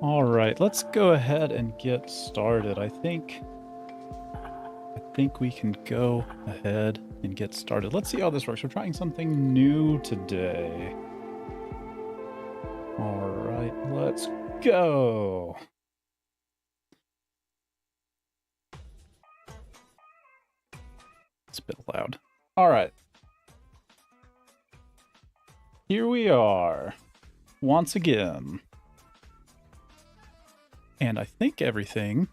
All right, let's go ahead and get started. I think we can go ahead and get started. Let's see how this works. We're trying something new today. All right, let's go. It's a bit loud. All right. Here we are once again. And I think everything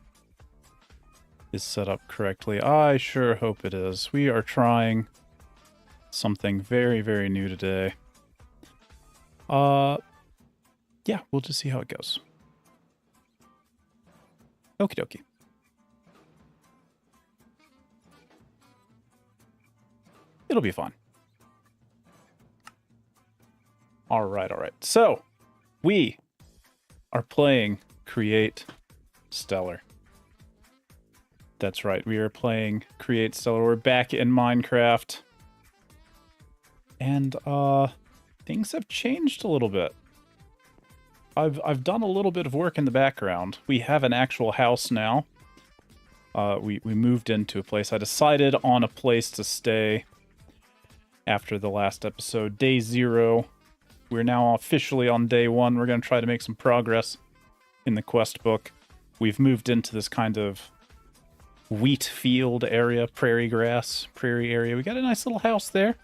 is set up correctly. I sure hope it is. We are trying something very, very new today. Yeah, we'll just see how it goes. Okie dokie. It'll be fun. All right. So, we are playing Create Stellar. That's right, we are playing Create Stellar. We're back in Minecraft. And, things have changed a little bit. I've done a little bit of work in the background. We have an actual house now. We moved into a place. I decided on a place to stay after the last episode. Day 0. We're now officially on day 1. We're going to try to make some progress in the quest book. We've moved into this kind of wheat field area, prairie area. We got a nice little house there.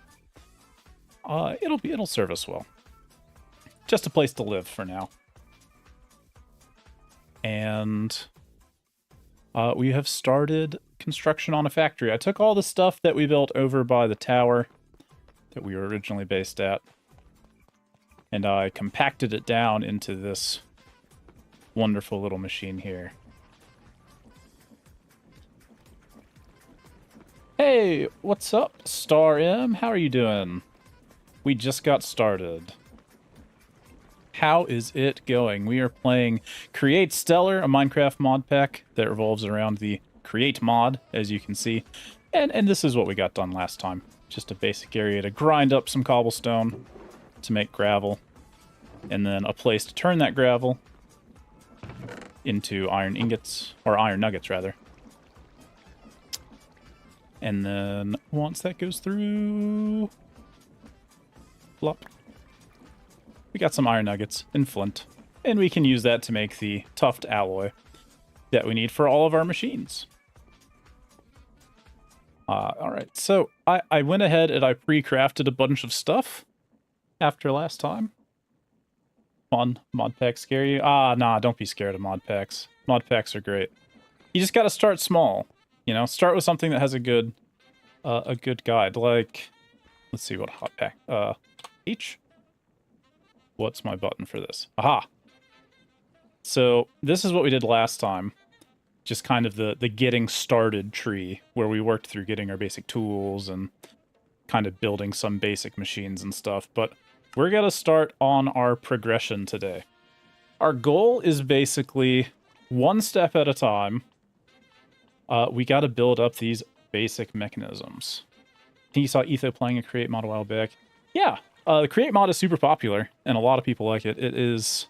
It'll serve us well. Just a place to live for now. And we have started construction on a factory. I took all the stuff that we built over by the tower that we were originally based at, and I compacted it down into this wonderful little machine here. Hey, what's up, Star M? How are you doing? We just got started. How is it going? We are playing Create Stellar, a Minecraft mod pack that revolves around the Create mod, as you can see. And this is what we got done last time. Just a basic area to grind up some cobblestone to make gravel. And then a place to turn that gravel into iron ingots, or iron nuggets, rather. And then once that goes through... Plop. We got some iron nuggets and flint. And we can use that to make the tuft alloy that we need for all of our machines. Alright, so I went ahead and I pre-crafted a bunch of stuff after last time. Fun. Mod packs scare you? Nah, don't be scared of mod packs. Mod packs are great. You just gotta start small. You know, start with something that has a good guide. Like, let's see what hot pack. H? What's my button for this? Aha! So, this is what we did last time. Just kind of the getting started tree, where we worked through getting our basic tools and kind of building some basic machines and stuff. But we're gonna start on our progression today. Our goal is basically one step at a time. We gotta build up these basic mechanisms. I think you saw Etho playing a Create mod a while back. Yeah, the Create mod is super popular, and a lot of people like it. It is,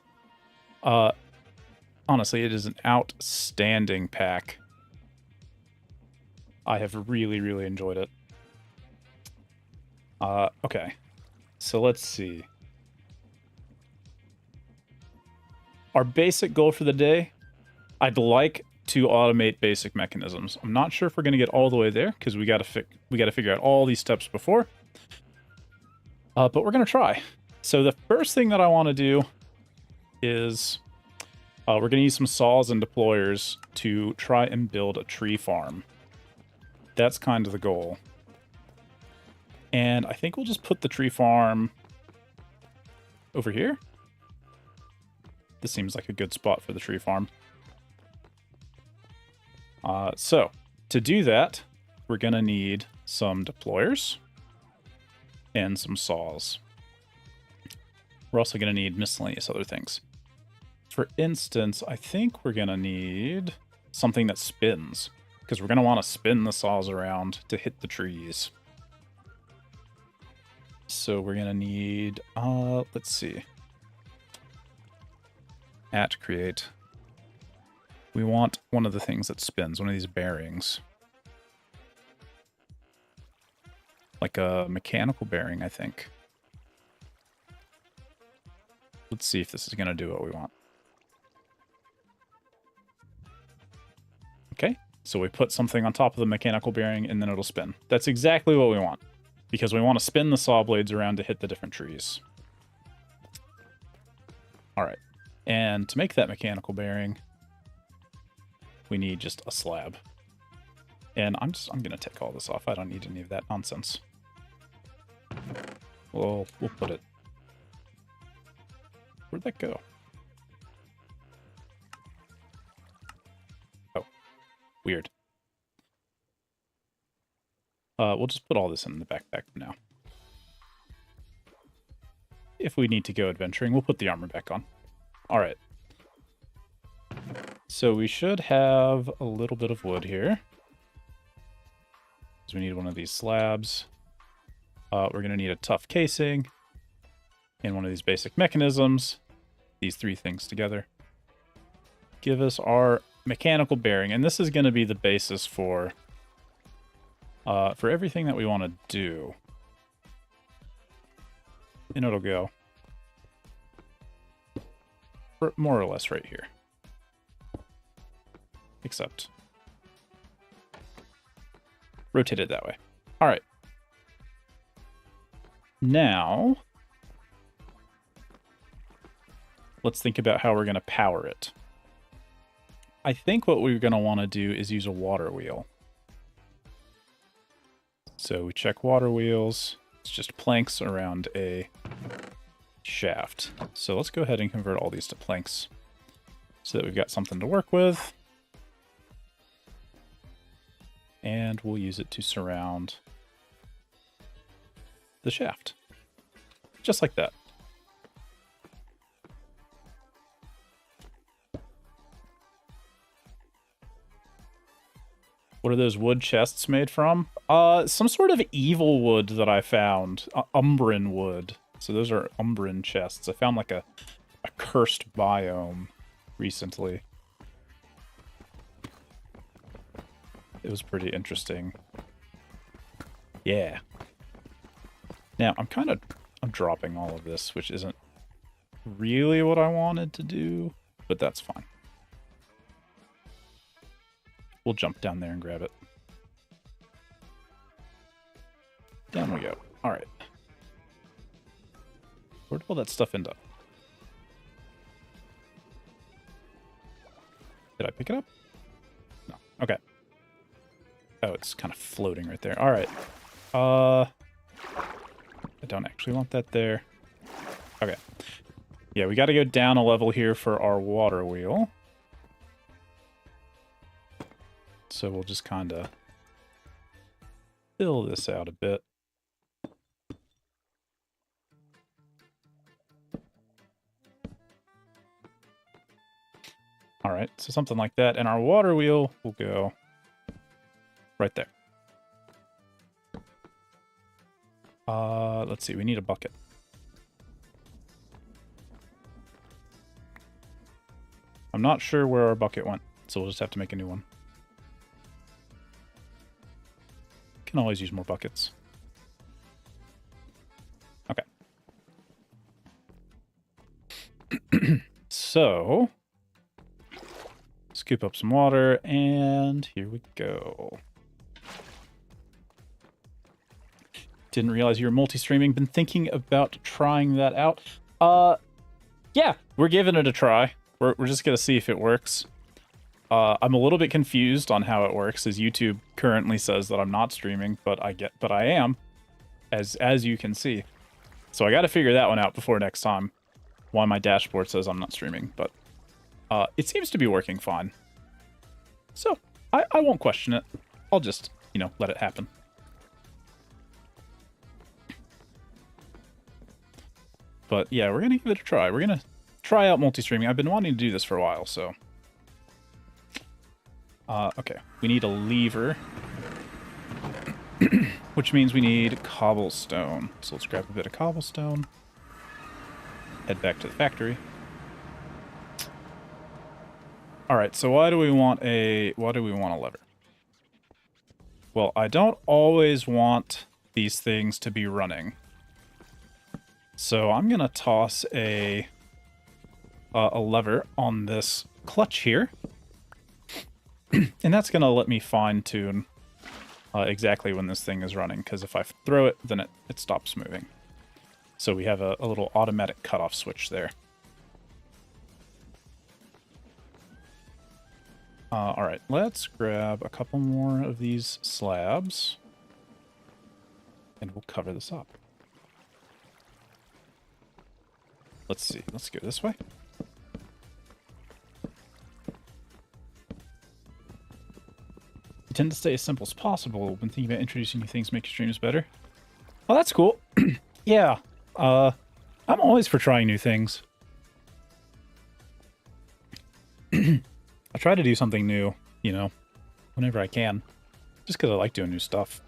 honestly, it is an outstanding pack. I have really, really enjoyed it. Okay, so let's see. Our basic goal for the day, I'd like to automate basic mechanisms. I'm not sure if we're going to get all the way there, because we got to figure out all these steps before. But we're going to try. So the first thing that I want to do is we're going to use some saws and deployers to try and build a tree farm. That's kind of the goal. And I think we'll just put the tree farm over here. This seems like a good spot for the tree farm. So, to do that, we're going to need some deployers and some saws. We're also going to need miscellaneous other things. For instance, I think we're going to need something that spins, because we're going to want to spin the saws around to hit the trees. So we're going to need, let's see. at create, we want one of the things that spins, one of these bearings. Like a mechanical bearing, I think. Let's see if this is going to do what we want. Okay, so we put something on top of the mechanical bearing and then it'll spin. That's exactly what we want, because we want to spin the saw blades around to hit the different trees. All right, and to make that mechanical bearing, we need just a slab. And I'm going to take all this off. I don't need any of that nonsense. We'll put it... Where'd that go? Oh, weird. We'll just put all this in the backpack for now. If we need to go adventuring, we'll put the armor back on. All right. So we should have a little bit of wood here. So we need one of these slabs. We're going to need a tough casing and one of these basic mechanisms. These three things together give us our mechanical bearing, and this is going to be the basis for everything that we want to do. And it'll go more or less right here, except rotate it that way. All right. Now, let's think about how we're going to power it. I think what we're going to want to do is use a water wheel. So we check water wheels. It's just planks around a shaft. So let's go ahead and convert all these to planks so that we've got something to work with. And we'll use it to surround the shaft. Just like that. What are those wood chests made from? Some sort of evil wood that I found. Umbran wood. So those are Umbran chests. I found like a cursed biome recently. It was pretty interesting. Yeah. Now, I'm dropping all of this, which isn't really what I wanted to do, but that's fine. We'll jump down there and grab it. Down we go. All right. Where did all that stuff end up? Did I pick it up? No. Okay. Oh, it's kind of floating right there. All right. I don't actually want that there. Okay. Yeah, we got to go down a level here for our water wheel. So we'll just kind of fill this out a bit. All right, so something like that. And our water wheel will go right there. Let's see, we need a bucket. I'm not sure where our bucket went, so we'll just have to make a new one. Can always use more buckets. Okay. So, scoop up some water, and here we go. Didn't realize you were multi-streaming. Been thinking about trying that out. Yeah, we're giving it a try. We're just gonna see if it works. I'm a little bit confused on how it works, as YouTube currently says that I'm not streaming, but I am, as you can see. So I got to figure that one out before next time. Why my dashboard says I'm not streaming, but it seems to be working fine. So I won't question it. I'll just, let it happen. But yeah, we're gonna give it a try. We're gonna try out multi-streaming. I've been wanting to do this for a while, so. Okay, we need a lever, which means we need cobblestone. So let's grab a bit of cobblestone, head back to the factory. All right, so why do we want a lever? Well, I don't always want these things to be running. So I'm going to toss a lever on this clutch here. And that's going to let me fine-tune exactly when this thing is running, because if I throw it, then it stops moving. So we have a little automatic cutoff switch there. All right, let's grab a couple more of these slabs, and we'll cover this up. Let's see. Let's go this way. You tend to stay as simple as possible when thinking about introducing new things to make your streams better. Oh, that's cool. Yeah. I'm always for trying new things. I try to do something new, you know, whenever I can. Just because I like doing new stuff.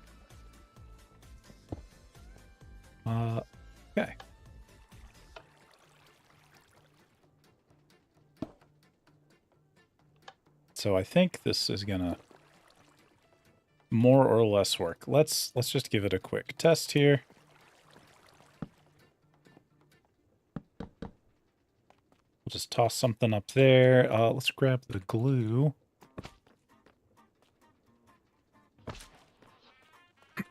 Okay. So I think this is gonna more or less work. Let's just give it a quick test here. We'll just toss something up there. Let's grab the glue.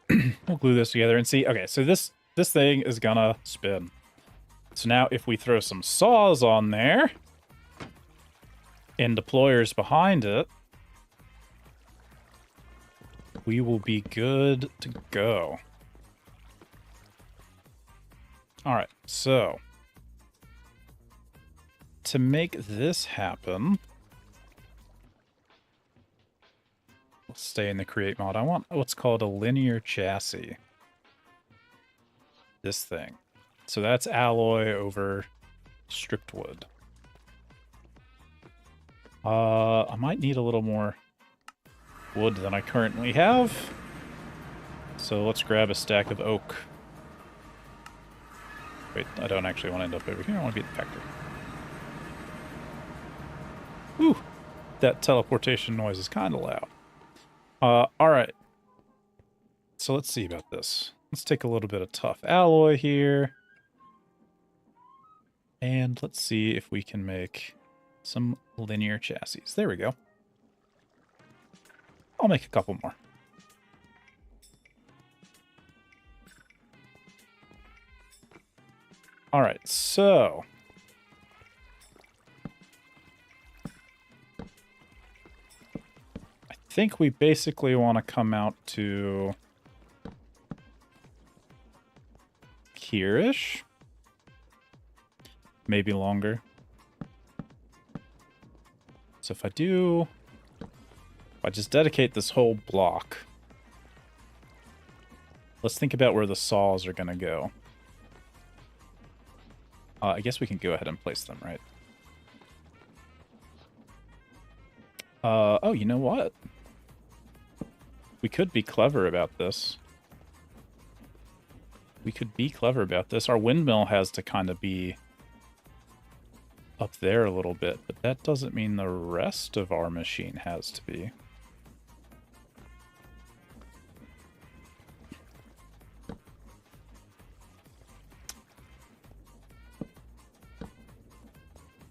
We'll glue this together and see. Okay, so this thing is gonna spin. So now if we throw some saws on there and deployers behind it, we will be good to go. All right, so to make this happen, let's stay in the create mod. I want what's called a linear chassis. This thing. So that's alloy over stripped wood. I might need a little more wood than I currently have. So let's grab a stack of oak. Wait, I don't actually want to end up over here. I want to be at the factory. Whew. That teleportation noise is kind of loud. Alright. So let's see about this. Let's take a little bit of tough alloy here. And let's see if we can make some linear chassis. There we go. I'll make a couple more. Alright, so I think we basically want to come out to here-ish. Maybe longer. So if I just dedicate this whole block, let's think about where the saws are going to go. I guess we can go ahead and place them, right? Oh, you know what? We could be clever about this. Our windmill has to kind of be up there a little bit, but that doesn't mean the rest of our machine has to be.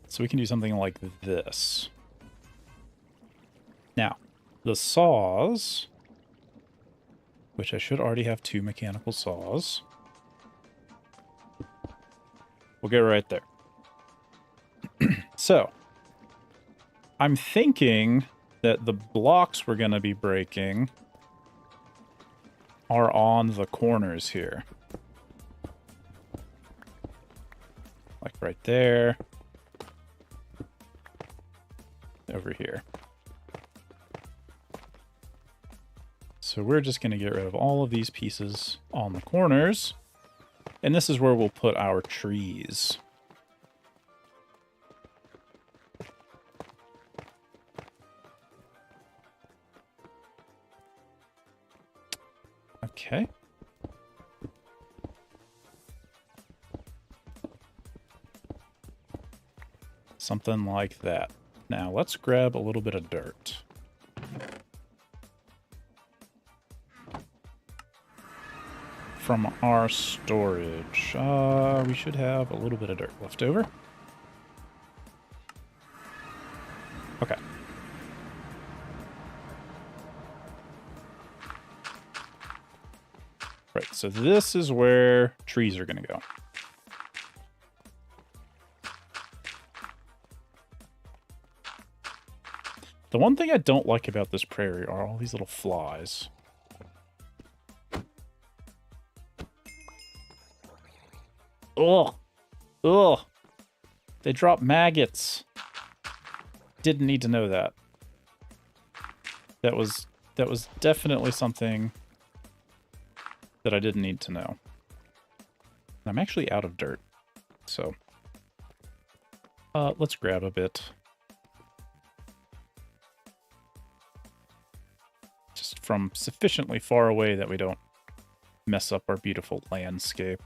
So we can do something like this. Now, the saws, which I should already have 2 mechanical saws, we'll get right there. So, I'm thinking that the blocks we're going to be breaking are on the corners here. Like right there. Over here. So we're just going to get rid of all of these pieces on the corners. And this is where we'll put our trees. Okay. Something like that. Now let's grab a little bit of dirt. From our storage. We should have a little bit of dirt left over. Okay. Right, so this is where trees are going to go. The one thing I don't like about this prairie are all these little flies. Ugh. Ugh. They drop maggots. Didn't need to know that. That was definitely something that I didn't need to know. I'm actually out of dirt. So let's grab a bit. Just from sufficiently far away that we don't mess up our beautiful landscape.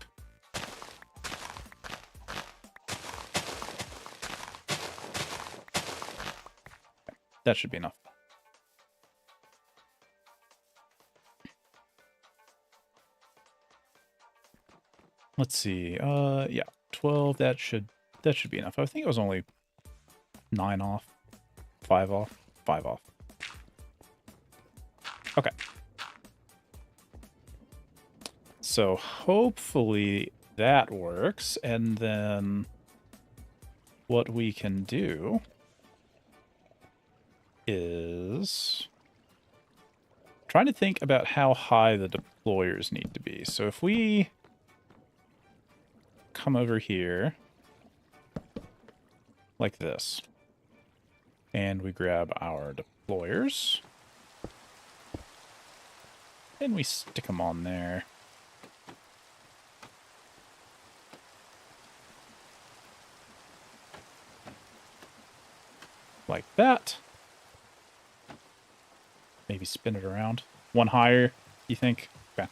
That should be enough. Let's see. Yeah, 12. That should be enough. I think it was only 9 off, 5 off, 5 off. Okay. So hopefully that works, and then what we can do is trying to think about how high the deployers need to be. So if we come over here like this, and we grab our deployers, and we stick them on there. Like that. Maybe spin it around. One higher, you think? Okay.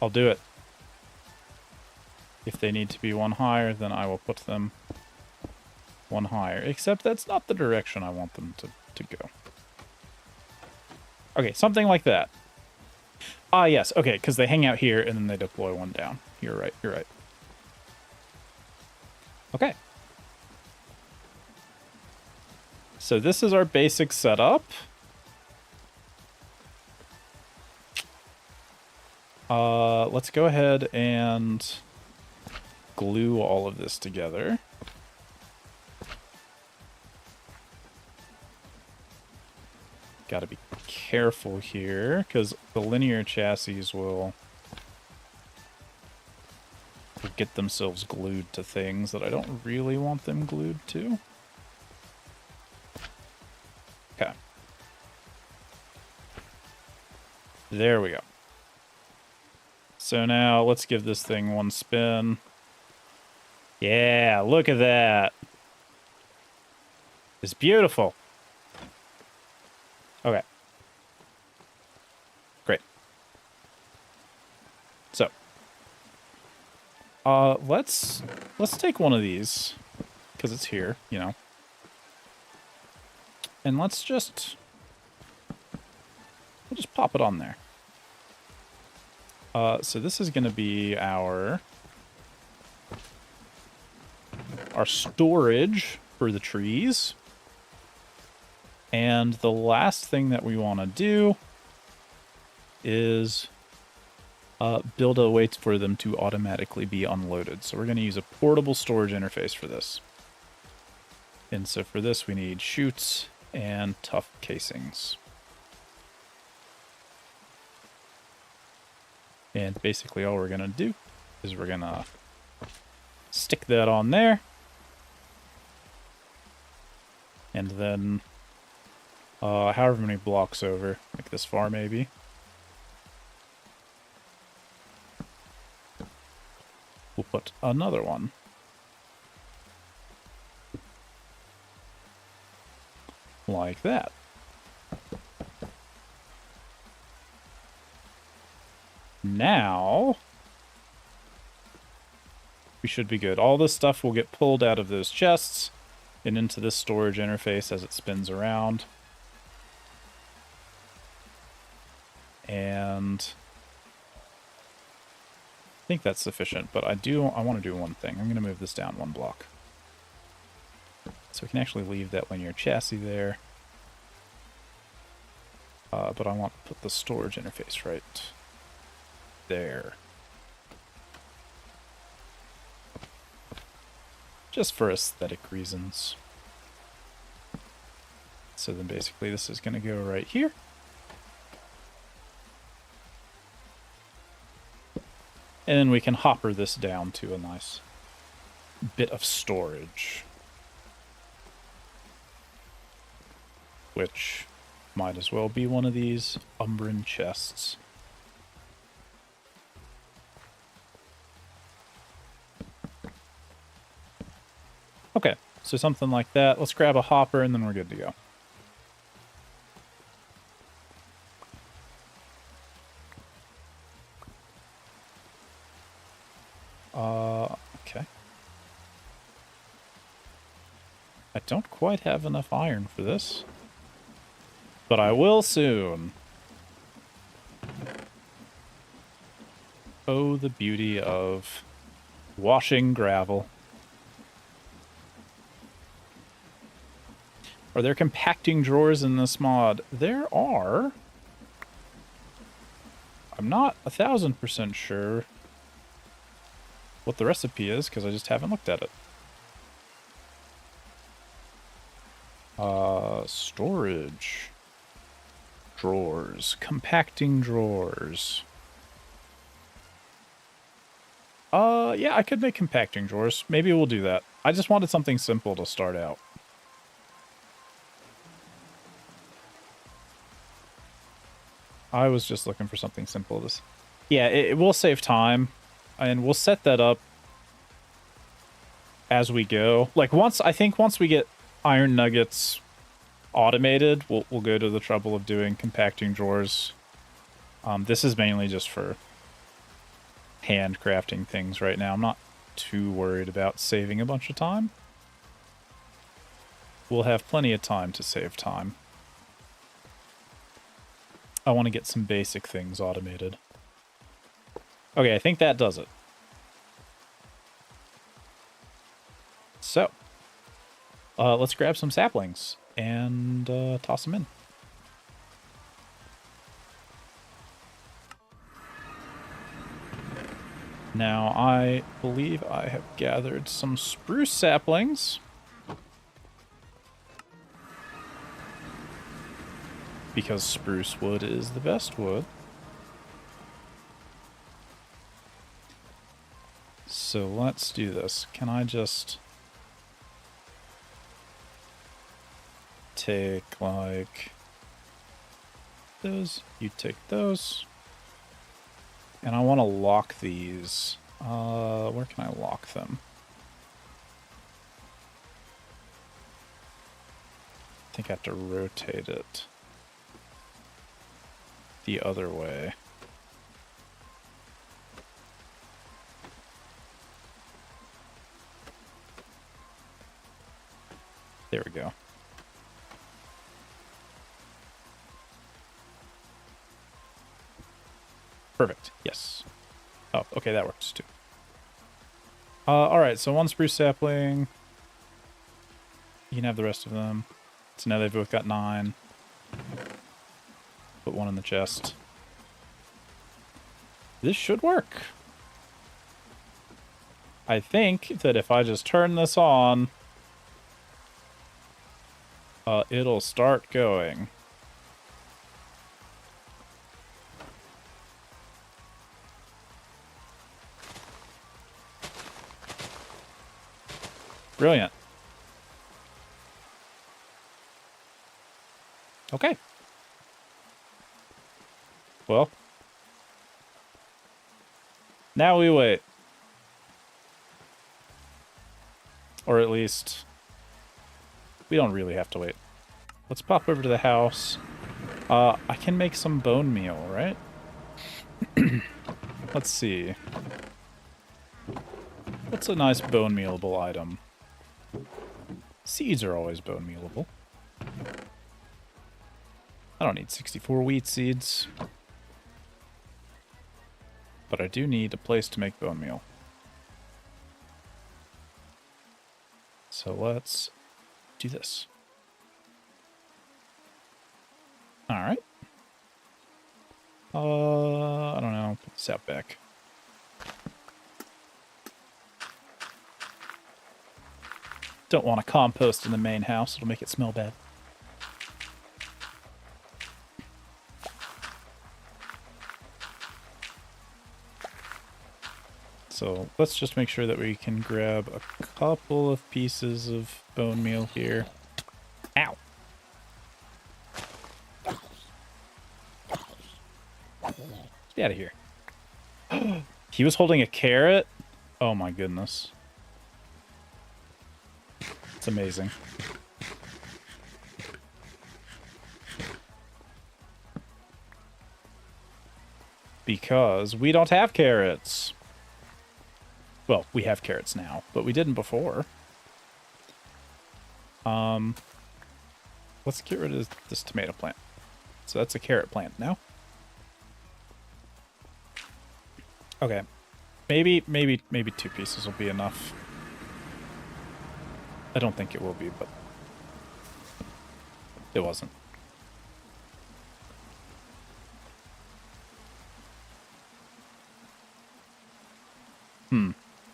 I'll do it. If they need to be one higher, then I will put them one higher. Except that's not the direction I want them to go. Okay, something like that. Ah, yes. Okay, because they hang out here and then they deploy one down. You're right. You're right. Okay. So this is our basic setup. Let's go ahead and glue all of this together. Gotta be careful here, because the linear chassis will get themselves glued to things that I don't really want them glued to. Okay. There we go. So now let's give this thing one spin. Yeah, look at that. It's beautiful. Okay. Great. So, let's take one of these, because it's here, you know. And we'll just pop it on there. So this is going to be our storage for the trees. And the last thing that we want to do is build a way for them to automatically be unloaded. So we're going to use a portable storage interface for this. And so for this, we need chutes and tough casings. And basically all we're going to do is we're going to stick that on there. And then however many blocks over, like this far maybe. We'll put another one. Like that. Now, we should be good. All this stuff will get pulled out of those chests, and into this storage interface as it spins around. And I think that's sufficient, but I want to do one thing. I'm going to move this down 1 block. So we can actually leave that linear chassis there. But I want to put the storage interface right there. Just for aesthetic reasons. So then basically this is going to go right here. And then we can hopper this down to a nice bit of storage. Which might as well be one of these Umbran chests. Okay, so something like that. Let's grab a hopper and then we're good to go. Okay. I don't quite have enough iron for this, but I will soon. Oh, the beauty of washing gravel. Are there compacting drawers in this mod? There are. I'm not 1000% sure what the recipe is, because I just haven't looked at it. Storage. Drawers. Compacting drawers. Yeah, I could make compacting drawers. Maybe we'll do that. I just wanted something simple to start out. I was just looking for something simple. Yeah, it will save time, and we'll set that up as we go. Like I think once we get iron nuggets automated, we'll go to the trouble of doing compacting drawers. This is mainly just for handcrafting things right now. I'm not too worried about saving a bunch of time. We'll have plenty of time to save time. I want to get some basic things automated. Okay, I think that does it. So, let's grab some saplings and toss them in. Now, I believe I have gathered some spruce saplings. Because spruce wood is the best wood. So let's do this. Can I just take, like, those? You take those. And I want to lock these. Where can I lock them? I think I have to rotate it the other way. There we go. Perfect. Yes. Oh, okay, that works too. Alright, so 1 spruce sapling. You can have the rest of them. So now they've both got 9. Put 1 in the chest. This should work. I think that if I just turn this on, it'll start going. Brilliant. Okay. Well, now we wait. Or at least, we don't really have to wait. Let's pop over to the house. I can make some bone meal, right? Let's see. What's a nice bone mealable item? Seeds are always bone mealable. I don't need 64 wheat seeds. But I do need a place to make bone meal. So let's do this. Alright. I don't know. Put this out back. Don't want to compost in the main house. It'll make it smell bad. So let's just make sure that we can grab a couple of pieces of bone meal here. Ow! Get out of here. He was holding a carrot? Oh my goodness. It's amazing. Because we don't have carrots. Well, we have carrots now, but we didn't before. Let's get rid of this tomato plant. So that's a carrot plant now. Okay. Maybe 2 pieces will be enough. I don't think it will be, but it wasn't.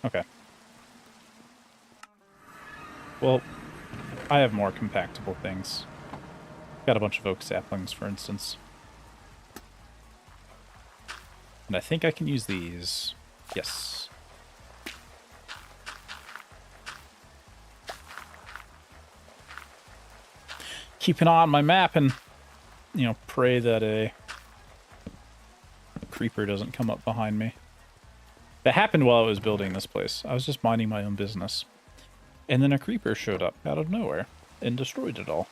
Okay. Well, I have more compactable things. Got a bunch of oak saplings, for instance. And I think I can use these. Yes. Keep an eye on my map and, you know, pray that a creeper doesn't come up behind me. That happened while I was building this place. I was just minding my own business. And then a creeper showed up out of nowhere and destroyed it all.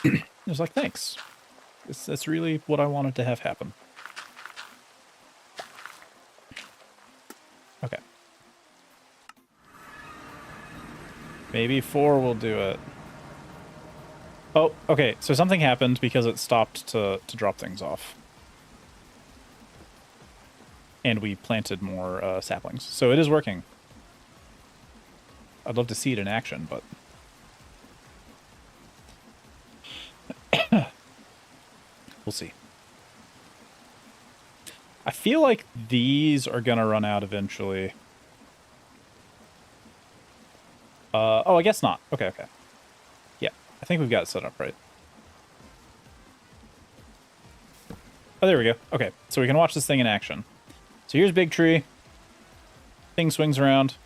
I was like, thanks. That's really what I wanted to have happen. Okay. Maybe 4 will do it. Oh, okay. So something happened because it stopped to drop things off. And we planted more saplings. So it is working. I'd love to see it in action, but... we'll see. I feel like these are going to run out eventually. Oh, I guess not. Okay. Yeah, I think we've got it set up right. Oh, there we go. Okay, so we can watch this thing in action. So here's big tree. Thing swings around.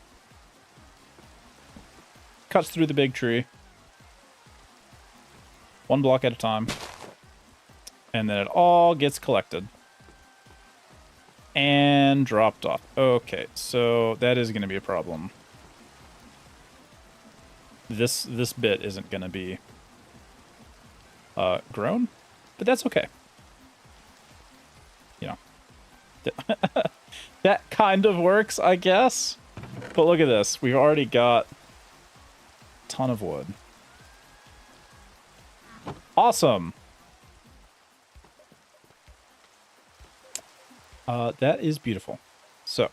Cuts through the big tree. 1 block at a time. And then it all gets collected. And dropped off. Okay, so that is going to be a problem. This bit isn't going to be grown, but that's okay. You know. That kind of works, I guess. But look at this. We've already got a ton of wood. Awesome. That is beautiful. So,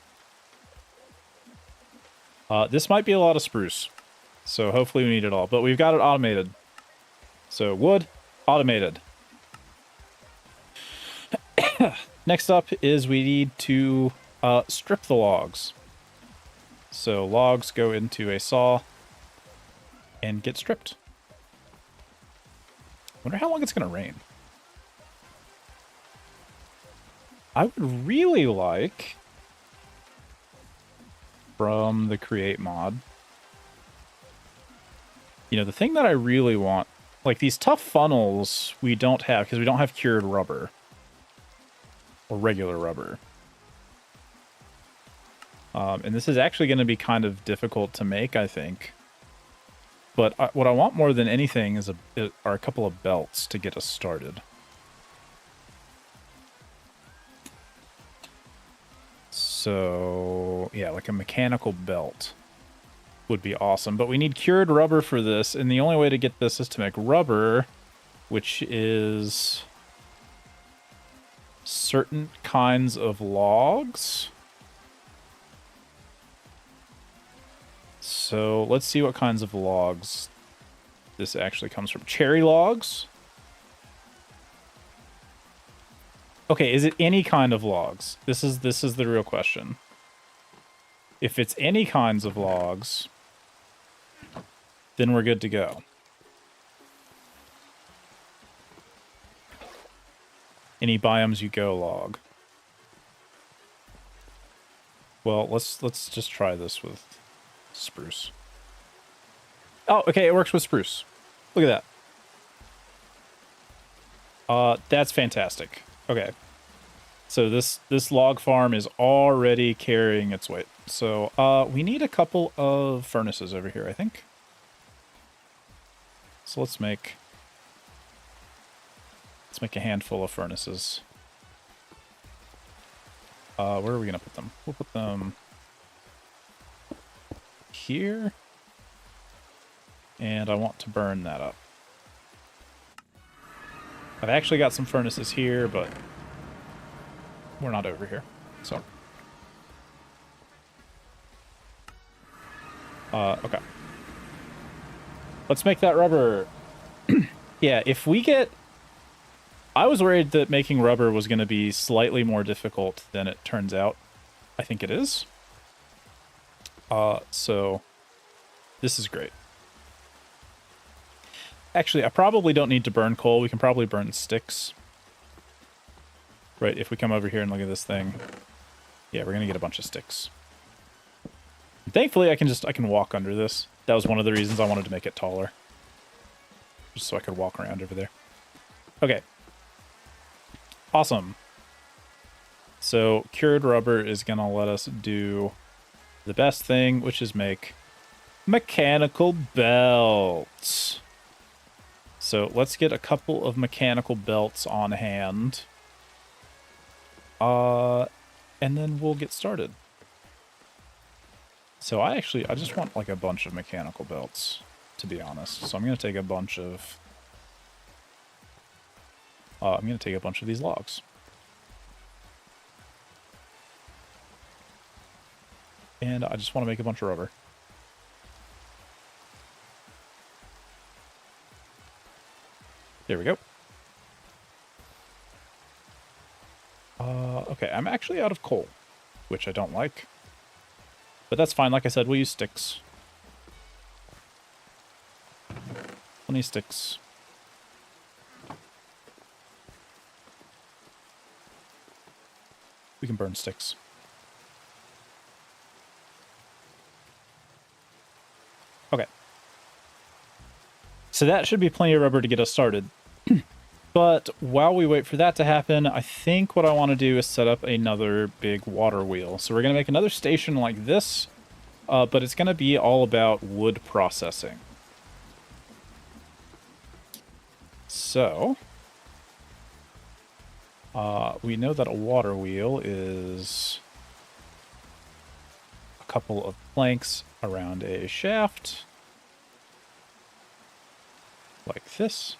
this might be a lot of spruce. So hopefully we need it all. But we've got it automated. So wood, automated. Next up is we need to strip the logs. So logs go into a saw and get stripped. Wonder how long it's going to rain. I would really like, from the create mod, you know, the thing that I really want, like these tough funnels we don't have because we don't have cured rubber or regular rubber. And this is actually going to be kind of difficult to make, I think. But what I want more than anything is are a couple of belts to get us started. So, yeah, like a mechanical belt. would be awesome. But we need cured rubber for this, and the only way to get this is to make rubber, which is certain kinds of logs. So let's see what kinds of logs this actually comes from. Cherry logs. Okay, is it any kind of logs? This is the real question. If it's any kinds of logs, then we're good to go. Any biomes you go log. Well, let's just try this with spruce. Oh, okay, it works with spruce. Look at that. That's fantastic. Okay. So this log farm is already carrying its weight. So we need a couple of furnaces over here, I think. So let's make a handful of furnaces. Where are we gonna put them? We'll put them here. And I want to burn that up. I've actually got some furnaces here, but we're not over here. So. Okay. Let's make that rubber. Yeah, if we get... I was worried that making rubber was going to be slightly more difficult than it turns out. I think it is. So this is great. Actually, I probably don't need to burn coal. We can probably burn sticks. Right, if we come over here and look at this thing. Yeah, we're going to get a bunch of sticks. And thankfully, I can walk under this. That was one of the reasons I wanted to make it taller. Just so I could walk around over there. Okay. Awesome. So, cured rubber is going to let us do the best thing, which is make mechanical belts. So, let's get a couple of mechanical belts on hand. And then we'll get started. So, I just want like a bunch of mechanical belts, to be honest. So, I'm going to take a bunch of... these logs. And I just want to make a bunch of rubber. There we go. Okay, I'm actually out of coal, which I don't like. But that's fine. Like I said, we'll use sticks. Plenty of sticks. We can burn sticks. Okay. So that should be plenty of rubber to get us started. But while we wait for that to happen, I think what I want to do is set up another big water wheel. So we're going to make another station like this, but it's going to be all about wood processing. So... we know that a water wheel is a couple of planks around a shaft, like this.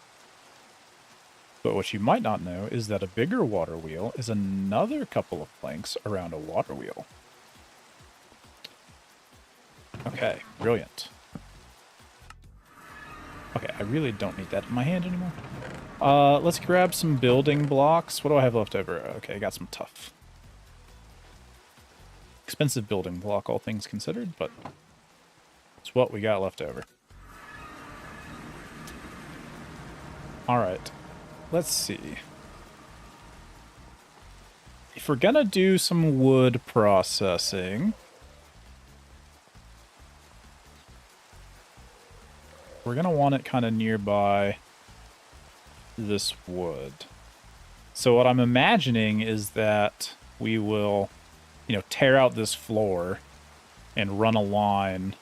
But what you might not know is that a bigger water wheel is another couple of planks around a water wheel. Okay, brilliant. Okay, I really don't need that in my hand anymore. Let's grab some building blocks. What do I have left over? Okay, I got some tough. Expensive building block, all things considered, but it's what we got left over. Alright, let's see. If we're gonna do some wood processing... we're going to want it kind of nearby this wood. So what I'm imagining is that we will, tear out this floor and run a line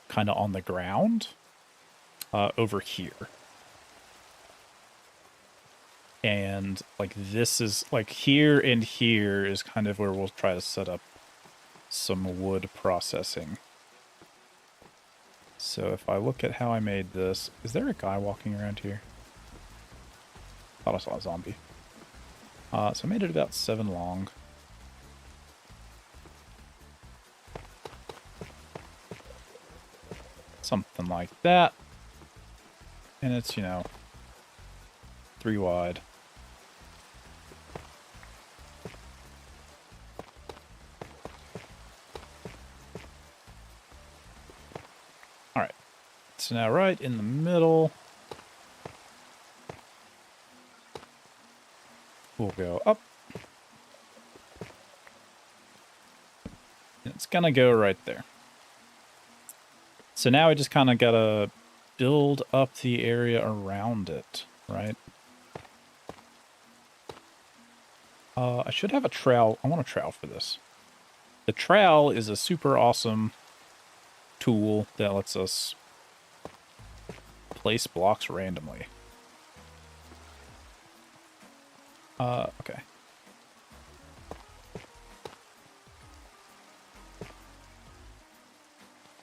kind of on the ground over here. And like this is like here and here is kind of where we'll try to set up some wood processing. So if I look at how I made this, is there a guy walking around here? Thought I saw a zombie. So I made it about 7 long. Something like that. And it's, 3 wide. Alright. So now right in the middle, we'll go up. And it's gonna go right there. So now I just kind of gotta build up the area around it, right? I should have a trowel. I want a trowel for this. The trowel is a super awesome tool that lets us place blocks randomly. Okay.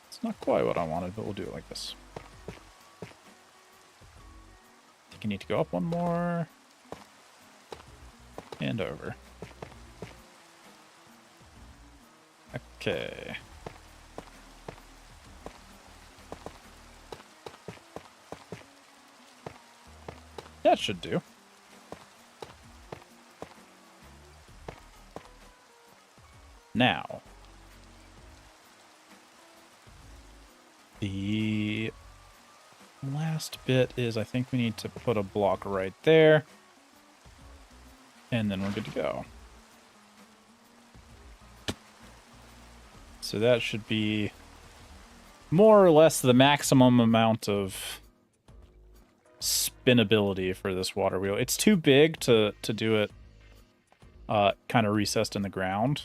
It's not quite what I wanted, but we'll do it like this. I think I need to go up one more. And over. Okay. That should do. Now, the last bit is I think we need to put a block right there. And then we're good to go. So that should be more or less the maximum amount of spinability for this water wheel. It's too big to do it kind of recessed in the ground.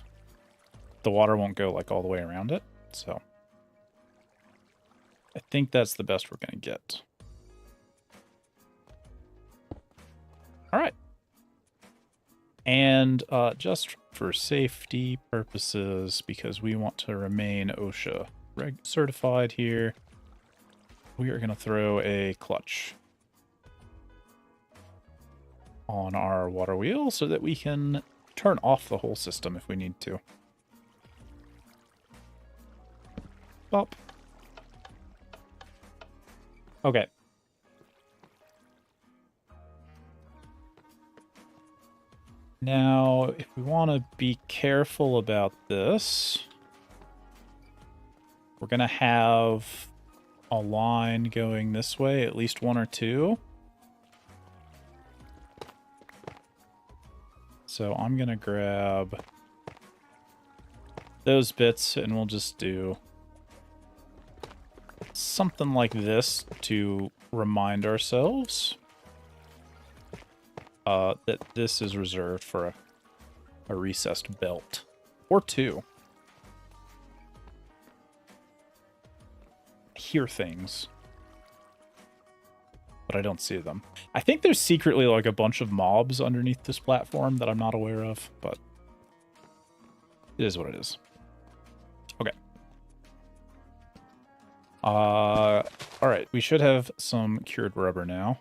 The water won't go like all the way around it. So I think that's the best we're going to get. All right. And just for safety purposes, because we want to remain OSHA certified here, we are going to throw a clutch on our water wheel so that we can turn off the whole system if we need to. Bop. Okay. Now, if we want to be careful about this, we're going to have a line going this way, at least 1 or 2. So I'm going to grab those bits and we'll just do something like this to remind ourselves that this is reserved for a recessed belt. Or 2. I hear things, but I don't see them. I think there's secretly like a bunch of mobs underneath this platform that I'm not aware of, but it is what it is. Okay. All right, we should have some cured rubber now.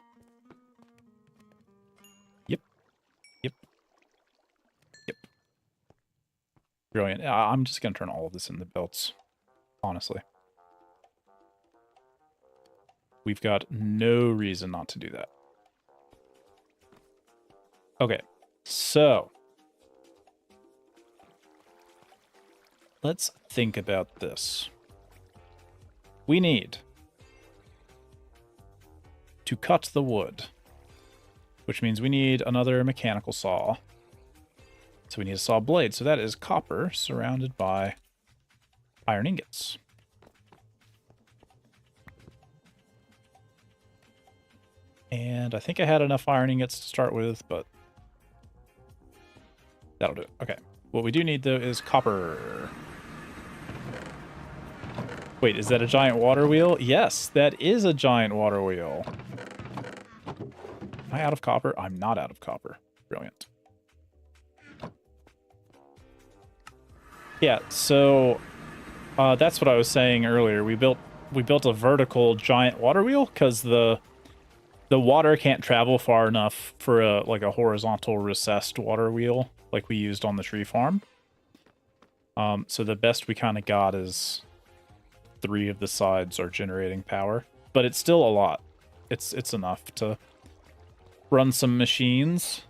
Brilliant. I'm just going to turn all of this into belts, honestly. We've got no reason not to do that. Okay, so let's think about this. We need to cut the wood, which means we need another mechanical saw. So we need a saw blade. So that is copper surrounded by iron ingots. And I think I had enough iron ingots to start with, but that'll do it. Okay. What we do need, though, is copper. Wait, is that a giant water wheel? Yes, that is a giant water wheel. Am I out of copper? I'm not out of copper. Brilliant. Yeah, so that's what I was saying earlier. We built we built a vertical giant water wheel because the water can't travel far enough for a horizontal recessed water wheel like we used on the tree farm. So the best we kind of got is 3 of the sides are generating power, but it's still a lot. It's enough to run some machines.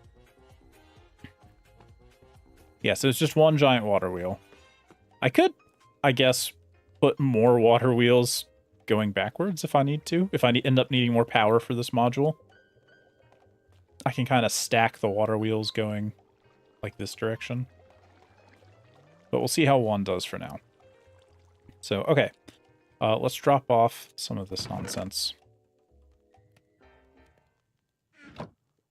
Yeah, so it's just one giant water wheel. I could, I guess, put more water wheels going backwards if I need to. If I end up needing more power for this module, I can kind of stack the water wheels going like this direction. But we'll see how one does for now. So, okay. Let's drop off some of this nonsense.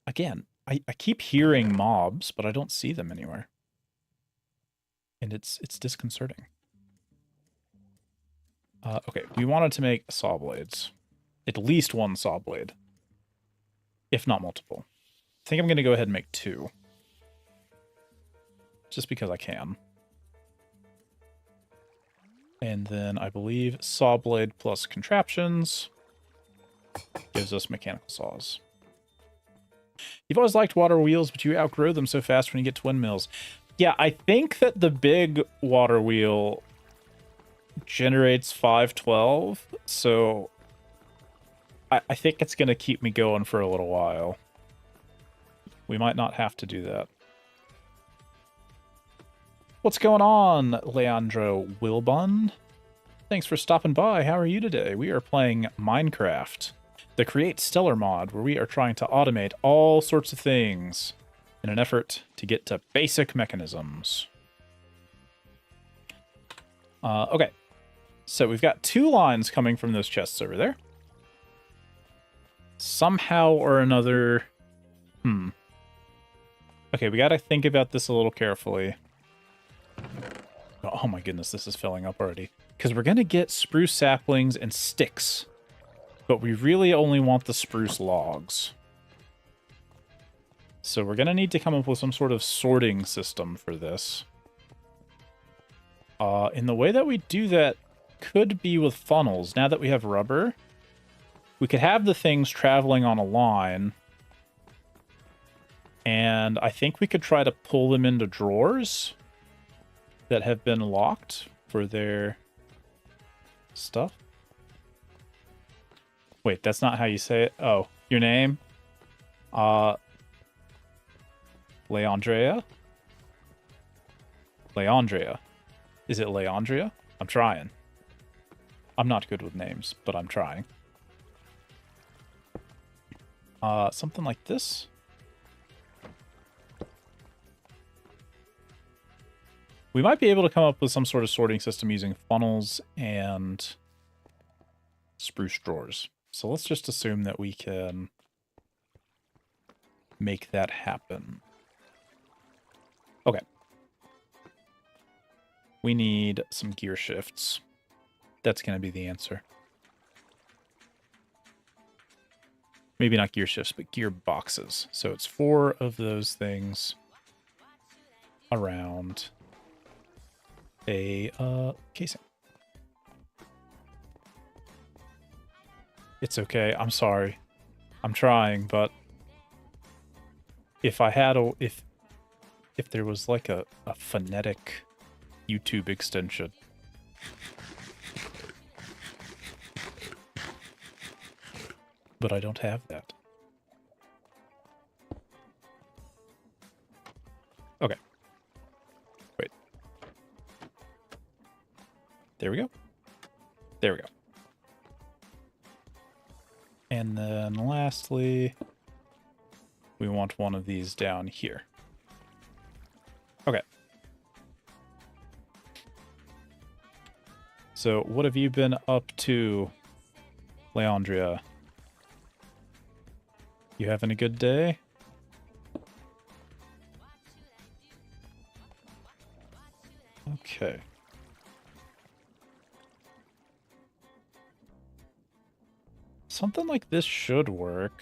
Again, I keep hearing mobs, but I don't see them anywhere. And it's disconcerting. Okay, we wanted to make saw blades. At least 1 saw blade. If not multiple. I think I'm going to go ahead and make 2. Just because I can. And then I believe saw blade plus contraptions gives us mechanical saws. You've always liked water wheels, but you outgrow them so fast when you get to windmills. Yeah, I think that the big water wheel generates 512, so I think it's going to keep me going for a little while. We might not have to do that. What's going on, Leandro Wilbon? Thanks for stopping by. How are you today? We are playing Minecraft, the Create Stellar mod, where we are trying to automate all sorts of things in an effort to get to basic mechanisms. Okay. So we've got 2 lines coming from those chests over there. Somehow or another... Okay, we gotta think about this a little carefully. Oh my goodness, this is filling up already. Because we're gonna get spruce saplings and sticks. But we really only want the spruce logs. So we're gonna need to come up with some sort of sorting system for this. In the way that we do that could be with funnels. Now that we have rubber, we could have the things traveling on a line. And I think we could try to pull them into drawers that have been locked for their stuff. Wait, that's not how you say it. Oh, your name? Leandrea? Leandrea. Is it Leandria? I'm trying. I'm not good with names, but I'm trying. Something like this. We might be able to come up with some sort of sorting system using funnels and spruce drawers. So let's just assume that we can make that happen. Okay. We need some gear shifts. That's going to be the answer. Maybe not gear shifts, but gear boxes. So it's 4 of those things around a casing. It's okay. I'm sorry. I'm trying, but if I had a if there was like a phonetic YouTube extension, but I don't have that. Okay. Wait. There we go. There we go. And then lastly, we want one of these down here. Okay. So what have you been up to, Leandria? You having a good day? Okay. Something like this should work.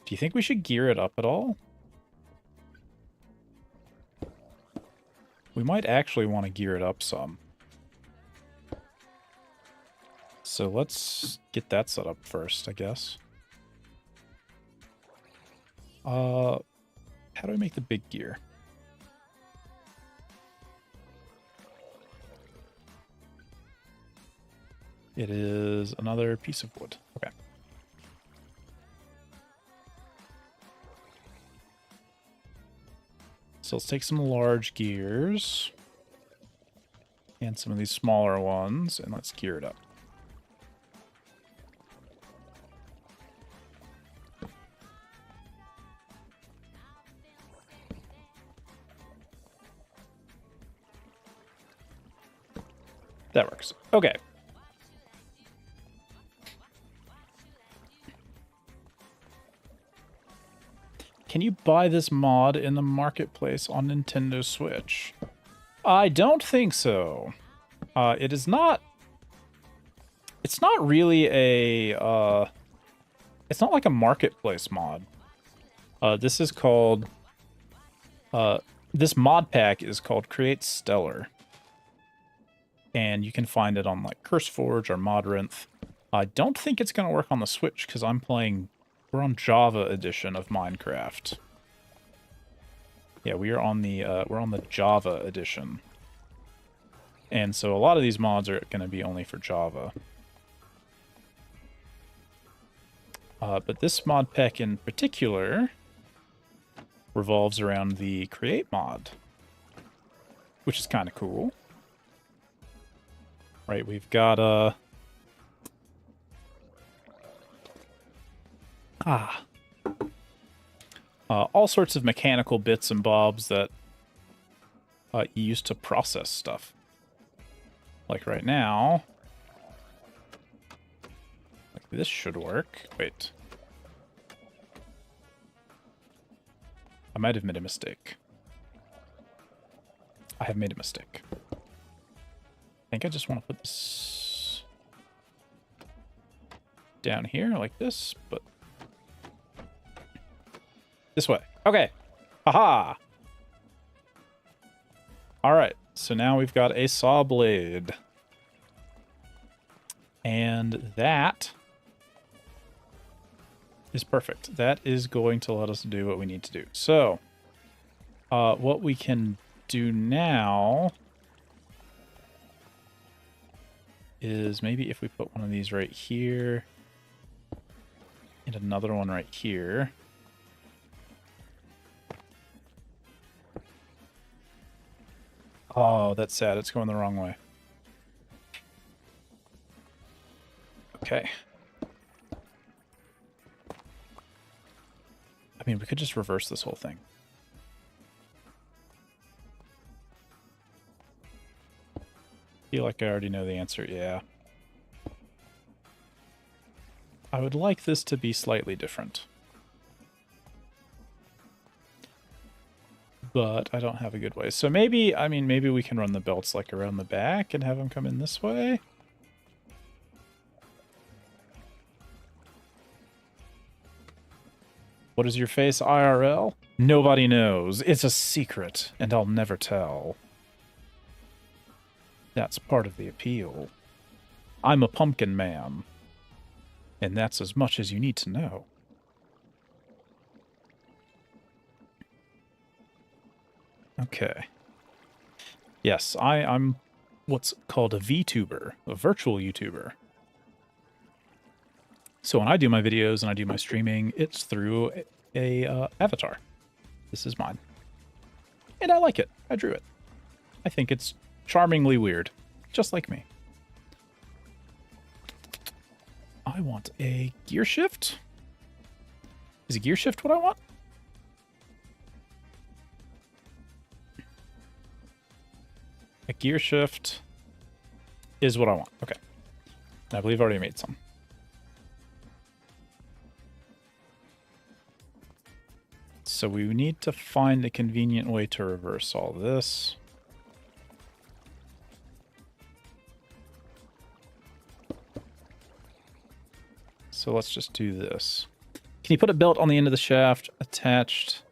Do you think we should gear it up at all? We might actually want to gear it up some. So let's get that set up first, I guess. How do I make the big gear? It is another piece of wood. Okay. So let's take some large gears and some of these smaller ones, and let's gear it up. That works. Okay. Can you buy this mod in the marketplace on Nintendo Switch? I don't think so. It is not... It's not really a... It's not like a marketplace mod. This is called... This mod pack is called Create Stellar. And you can find it on like CurseForge or Modrinth. I don't think it's going to work on the Switch because I'm playing... We're on Java edition of Minecraft. Yeah, we're on the Java edition. And so a lot of these mods are going to be only for Java. But this mod pack in particular revolves around the Create mod, which is kind of cool. Right, we've got all sorts of mechanical bits and bobs that you use to process stuff. Like right now, like this should work. Wait. I might have made a mistake. I have made a mistake. I think I just want to put this down here like this, but this way. Okay. Haha. All right. So now we've got a saw blade. And that is perfect. That is going to let us do what we need to do. So, what we can do now is maybe if we put one of these right here and another one right here. Oh, that's sad. It's going the wrong way. Okay. I mean, we could just reverse this whole thing. Feel like I already know the answer. Yeah. I would like this to be slightly different. But I don't have a good way. So maybe, I mean, maybe we can run the belts like around the back and have them come in this way. What is your face, IRL? Nobody knows. It's a secret, and I'll never tell. That's part of the appeal. I'm a pumpkin man. And that's as much as you need to know. Okay. Yes, I'm what's called a VTuber, a virtual YouTuber. So when I do my videos and I do my streaming, it's through a avatar. This is mine. And I like it. I drew it. I think it's charmingly weird, just like me. I want a gear shift. Is a gear shift what I want? A gear shift is what I want. Okay. I believe I already made some. So we need to find a convenient way to reverse all this. So let's just do this. Can you put a belt on the end of the shaft attached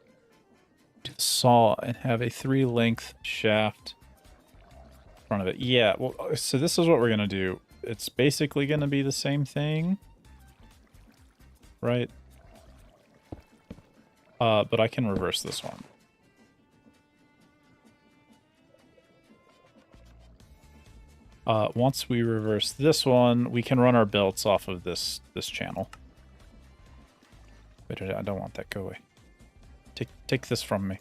to the saw and have a 3-length shaft in front of it? Yeah, well, so this is what we're going to do. it's basically going to be the same thing, right? But I can reverse this one. Once we reverse this one, we can run our belts off of this channel. Wait, I don't want that. Go away. Take this from me.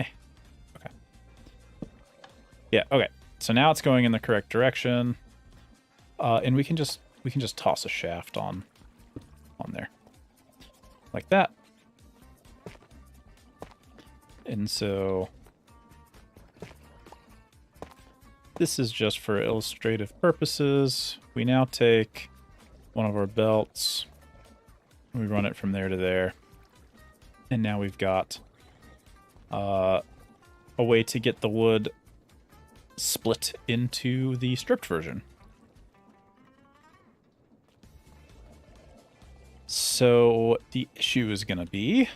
Okay. Yeah. Okay. So now it's going in the correct direction, and we can just toss a shaft on there, like that. And so this is just for illustrative purposes. We now take one of our belts, we run it from there to there, and now we've got a way to get the wood split into the stripped version. So the issue is going to be,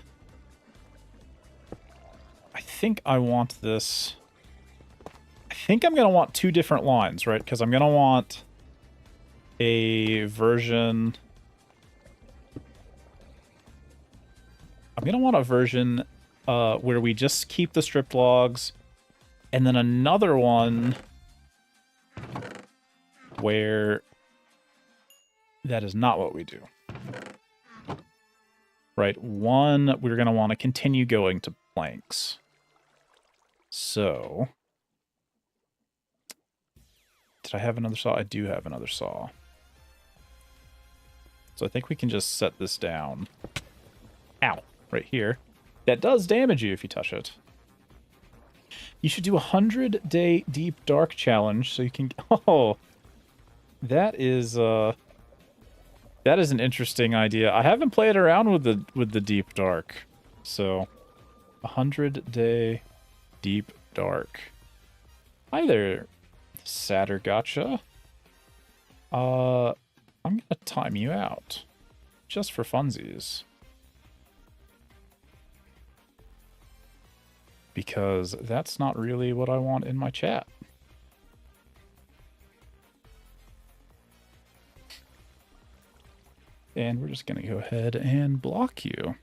I think I want this, I think I'm going to want two different lines, right? Because I'm going to want a version, where we just keep the stripped logs, and then another one where that is not what we do. Right, one, we're going to want to continue going to planks. So, did I have another saw? I do have another saw. So I think we can just set this down. Ow, right here. That does damage you if you touch it. You should do a 100-day deep dark challenge so you can... Oh, that is an interesting idea. I haven't played around with the deep dark, so 100-day deep dark. Hi there, Satter Gotcha. I'm gonna time you out, just for funsies, because that's not really what I want in my chat. And we're just going to go ahead and block you.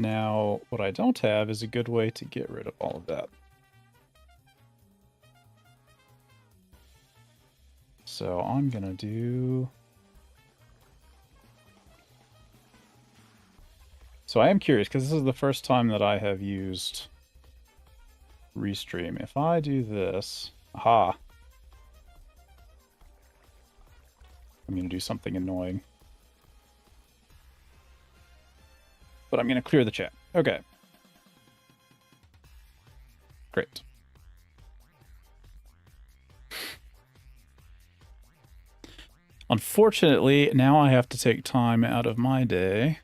Now, what I don't have is a good way to get rid of all of that. So I'm going to do... So I am curious, because this is the first time that I have used Restream. If I do this... Aha! I'm going to do something annoying. But I'm going to clear the chat. Okay. Great. Unfortunately, now I have to take time out of my day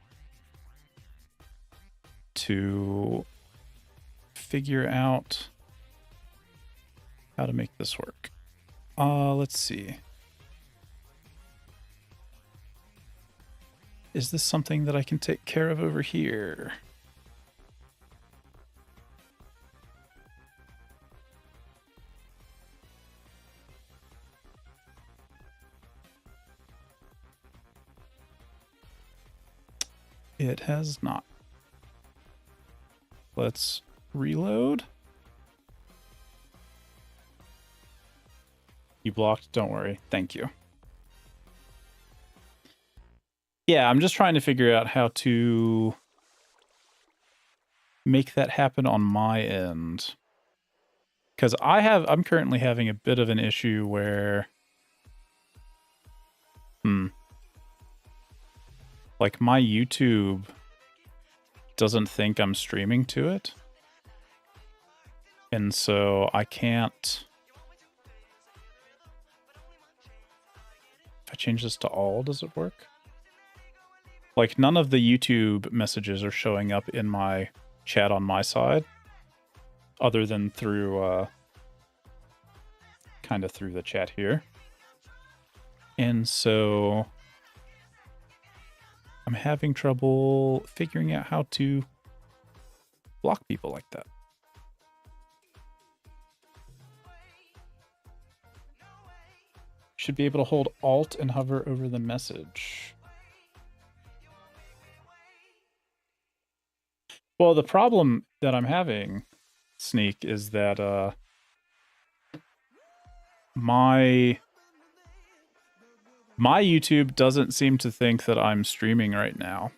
to figure out how to make this work. Let's see. Is this something that I can take care of over here? It has not. Let's reload. You blocked, don't worry. Thank you. Yeah, I'm just trying to figure out how to make that happen on my end. Because I'm currently having a bit of an issue where... Like, my YouTube doesn't think I'm streaming to it. And so I can't... If I change this to all, does it work? Like, none of the YouTube messages are showing up in my chat on my side, other than through, kind of through the chat here. And so I'm having trouble figuring out how to block people like that. Should be able to hold Alt and hover over the message. Well, the problem that I'm having, Sneak, is that my YouTube doesn't seem to think that I'm streaming right now,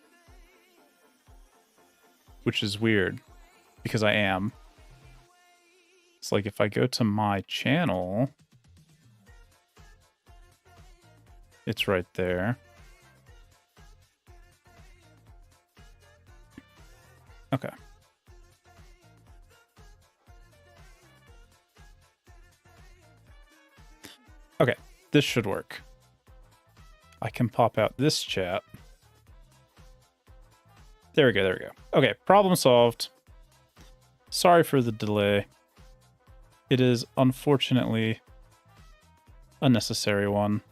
which is weird because I am. It's like if I go to my channel, it's right there. Okay. Okay, this should work. I can pop out this chat. There we go, there we go. Okay, problem solved. Sorry for the delay. It is unfortunately a necessary one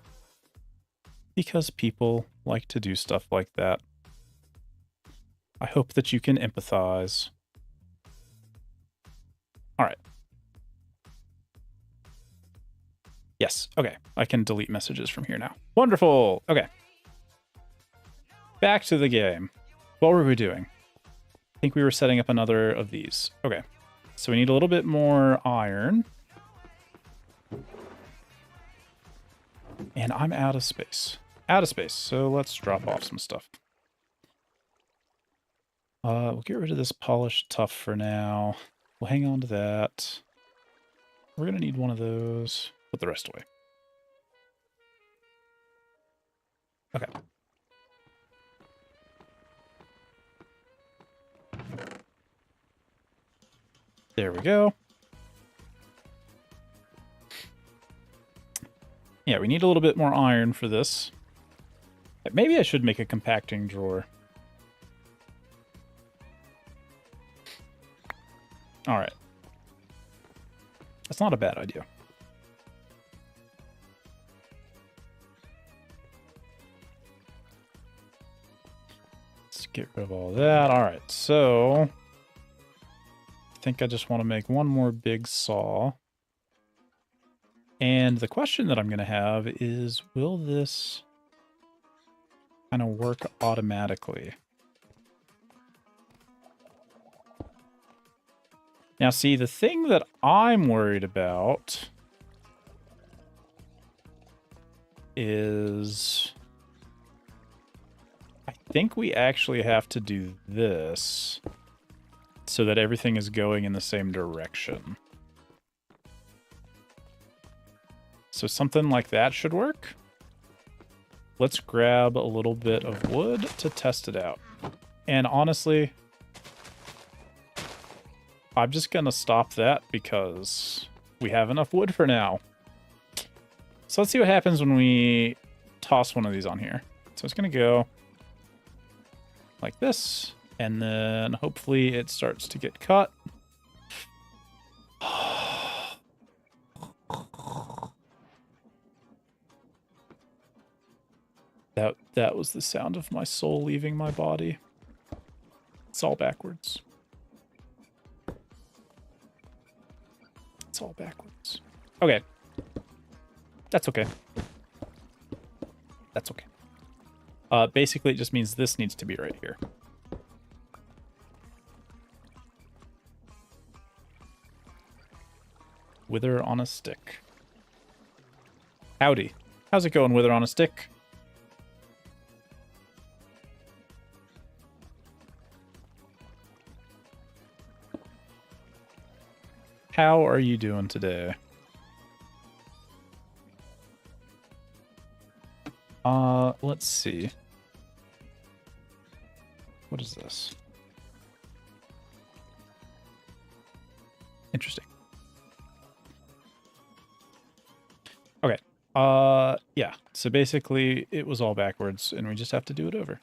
because people like to do stuff like that. I hope that you can empathize. All right. Yes, okay. I can delete messages from here now. Wonderful. Okay. Back to the game. What were we doing? I think we were setting up another of these. Okay. So we need a little bit more iron. And I'm out of space. Out of space. So let's drop off some stuff. We'll get rid of this polished tough for now. We'll hang on to that. We're going to need one of those. Put the rest away. Okay. There we go. Yeah, we need a little bit more iron for this. Maybe I should make a compacting drawer. All right. That's not a bad idea. Let's get rid of all that. All right, so I think I just want to make one more big saw. And the question that I'm going to have is, will this kind of work automatically? Now, see, the thing that I'm worried about is I think we actually have to do this so that everything is going in the same direction. So something like that should work. Let's grab a little bit of wood to test it out. And honestly, I'm just going to stop that because we have enough wood for now. So let's see what happens when we toss one of these on here. So it's going to go like this, and then hopefully it starts to get cut. That was the sound of my soul leaving my body. It's all backwards. It's all backwards. Okay. That's okay. That's okay. Basically, it just means this needs to be right here. Wither on a stick. Howdy. How's it going, Wither on a stick? How are you doing today? Let's see. What is this? Interesting. Okay. Yeah. So basically, it was all backwards, and we just have to do it over.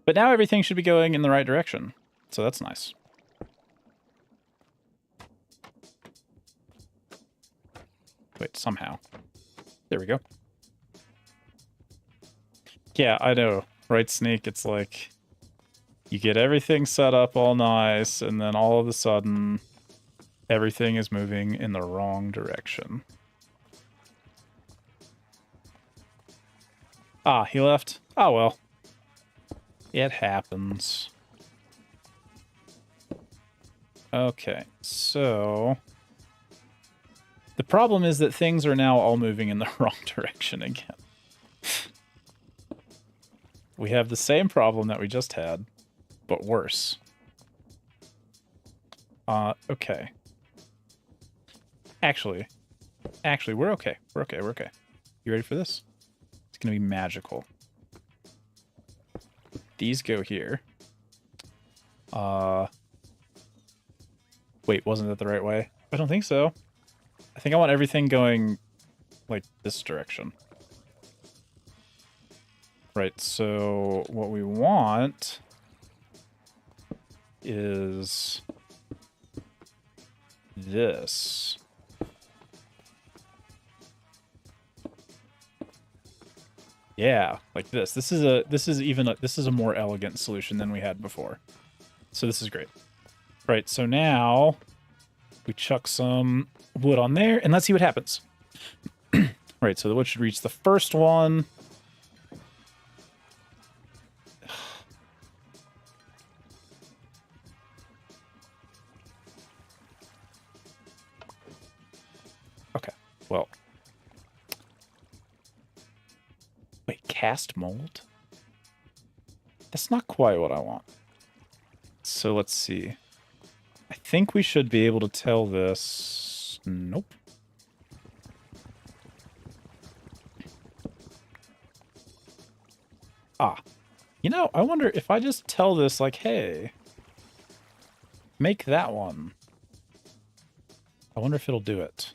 But now everything should be going in the right direction, so that's nice. Wait, somehow. There we go. Yeah, I know. Right, Sneak? It's like you get everything set up all nice, and then all of a sudden, everything is moving in the wrong direction. Ah, he left? Oh, well. It happens. Okay, so... the problem is that things are now all moving in the wrong direction again. We have the same problem that we just had, but worse. Okay. Actually, we're okay. We're okay. You ready for this? It's gonna be magical. These go here. Wait, wasn't that the right way? I don't think so. I think I want everything going, like, this direction. Right, so what we want is this. Yeah, like this. This is a more elegant solution than we had before. So this is great. Right, so now we chuck some wood on there and let's see what happens. Right, so the wood should reach the first one. Okay, well. Wait, cast mold? That's not quite what I want. So let's see. I think we should be able to tell this... Nope. Ah. You know, I wonder if I just tell this, like, hey, make that one. I wonder if it'll do it.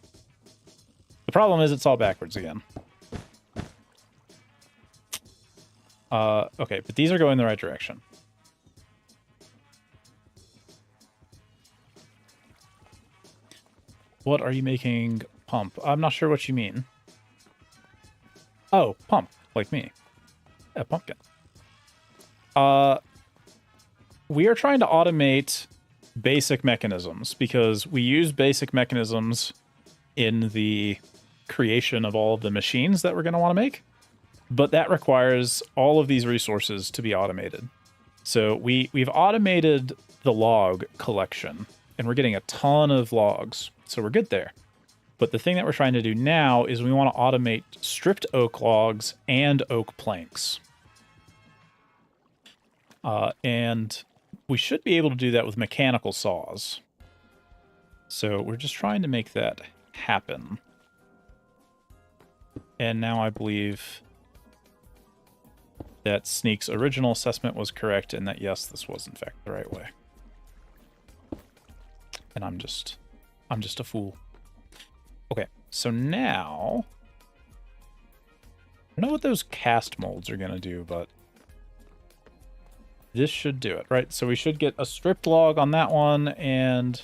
The problem is it's all backwards again. Okay, but these are going the right direction. What are you making pump? I'm not sure what you mean. Oh, pump, like me. Yeah, pumpkin. We are trying to automate basic mechanisms because we use basic mechanisms in the creation of all of the machines that we're going to want to make. But that requires all of these resources to be automated. So we've automated the log collection, and we're getting a ton of logs. So we're good there. But the thing that we're trying to do now is we want to automate stripped oak logs and oak planks. And we should be able to do that with mechanical saws. So we're just trying to make that happen. And now I believe that Sneak's original assessment was correct and that, yes, this was in fact the right way. And I'm just a fool. Okay, so now... I don't know what those cast molds are going to do, but this should do it, right? So we should get a stripped log on that one and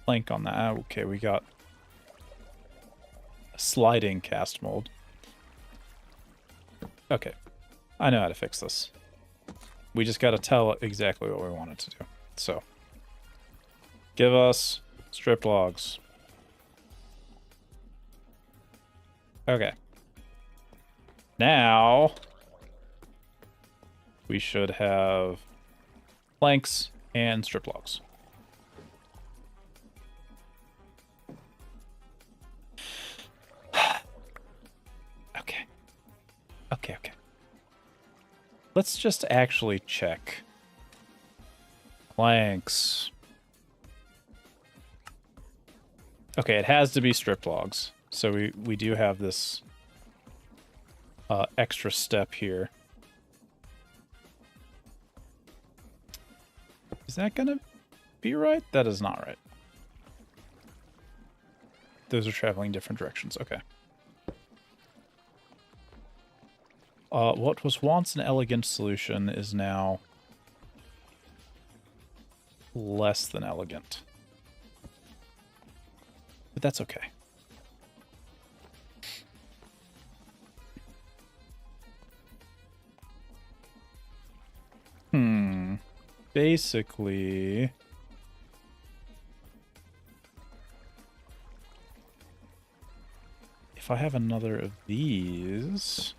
plank on that. Okay, we got a sliding cast mold. Okay, I know how to fix this. We just got to tell it exactly what we want it to do. So, give us stripped logs. Okay. Now, we should have planks and strip logs. Okay. Let's just actually check. Planks. Okay, it has to be strip logs. So we do have this extra step here. Is that gonna be right? That is not right. Those are traveling different directions. Okay. What was once an elegant solution is now less than elegant. But that's okay. basically... If I have another of these...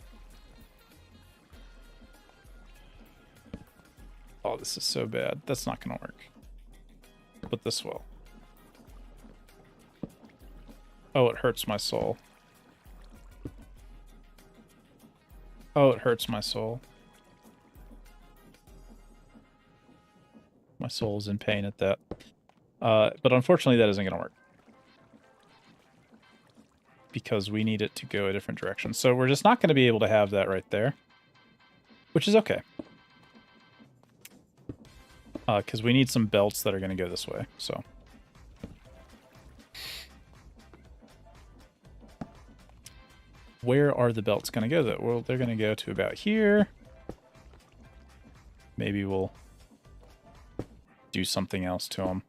Oh, this is so bad. That's not going to work. But this will. Oh, it hurts my soul. Oh, it hurts my soul. My soul is in pain at that. But unfortunately, that isn't going to work. Because we need it to go a different direction. So we're just not going to be able to have that right there. Which is okay. Because we need some belts that are going to go this way, so... Where are the belts going to go, though? Well, they're going to go to about here. Maybe we'll do something else to them.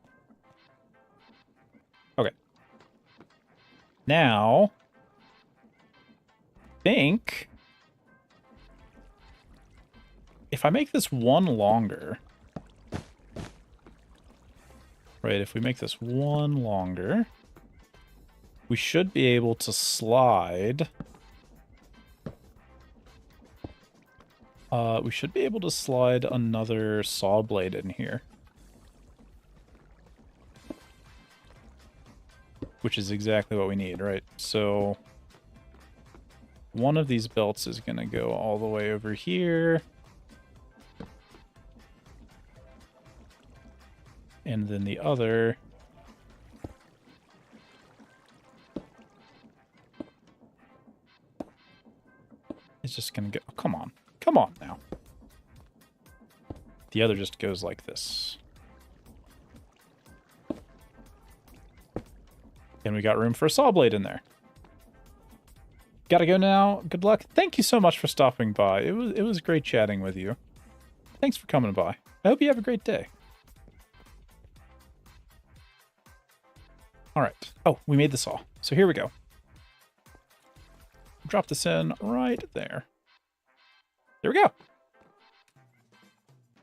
Okay. Now... I think... If I make this one longer... Right, if we make this one longer, we should be able to slide. We should be able to slide another saw blade in here. Which is exactly what we need, right? So one of these belts is going to go all the way over here. And then the other is just going to go... Oh, come on. Come on now. The other just goes like this. And we got room for a saw blade in there. Gotta go now. Good luck. Thank you so much for stopping by. It was great chatting with you. Thanks for coming by. I hope you have a great day. All right. Oh, we made the saw. So here we go. Drop this in right there. There we go.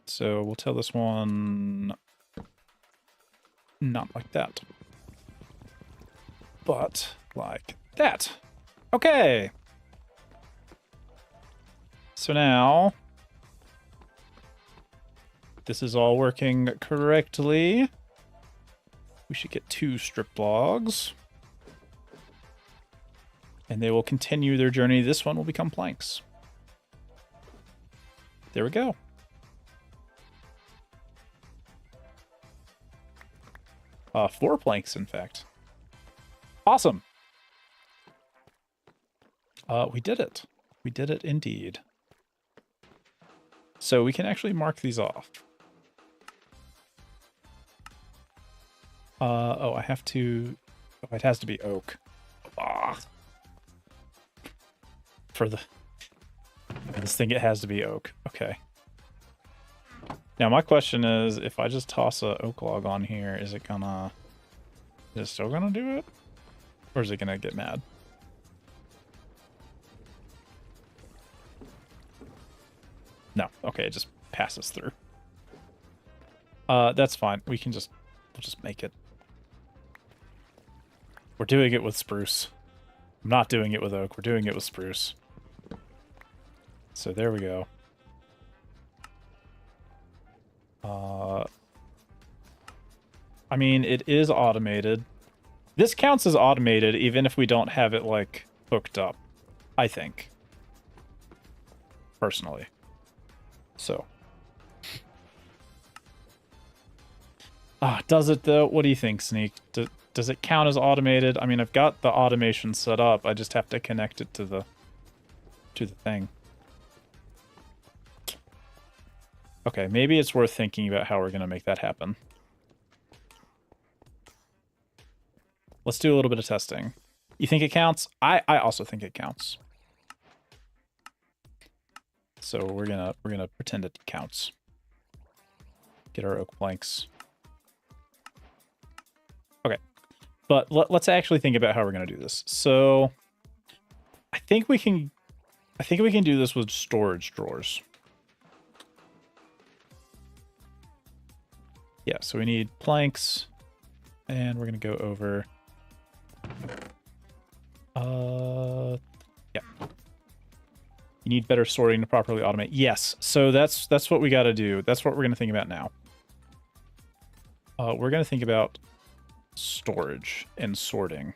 So we'll tell this one not like that, but like that. Okay. So now this is all working correctly. We should get 2 strip logs. And they will continue their journey. This one will become planks. There we go. Four planks, in fact. Awesome. We did it. We did it indeed. So we can actually mark these off. Oh, I have to... Oh, it has to be oak. Ah. For this thing, it has to be oak. Okay. Now, my question is, if I just toss a oak log on here, is it still gonna do it? Or is it gonna get mad? No. Okay, it just passes through. That's fine. We'll just make it. We're doing it with spruce. I'm not doing it with oak. We're doing it with spruce. So there we go. I mean, it is automated. This counts as automated even if we don't have it, like, hooked up, I think. Personally. So. Does it, though? What do you think, Sneak? Does it count as automated? I mean, I've got the automation set up. I just have to connect it to the thing. Okay, maybe it's worth thinking about how we're going to make that happen. Let's do a little bit of testing. You think it counts? I also think it counts. So we're gonna pretend it counts. Get our oak planks. Okay, but let's actually think about how we're gonna do this. So I think we can do this with storage drawers. Yeah, so we need planks, and we're going to go over... yeah. You need better sorting to properly automate. Yes, so that's what we got to do. That's what we're going to think about now. We're going to think about storage and sorting.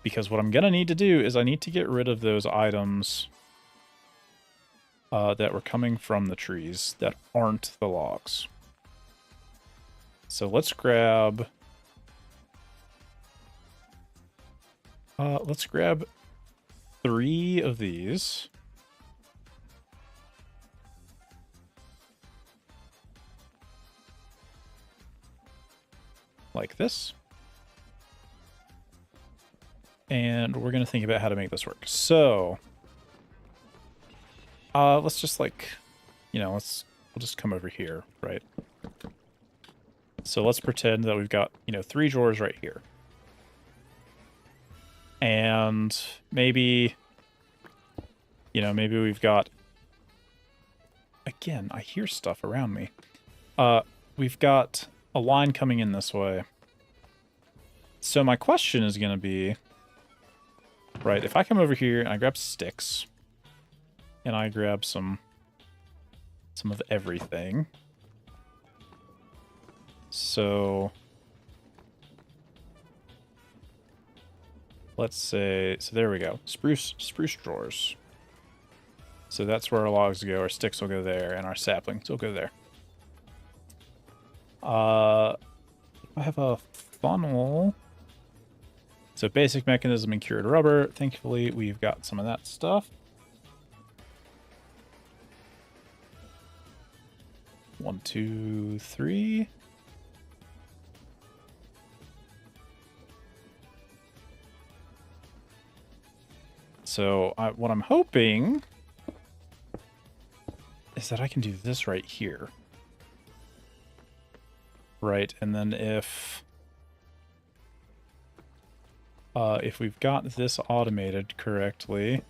Because what I'm going to need to do is I need to get rid of those items that were coming from the trees that aren't the logs. So let's grab... let's grab 3 of these. Like this. And we're going to think about how to make this work. So, let's just like, you know, we'll just come over here, right? So let's pretend that we've got, you know, 3 drawers right here. And maybe, you know, maybe we've got, again, I hear stuff around me. We've got a line coming in this way. So my question is going to be, right, if I come over here and I grab sticks, and I grab some of everything. So let's say, so there we go. Spruce drawers. So that's where our logs go, our sticks will go there, and our saplings will go there. I have a funnel. So basic mechanism and cured rubber. Thankfully, we've got some of that stuff. 1, 2, 3. So what I'm hoping is that I can do this right here. Right, and then if we've got this automated correctly,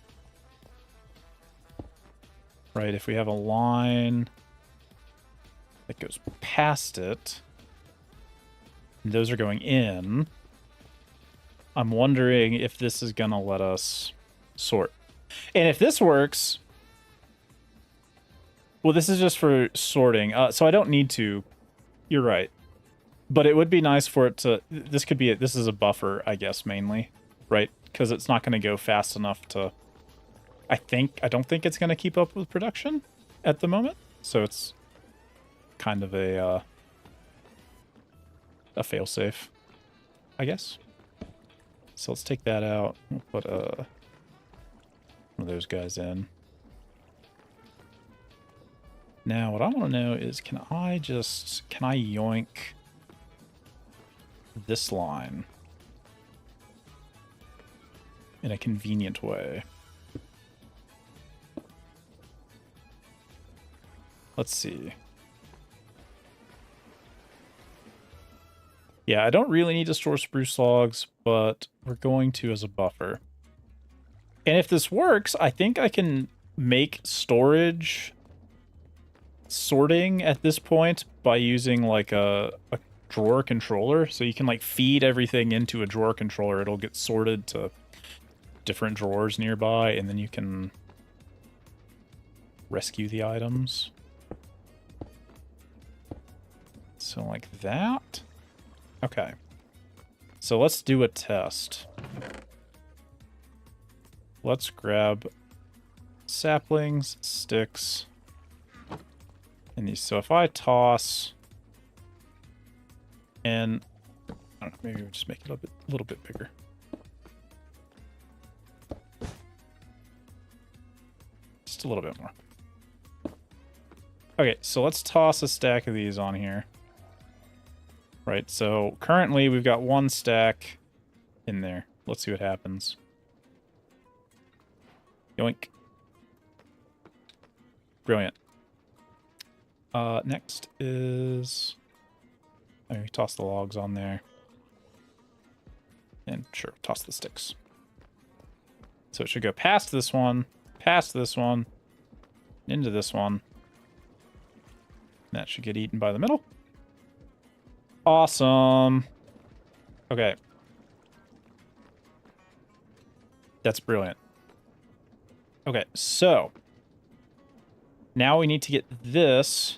right, if we have a line that goes past it, and those are going in, I'm wondering if this is gonna let us sort. And if this works, well, this is just for sorting, so I don't need to. You're right. But it would be nice for it to... This could be... This is a buffer, I guess, mainly. Right? Because it's not going to go fast enough to... I don't think it's going to keep up with production at the moment. So it's kind of a failsafe, I guess. So let's take that out. We'll put one of those guys in. Now, what I want to know is, can I yoink this line in a convenient way? Let's see. Yeah, I don't really need to store spruce logs, but we're going to as a buffer. And if this works, I think I can make storage sorting at this point by using like a drawer controller. So you can like feed everything into a drawer controller. It'll get sorted to different drawers nearby, and then you can rescue the items. So like that. Okay. So let's do a test. Let's grab saplings, sticks, and these. So if I toss, and I don't know, maybe we'll just make it a little bit bigger. Just a little bit more. Okay, so let's toss a stack of these on here. Right, so currently we've got 1 stack in there. Let's see what happens. Yoink. Brilliant. Next is... Maybe toss the logs on there. And sure, toss the sticks. So it should go past this one, into this one. That should get eaten by the middle. Awesome. Okay. That's brilliant. Okay, so now we need to get this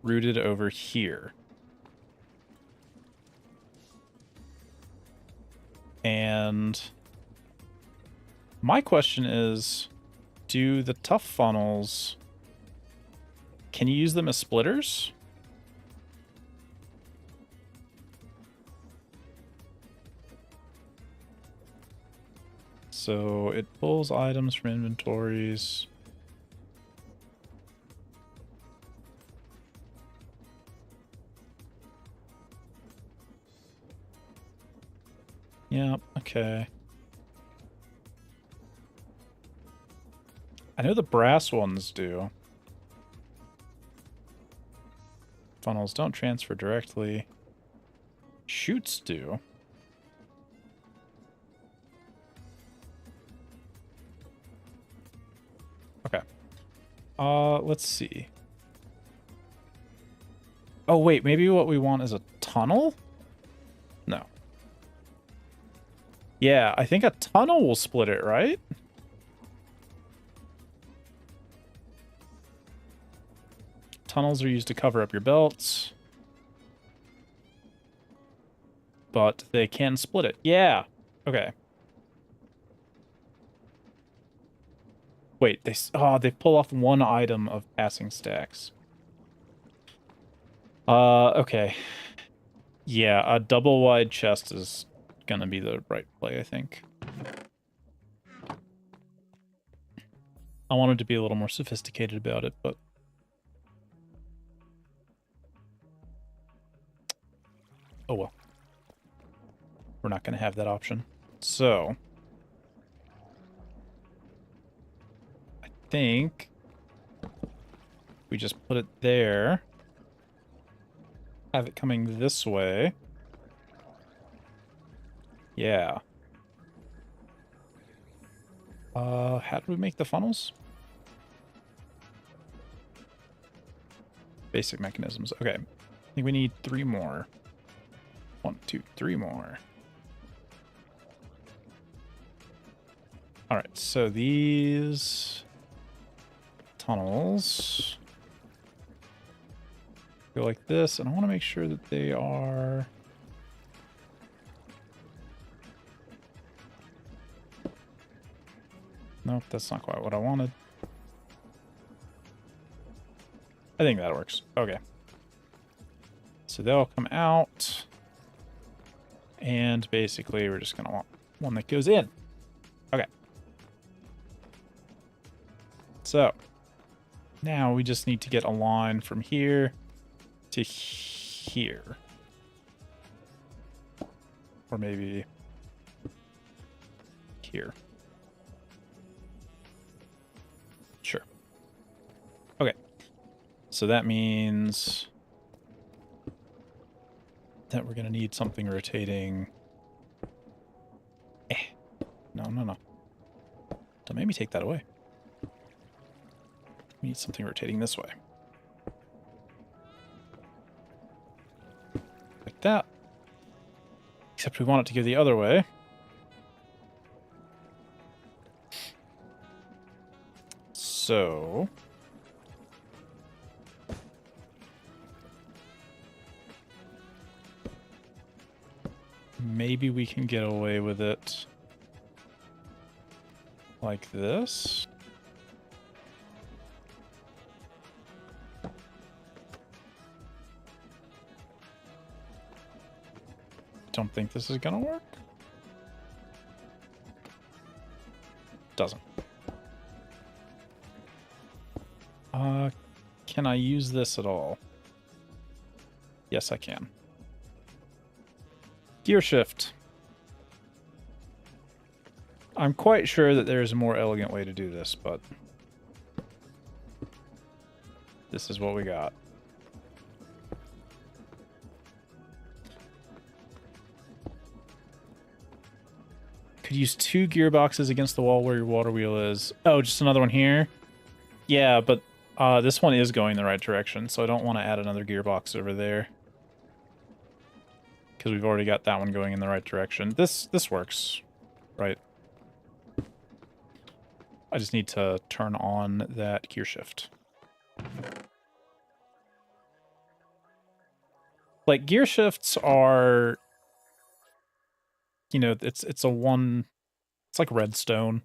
routed over here. And my question is, do the tough funnels, can you use them as splitters? So it pulls items from inventories. Yep, okay. I know the brass ones do. Funnels don't transfer directly. Chutes do. Okay. Let's see. Oh, wait, maybe what we want is a tunnel? No. Yeah, I think a tunnel will split it, right? Tunnels are used to cover up your belts. But they can split it. Yeah. Okay. Wait, they pull off one item of passing stacks. Okay. Yeah, a double wide chest is gonna be the right play, I think. I wanted to be a little more sophisticated about it, but oh well. We're not gonna have that option. So I think we just put it there. Have it coming this way. Yeah. How do we make the funnels? Basic mechanisms. Okay. I think we need 3 more. 1, 2, 3 more. Alright, so these tunnels go like this, and I want to make sure that they are... Nope, that's not quite what I wanted. I think that works. Okay. So they'll come out. And basically we're just going to want one that goes in. Okay. So now we just need to get a line from here to here. Or maybe here. Sure. Okay. So that means that we're going to need something rotating. No. Don't make me take that away. We need something rotating this way. Like that. Except we want it to go the other way. So... maybe we can get away with it like this. Don't think this is gonna work. Doesn't. Can I use this at all? Yes, I can. Gear shift. I'm quite sure that there's a more elegant way to do this, but this is what we got. Could use 2 gearboxes against the wall where your water wheel is. Oh, just another one here? Yeah, but This one is going the right direction, so I don't want to add another gearbox over there. Because we've already got that one going in the right direction. This works, right? I just need to turn on that gear shift. Like, gear shifts are, you know, it's like redstone.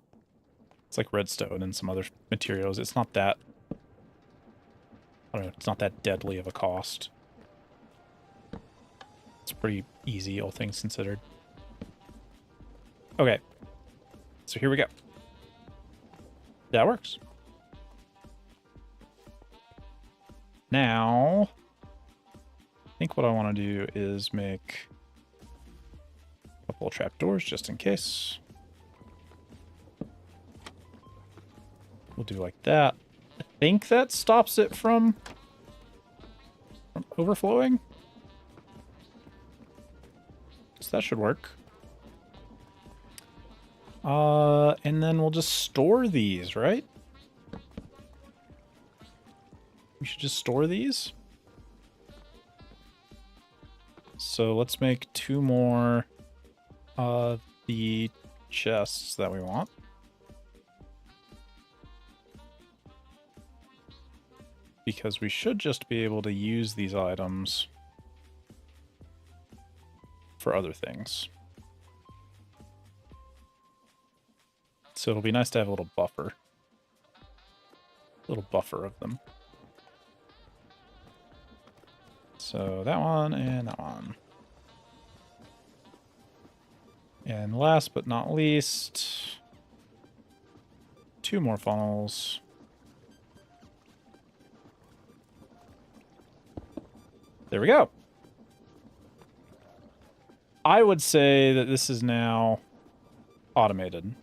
It's like redstone and some other materials. It's not that, I don't know, it's not that deadly of a cost. It's pretty easy, all things considered. Okay. So here we go. That works. Now, I think what I want to do is make a couple of trapdoors just in case. We'll do like that. I think that stops it from overflowing. So that should work. And then we'll just store these, right? We should just store these. So let's make 2 more of the chests that we want. Because we should just be able to use these items for other things. So it'll be nice to have a little buffer. A little buffer of them. So that one and that one. And last but not least, 2 more funnels. There we go. I would say that this is now automated.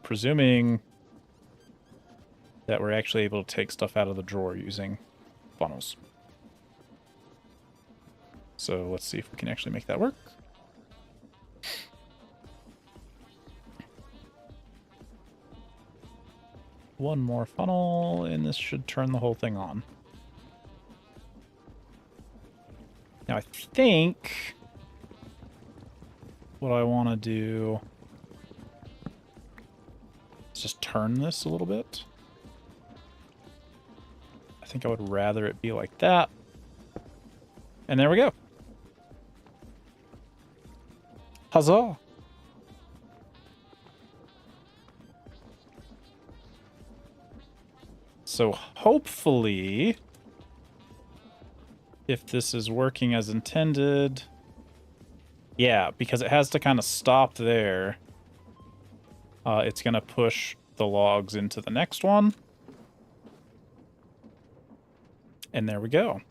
Presuming that we're actually able to take stuff out of the drawer using funnels. So let's see if we can actually make that work. One more funnel, and this should turn the whole thing on. Now I think what I want to do is just turn this a little bit. I think I would rather it be like that. And there we go. Huzzah! So hopefully, if this is working as intended, yeah, because it has to kind of stop there, it's going to push the logs into the next one. And there we go.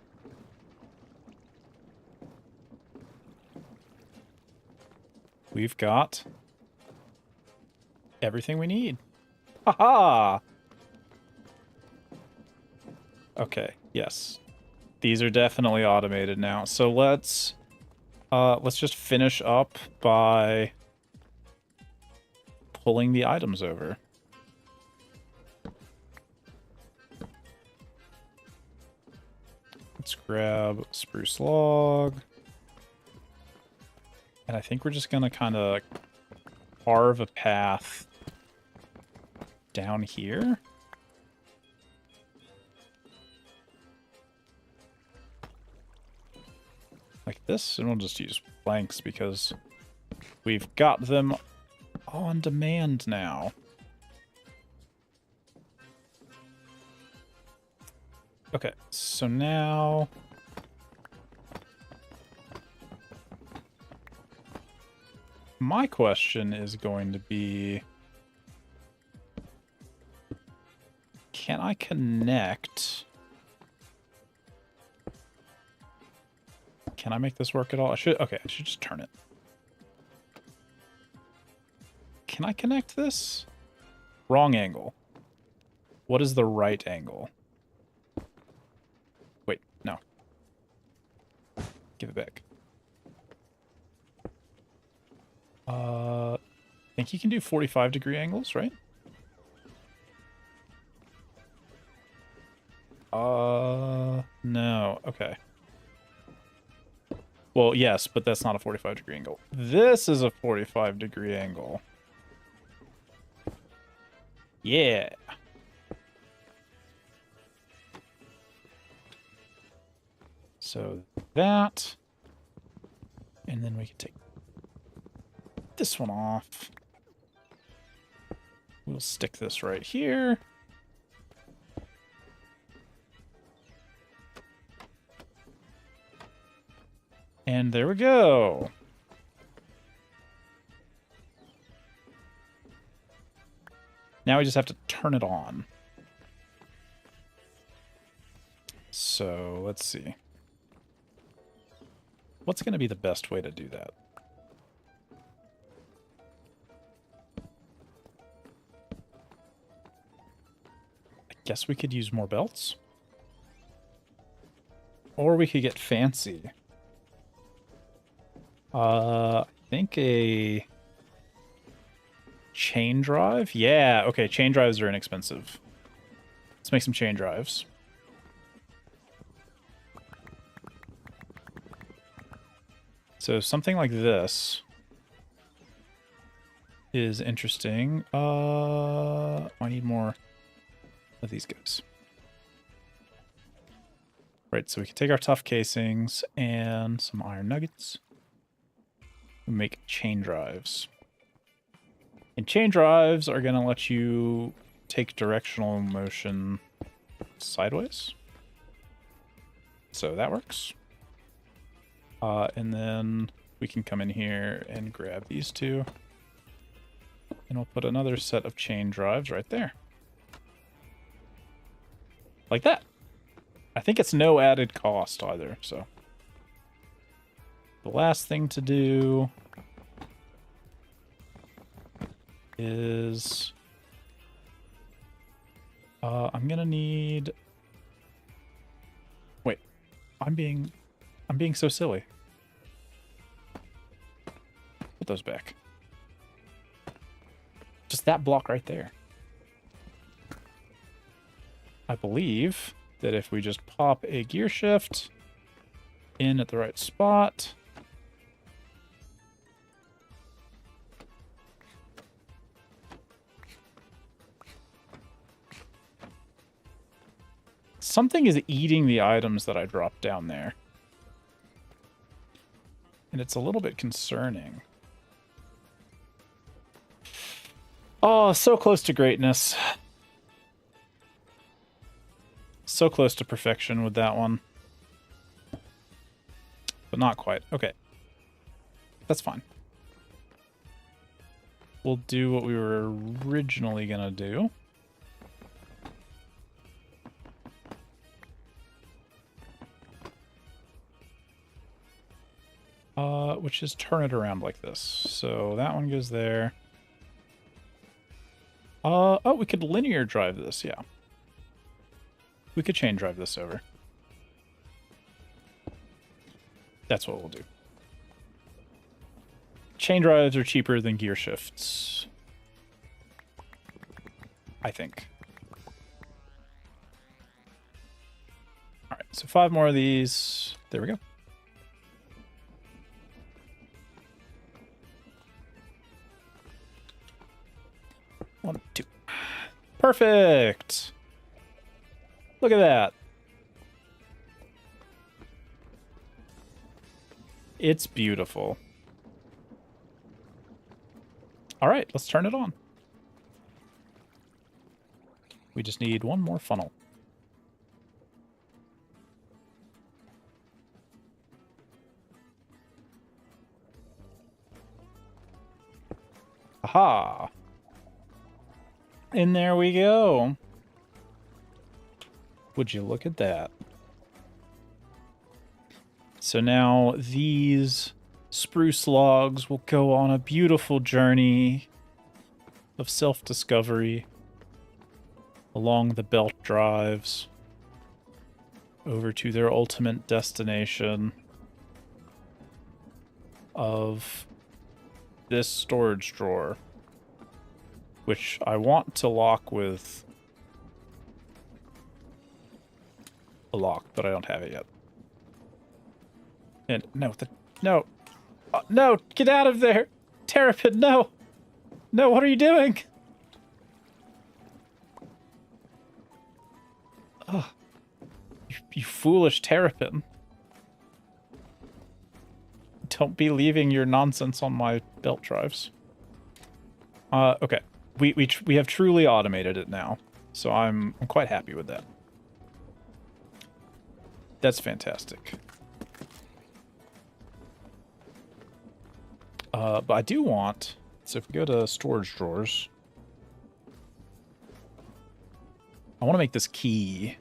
We've got everything we need. Haha! Okay, yes. These are definitely automated now. So let's just finish up by pulling the items over. Let's grab spruce log. And I think we're just gonna kind of carve a path down here. Like this, and we'll just use planks because we've got them on demand now. Okay, so now my question is going to be, can I connect? Can I make this work at all? Okay, I should just turn it. Can I connect this? Wrong angle. What is the right angle? Wait, no. Give it back. I think you can do 45-degree angles, right? No. Okay. Well, yes, but that's not a 45-degree angle. This is a 45-degree angle. Yeah. So that, and then we can take this one off. We'll stick this right here. And there we go. Now we just have to turn it on. So let's see. What's going to be the best way to do that? I guess we could use more belts. Or we could get fancy. I think a chain drive? Yeah, okay, chain drives are inexpensive. Let's make some chain drives. So something like this is interesting. I need more of these guys. Right, so we can take our tough casings and some iron nuggets and make chain drives. And chain drives are going to let you take directional motion sideways. So that works. And then we can come in here and grab these two. And we'll put another set of chain drives right there. Like that. I think it's no added cost either, so. The last thing to do is I'm gonna need, wait, I'm being so silly. Put those back. Just that block right there. I believe that if we just pop a gear shift in at the right spot, something is eating the items that I dropped down there. And it's a little bit concerning. Oh, so close to greatness. So close to perfection with that one. But not quite. Okay. That's fine. We'll do what we were originally gonna do. Which is turn it around like this. So that one goes there. Oh, we could linear drive this, yeah. We could chain drive this over. That's what we'll do. Chain drives are cheaper than gear shifts, I think. All right, so 5 more of these. There we go. One, two. Perfect. Look at that. It's beautiful. All right, let's turn it on. We just need one more funnel. Aha. And there we go. Would you look at that? So now these spruce logs will go on a beautiful journey of self-discovery along the belt drives over to their ultimate destination of this storage drawer, which I want to lock with a lock, but I don't have it yet. And no, no, get out of there, Terrapin! No, no, what are you doing? Oh, you foolish Terrapin! Don't be leaving your nonsense on my belt drives. Okay, we have truly automated it now, so I'm quite happy with that. That's fantastic. But I do want, so if we go to storage drawers, I want to make this key.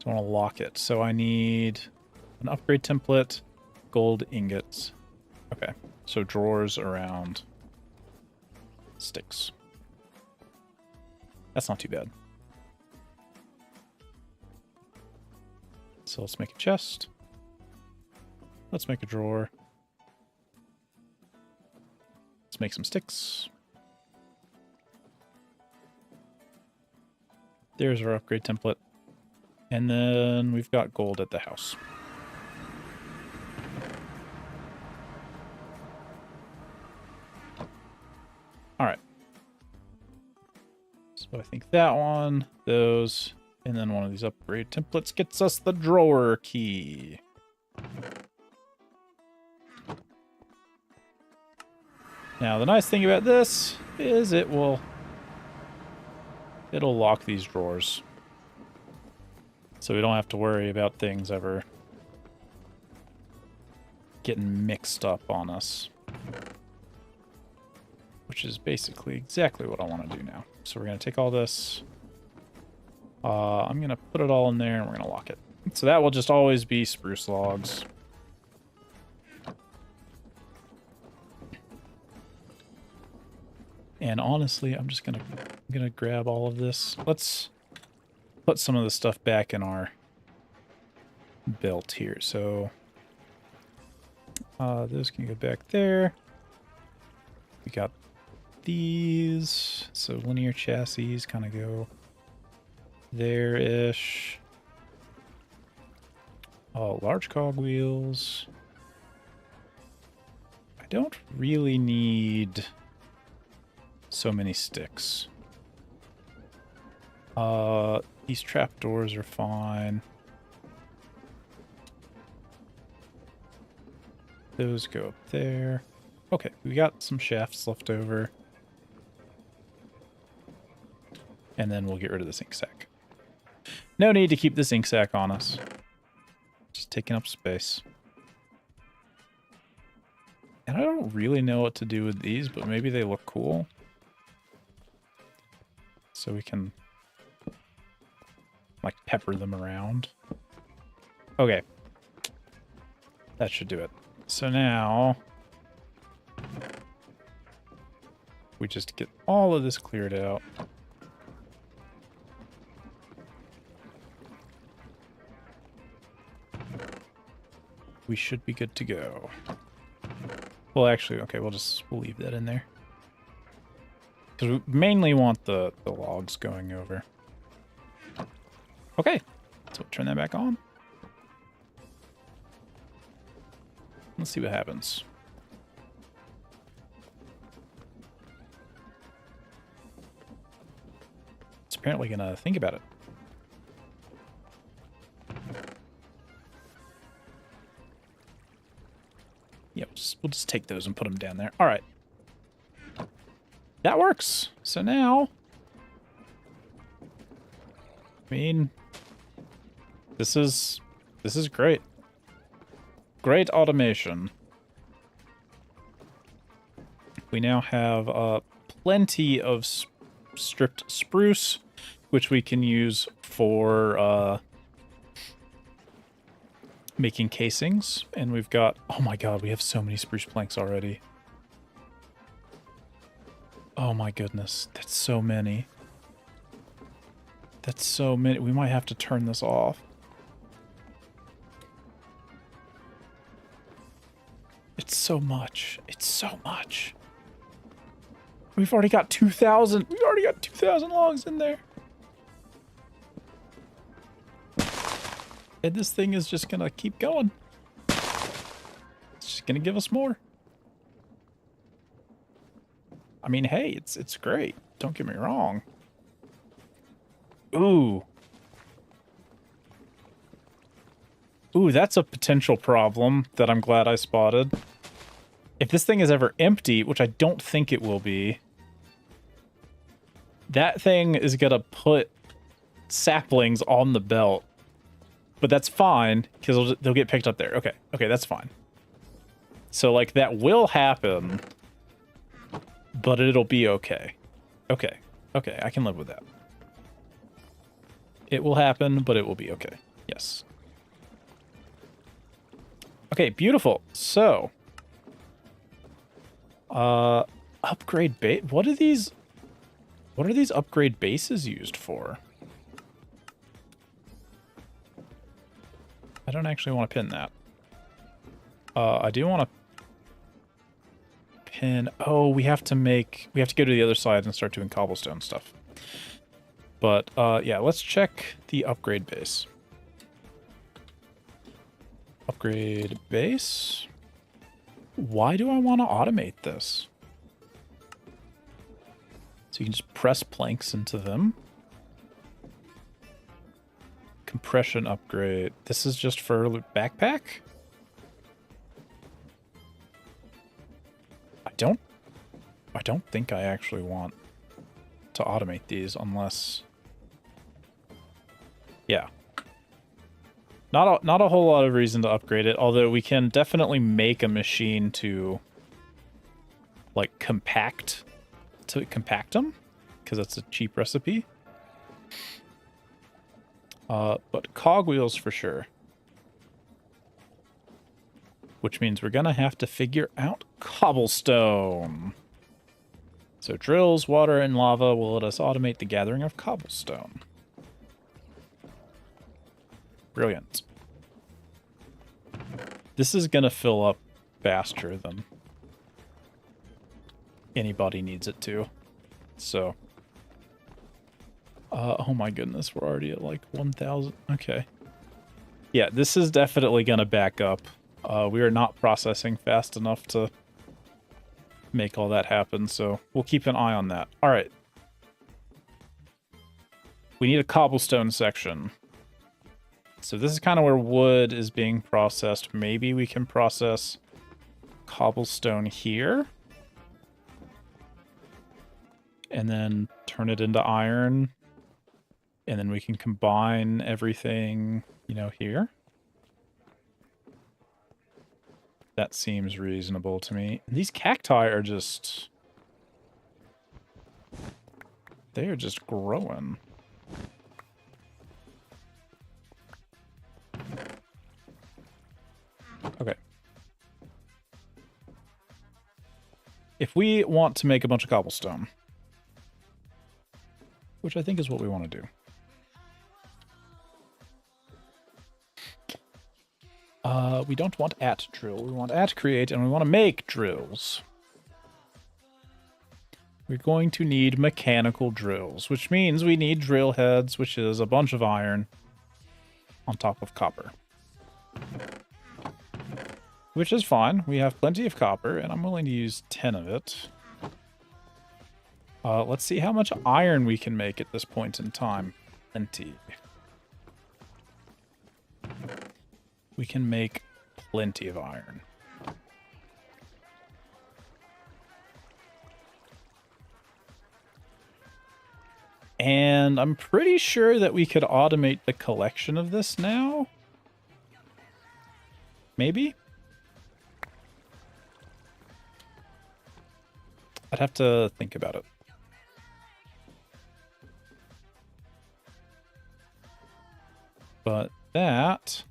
So I want to lock it. So I need an upgrade template, gold ingots. Okay, so drawers around sticks. That's not too bad. So let's make a chest. Let's make a drawer. Let's make some sticks. There's our upgrade template. And then we've got gold at the house. Alright. So I think that one, those, and then one of these upgrade templates gets us the drawer key. Now, the nice thing about this is it'll lock these drawers. So we don't have to worry about things ever getting mixed up on us. Which is basically exactly what I want to do now. So we're going to take all this. I'm going to put it all in there and we're going to lock it. So that will just always be spruce logs. And honestly, I'm just gonna grab all of this. Let's put some of the stuff back in our belt here. So those can go back there. We got these. So linear chassis kind of go there-ish. Large cogwheels. I don't really need so many sticks. These trapdoors are fine. Those go up there. Okay, we got some shafts left over. And then we'll get rid of this ink sac. No need to keep this ink sac on us. Just taking up space. And I don't really know what to do with these, but maybe they look cool. So we can, like, pepper them around. Okay. That should do it. So now, we just get all of this cleared out. We should be good to go. Well, actually, okay, we'll leave that in there. Because we mainly want the logs going over. Okay, so we'll turn that back on. Let's see what happens. It's apparently gonna think about it. Yeah, we'll just take those and put them down there. All right. That works. So now, I mean, this is great. Great automation. We now have plenty of stripped spruce, which we can use for making casings. And we've got, oh my god, we have so many spruce planks already. Oh my goodness, that's so many. That's so many. We might have to turn this off. It's so much. It's so much. We've already got 2,000. We've already got 2,000 logs in there. And this thing is just gonna keep going. It's just gonna give us more. I mean, hey, it's great. Don't get me wrong. Ooh. Ooh, that's a potential problem that I'm glad I spotted. If this thing is ever empty, which I don't think it will be, that thing is gonna put saplings on the belt. But that's fine, because they'll get picked up there. Okay, okay, that's fine. So, like, that will happen, but it'll be okay. Okay, okay, I can live with that. It will happen, but it will be okay. Yes. Okay, beautiful. So, upgrade base. What are these upgrade bases used for? I don't actually want to pin that. I do want to pin... Oh, we have to go to the other side and start doing cobblestone stuff. But, yeah, let's check the upgrade base. Upgrade base. Why do I want to automate this? So you can just press planks into them. Compression upgrade. This is just for backpack? I don't think I actually want to automate these unless... Yeah. Not a whole lot of reason to upgrade it, although we can definitely make a machine to, like, compact them, because that's a cheap recipe. But cogwheels for sure. Which means we're gonna have to figure out cobblestone. So drills, water, and lava will let us automate the gathering of cobblestone. Brilliant. This is gonna fill up faster than anybody needs it to. So, oh my goodness, we're already at like 1,000. Okay. Yeah, this is definitely gonna back up. We are not processing fast enough to make all that happen, so we'll keep an eye on that. All right. We need a cobblestone section. So this is kind of where wood is being processed. Maybe we can process cobblestone here. And then turn it into iron. And then we can combine everything, you know, here. That seems reasonable to me. These cacti are just... They are just growing. Okay. If we want to make a bunch of cobblestone, which I think is what we want to do. We don't want at drill, we want at create, and we want to make drills. We're going to need mechanical drills, which means we need drill heads, which is a bunch of iron on top of copper. Which is fine. We have plenty of copper, and I'm willing to use 10 of it. Let's see how much iron we can make at this point in time. Plenty. We can make plenty of iron. And I'm pretty sure that we could automate the collection of this now. Maybe? I'd have to think about it. But that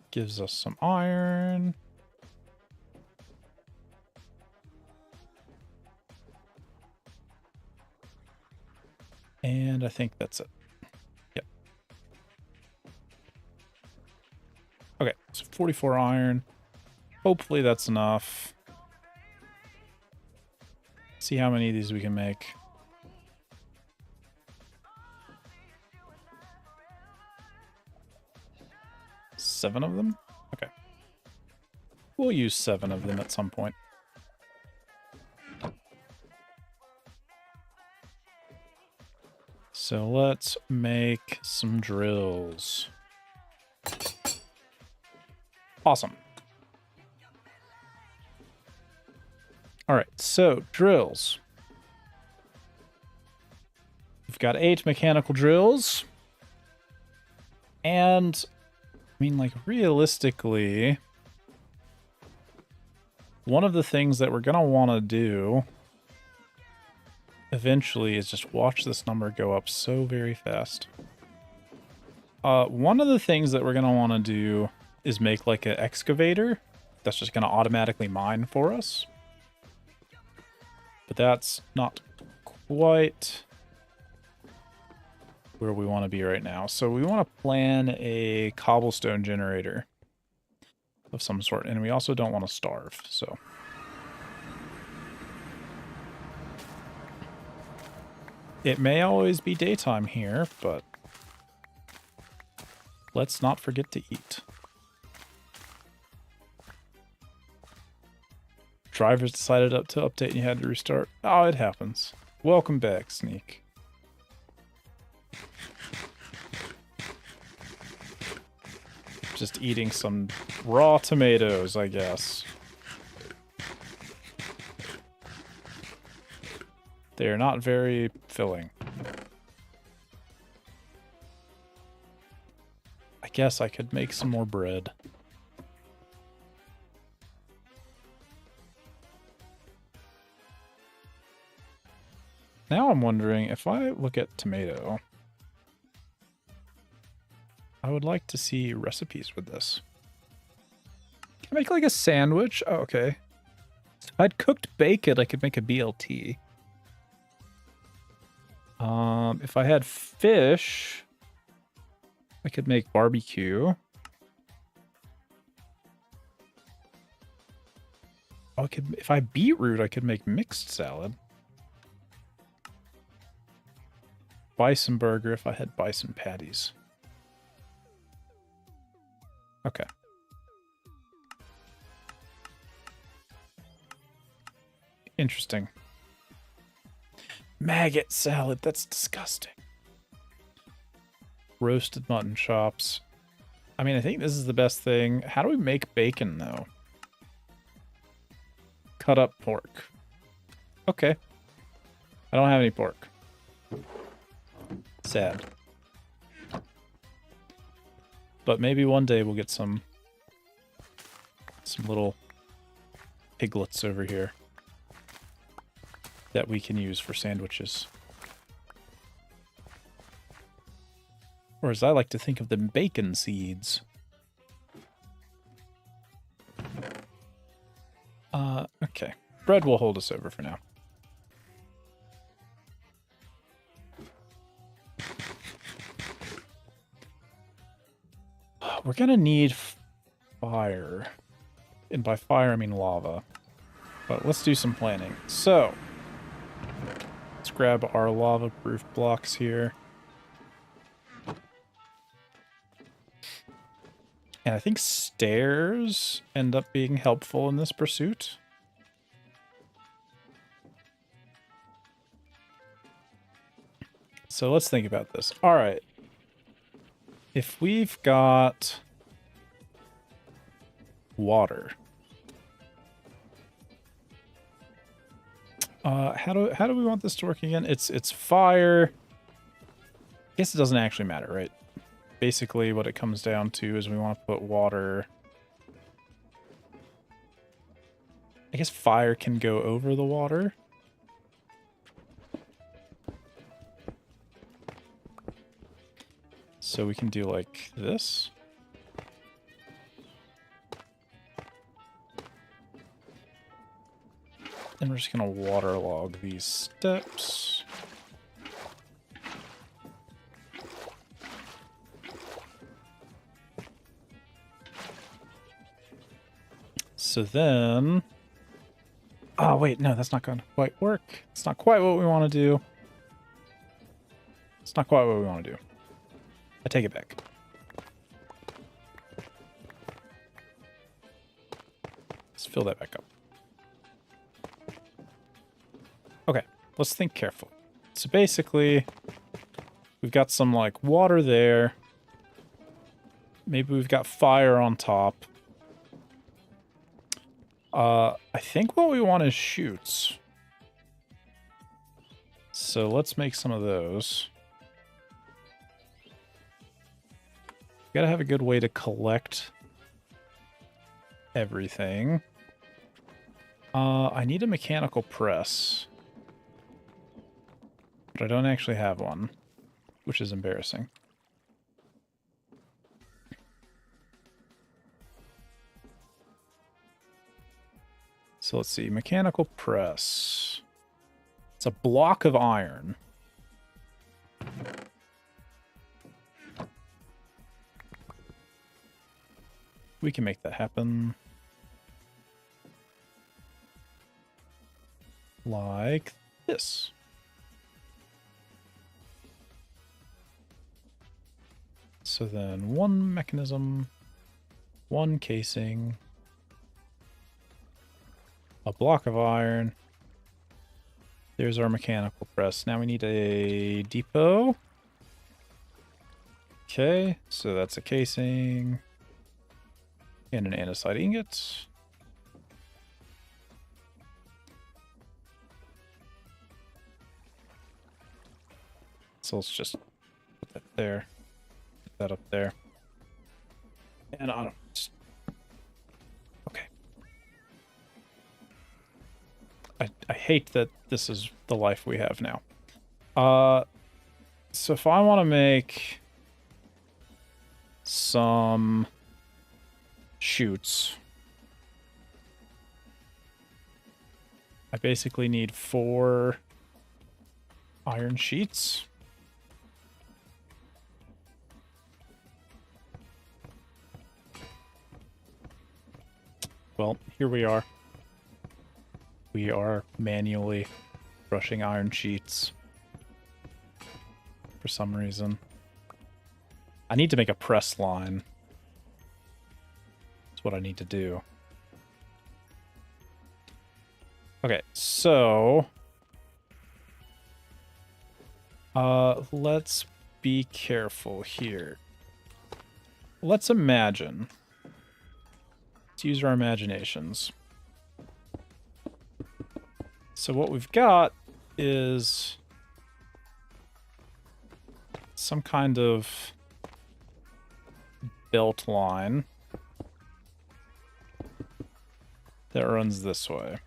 gives us some iron. And I think that's it. Yep. Okay, so 44 iron. Hopefully that's enough. See how many of these we can make. 7 of them? Okay. We'll use 7 of them at some point. So let's make some drills. Awesome. All right, so drills. We've got 8 mechanical drills. And, I mean, like, realistically, one of the things that we're going to want to do eventually is just watch this number go up so very fast. One of the things that we're going to want to do is make, like, an excavator that's just going to automatically mine for us. But that's not quite where we want to be right now. So we want to plan a cobblestone generator of some sort. And we also don't want to starve, so... It may always be daytime here, but let's not forget to eat. Drivers decided to update and you had to restart. Oh, it happens. Welcome back, Sneak. Just eating some raw tomatoes, I guess. They're not very filling. I guess I could make some more bread. Now I'm wondering, if I look at tomato, I would like to see recipes with this. Can I make like a sandwich? Oh, okay. If I'd cooked bacon, I could make a BLT. If I had fish, I could make barbecue. Oh, if I had beetroot, I could make mixed salad. Bison burger if I had bison patties. Okay. Interesting. Maggot salad, that's disgusting. Roasted mutton chops. I mean, I think this is the best thing. How do we make bacon, though? Cut up pork. Okay. I don't have any pork. Sad. But maybe one day we'll get some little piglets over here that we can use for sandwiches. Or as I like to think of them, bacon seeds. Okay. Bread will hold us over for now. We're gonna need fire. And by fire, I mean lava. But let's do some planning. So, let's grab our lava-proof blocks here. And I think stairs end up being helpful in this pursuit. So let's think about this. All right. If we've got water, how do we want this to work again? It's fire. I guess it doesn't actually matter, right? Basically, what it comes down to is we want to put water. I guess fire can go over the water. So we can do like this. And we're just going to waterlog these steps. So then... Oh, wait, no, that's not going to quite work. It's not quite what we want to do. It's not quite what we want to do. I take it back. fill that back up. Okay, let's think carefully. So basically, we've got some, like, water there. Maybe we've got fire on top. I think what we want is chutes. So let's make some of those. We gotta have a good way to collect everything. I need a mechanical press. But I don't actually have one, which is embarrassing. So let's see, mechanical press. It's a block of iron. We can make that happen. Like this. So then one mechanism, one casing, a block of iron. There's our mechanical press. Now we need a depot. Okay, so that's a casing and an andesite ingot. So let's just put that there, put that up there. And I don't just, okay. I hate that this is the life we have now. So if I want to make some chutes, I basically need 4 iron sheets. Well, here we are. We are manually brushing iron sheets for some reason. I need to make a press line. That's what I need to do. Okay, so let's be careful here. Let's imagine. Let's use our imaginations. So what we've got is some kind of belt line that runs this way.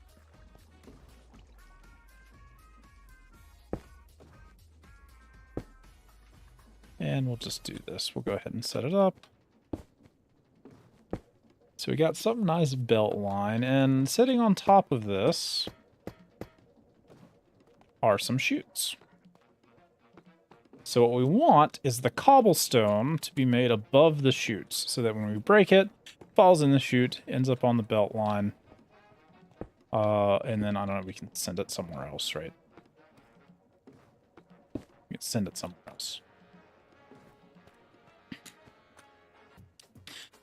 And we'll just do this. We'll go ahead and set it up. So we got some nice belt line, and sitting on top of this are some chutes. So what we want is the cobblestone to be made above the chutes, so that when we break it, falls in the chute, ends up on the belt line. And then, I don't know, we can send it somewhere else, right? We can send it somewhere else.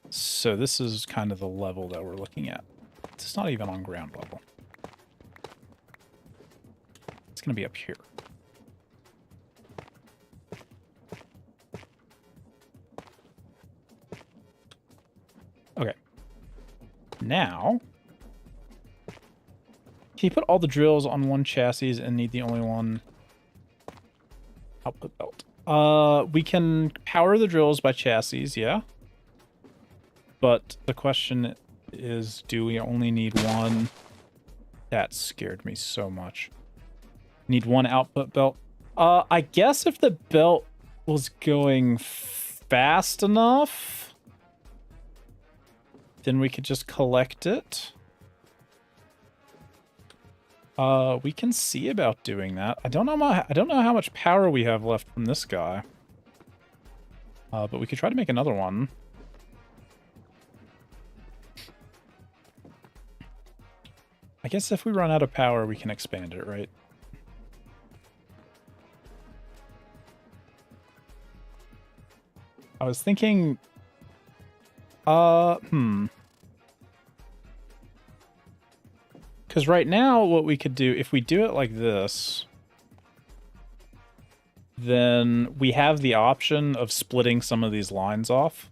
So this is kind of the level that we're looking at. It's not even on ground level. It's going to be up here. Okay. Now, can you put all the drills on one chassis and need the only one output belt? We can power the drills by chassis, yeah. But the question is, do we only need one? That scared me so much. Need one output belt? I guess if the belt was going fast enough, then we could just collect it. We can see about doing that. I don't know how much power we have left from this guy. But we could try to make another one. I guess if we run out of power, we can expand it, right? I was thinking... Because right now, what we could do, if we do it like this, then we have the option of splitting some of these lines off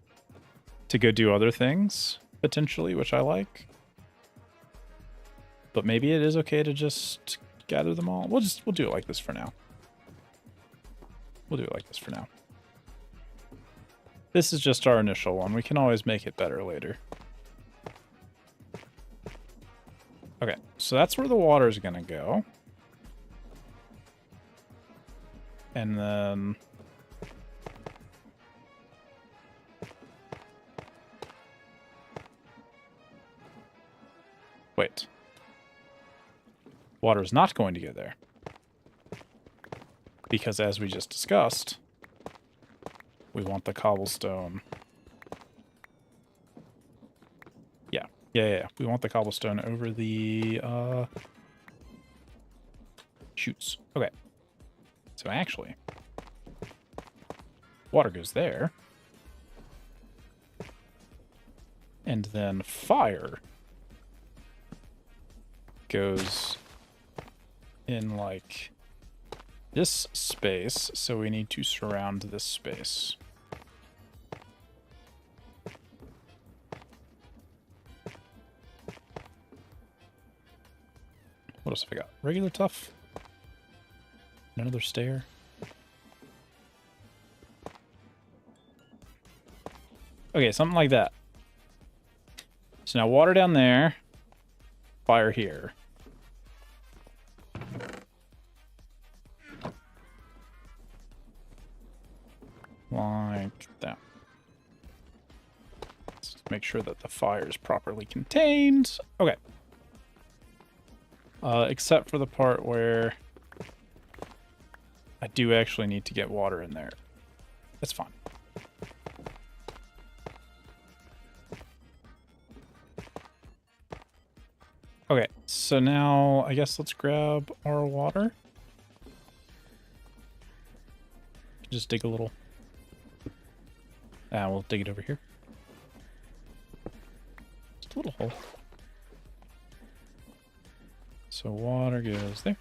to go do other things, potentially, which I like. But maybe it is okay to just gather them all. We'll do it like this for now. We'll do it like this for now. This is just our initial one. We can always make it better later. Okay, so that's where the water is going to go. And then... Wait. Water is not going to go there. Because as we just discussed, we want the cobblestone. Yeah. We want the cobblestone over the chutes. Okay. So actually, water goes there. And then fire goes in like this space, so we need to surround this space. What else have I got? Regular tough? Another stair? Okay, something like that. So now water down there, fire here. Like that. Let's make sure that the fire is properly contained. Okay. Except for the part where I do actually need to get water in there. That's fine. Okay, so now I guess let's grab our water. Just dig a little. We'll dig it over here. Just a little hole. So water goes there.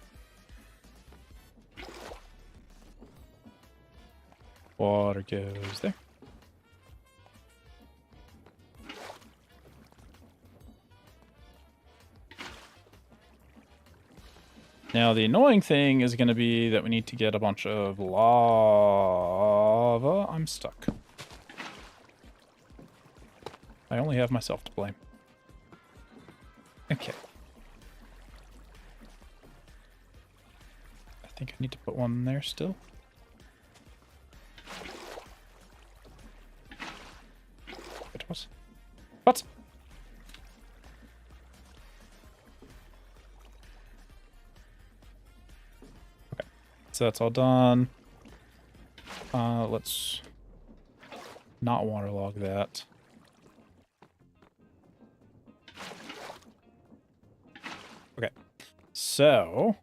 Water goes there. Now the annoying thing is going to be that we need to get a bunch of lava. I'm stuck. I only have myself to blame. Okay. I think I need to put one there still. It was. What? Okay. So that's all done. Let's not waterlog that. Okay. So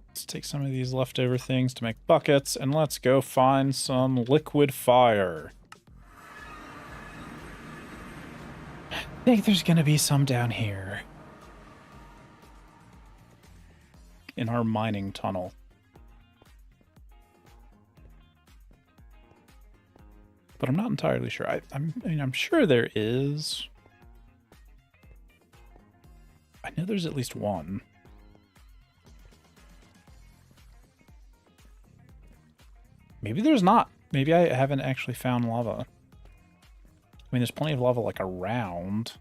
let's take some of these leftover things to make buckets, and let's go find some liquid fire. I think there's gonna be some down here. In our mining tunnel. But I'm not entirely sure. I mean, I'm sure there is. I know there's at least one. Maybe there's not. Maybe I haven't actually found lava. I mean, there's plenty of lava, like, around.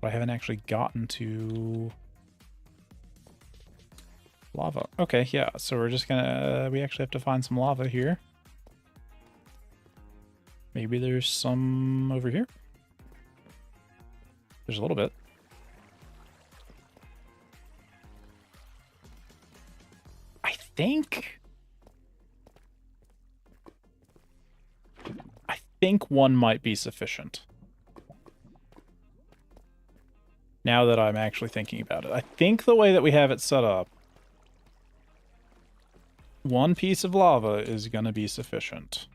But I haven't actually gotten to lava. Okay, yeah, so we're just gonna... we actually have to find some lava here. Maybe there's some over here. There's a little bit. I think one might be sufficient. Now that I'm actually thinking about it. I think the way that we have it set up, one piece of lava is going to be sufficient.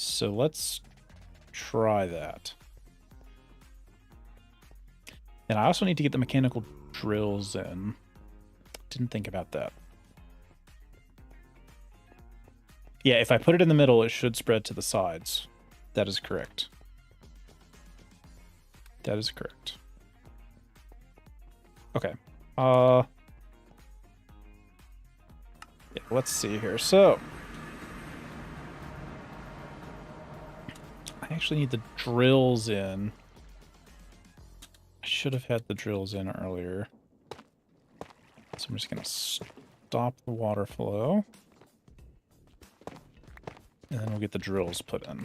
So let's try that. And I also need to get the mechanical drills in. Didn't think about that. Yeah, if I put it in the middle, it should spread to the sides. That is correct. That is correct. Okay. Yeah, let's see here. So I actually need the drills in. I should have had the drills in earlier. So I'm just going to stop the water flow. And then we'll get the drills put in.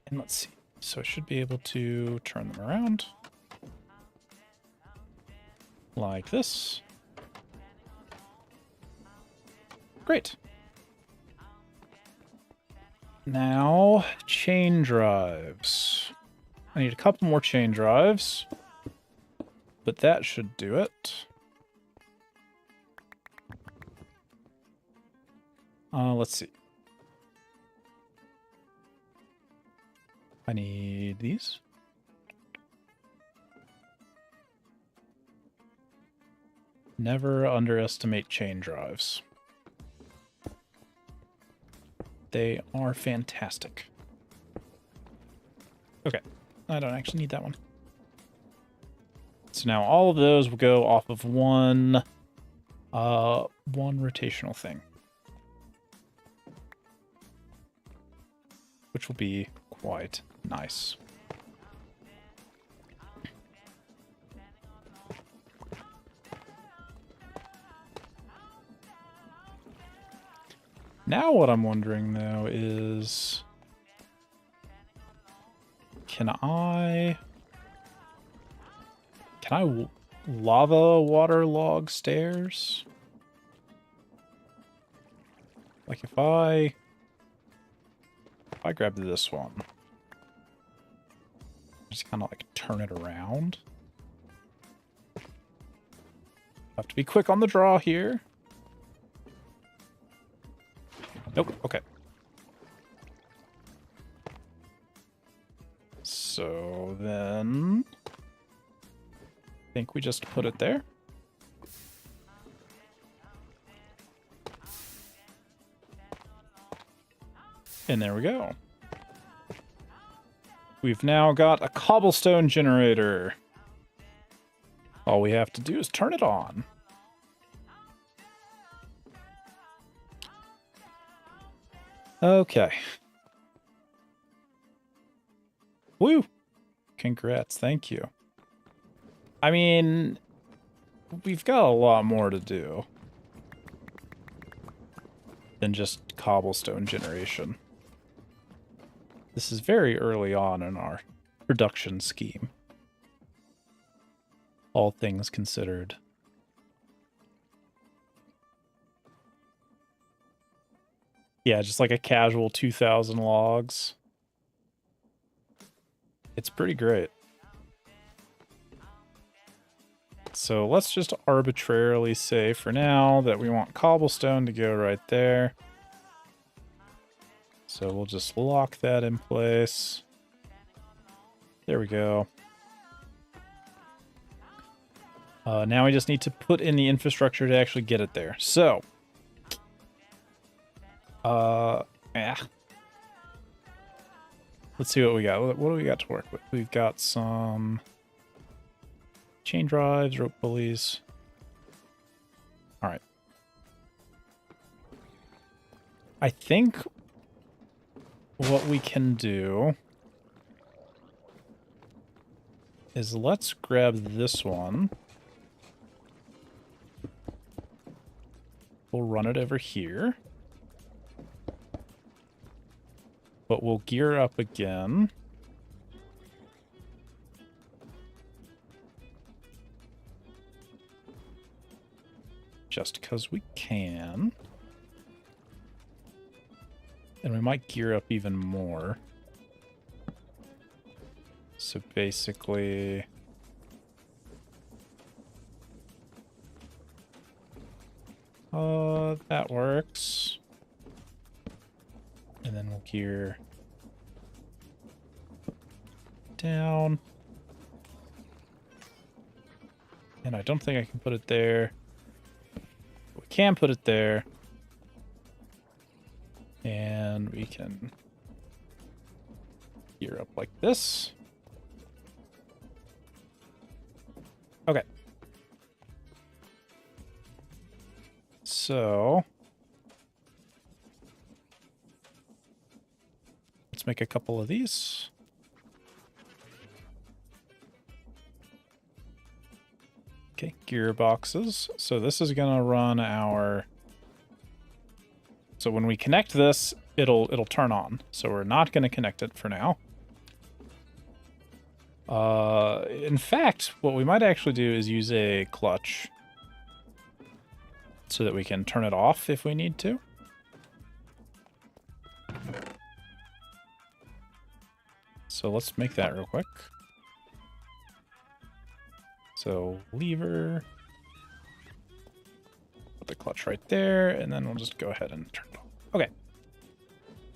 And let's see. So I should be able to turn them around. Like this. Great. Now, chain drives. I need a couple more chain drives. But that should do it. Let's see. I need these. Never underestimate chain drives. They are fantastic. Okay, I don't actually need that one. So now all of those will go off of one rotational thing. Which will be quite nice. Now what I'm wondering, though, is... Can I lava waterlog stairs? Like if I grab this one, just kind of like turn it around. Have to be quick on the draw here. Nope, okay. So then I think we just put it there. And there we go. We've now got a cobblestone generator. All we have to do is turn it on. Okay. Woo! Congrats, thank you. I mean, we've got a lot more to do than just cobblestone generation. This is very early on in our production scheme. All things considered. Yeah, just like a casual 2,000 logs. It's pretty great. So let's just arbitrarily say for now that we want cobblestone to go right there. So we'll just lock that in place. There we go. Now we just need to put in the infrastructure to actually get it there. So, let's see what we got. What do we got to work with? We've got some chain drives, rope pulleys. All right. I think what we can do is let's grab this one. We'll run it over here. But we'll gear up again. Just because we can. And we might gear up even more. So basically... That works. And then we'll gear down. And I don't think I can put it there. We can put it there. And we can gear up like this. Okay. So let's make a couple of these. Okay, gearboxes. So this is gonna run our... So when we connect this, it'll turn on. So we're not gonna connect it for now. In fact, what we might actually do is use a clutch so that we can turn it off if we need to. So let's make that real quick. So lever, put the clutch right there, and then we'll just go ahead and turn it off. Okay.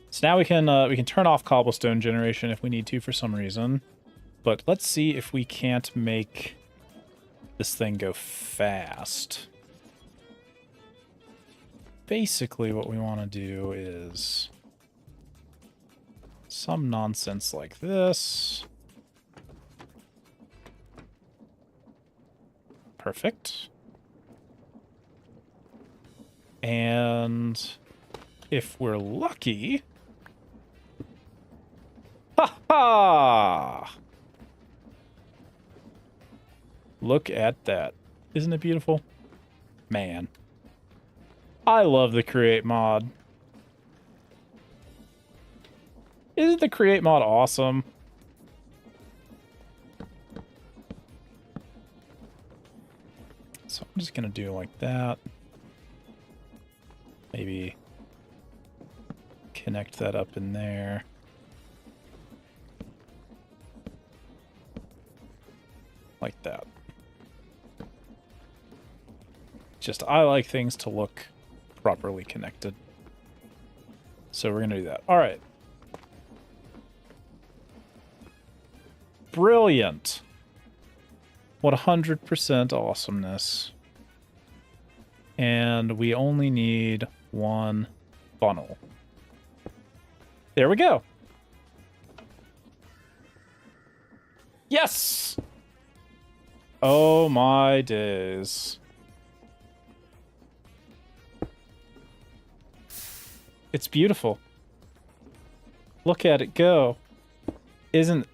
So now we can turn off cobblestone generation if we need to for some reason. But let's see if we can't make this thing go fast. Basically, what we want to do is some nonsense like this. Perfect. And if we're lucky... Ha ha! Look at that. Isn't it beautiful? Man. I love the create mod. Isn't the create mod awesome? So I'm just gonna do like that. Maybe connect that up in there. Like that. Just, I like things to look properly connected. So we're gonna do that. All right. Brilliant. What 100% awesomeness. And we only need one funnel. There we go. Yes! Oh my days. It's beautiful. Look at it go. Isn't...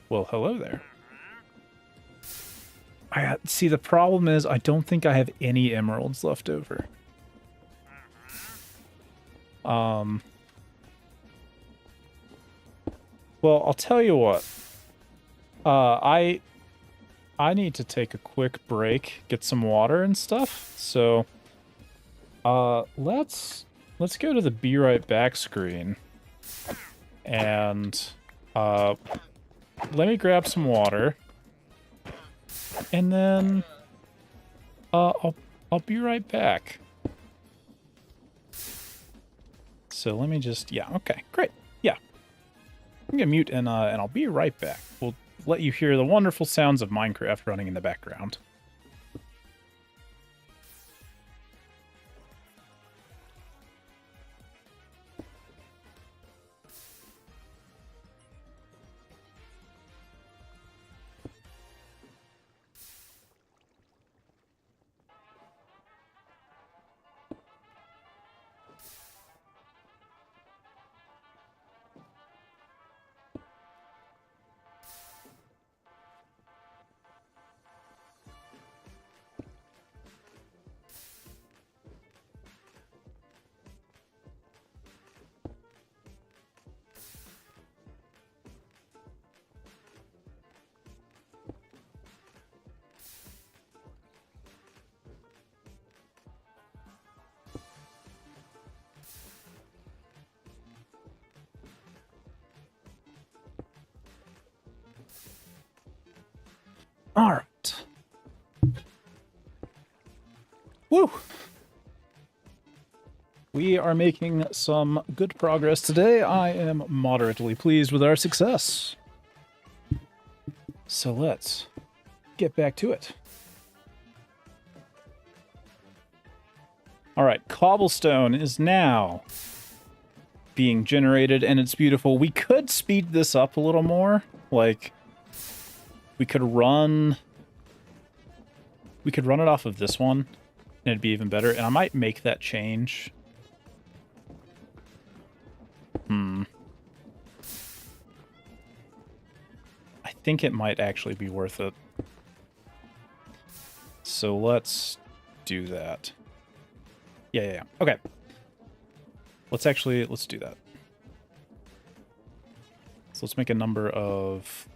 Well, hello there. See, the problem is I don't think I have any emeralds left over. Well, I'll tell you what. I need to take a quick break, get some water and stuff. So, let's go to the be right back screen, and let me grab some water, and then I'll be right back. So let me just, yeah, okay, great, yeah. I'm gonna mute and I'll be right back. We'll let you hear the wonderful sounds of Minecraft running in the background. All right. Woo! We are making some good progress today. I am moderately pleased with our success. So let's get back to it. All right, cobblestone is now being generated, and it's beautiful. We could speed this up a little more. Like, we could run it off of this one, and it'd be even better. And I might make that change. I think it might actually be worth it. So let's do that. Yeah. Okay. Let's do that. So let's make a number of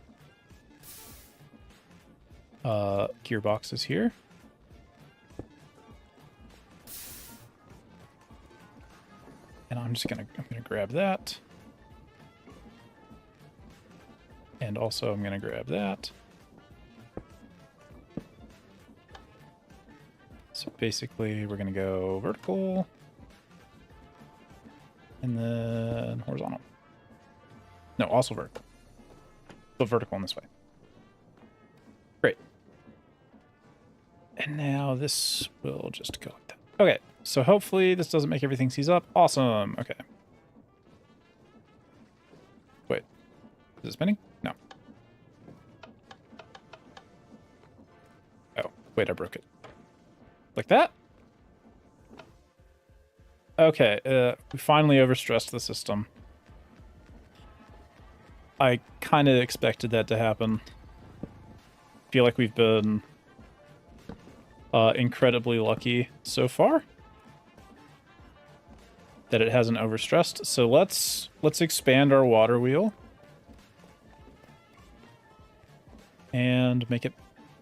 gearboxes here. And I'm gonna grab that. And also I'm gonna grab that. So basically we're gonna go vertical and then horizontal. No, also vertical. But vertical in this way. Great. And now this will just go like that. Okay, so hopefully this doesn't make everything seize up. Awesome. Okay. Wait. Is it spinning? No. Oh, wait, I broke it. Like that? Okay, we finally overstressed the system. I kind of expected that to happen. Feel like we've been incredibly lucky so far that it hasn't overstressed. So let's expand our water wheel and make it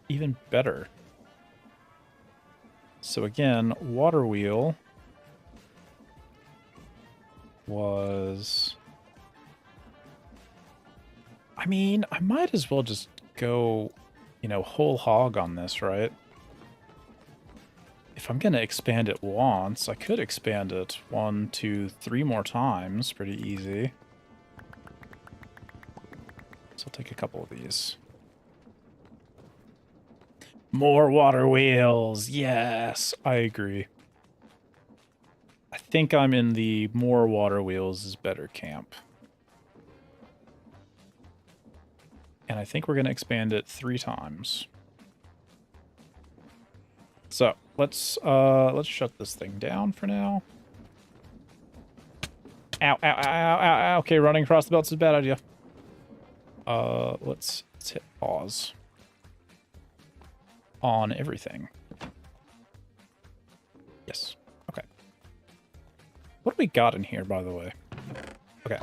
even better. So again, water wheel was... I mean, I might as well just go, you know, whole hog on this, right? If I'm going to expand it once, I could expand it 1, 2, 3 more times. Pretty easy. So I'll take a couple of these. More water wheels! Yes! I agree. I think I'm in the more water wheels is better camp. And I think we're going to expand it 3 times. So let's shut this thing down for now. Ow, ow, ow, ow, ow. Okay, running across the belts is a bad idea. Let's hit pause on everything. Yes. Okay. What do we got in here, by the way? Okay.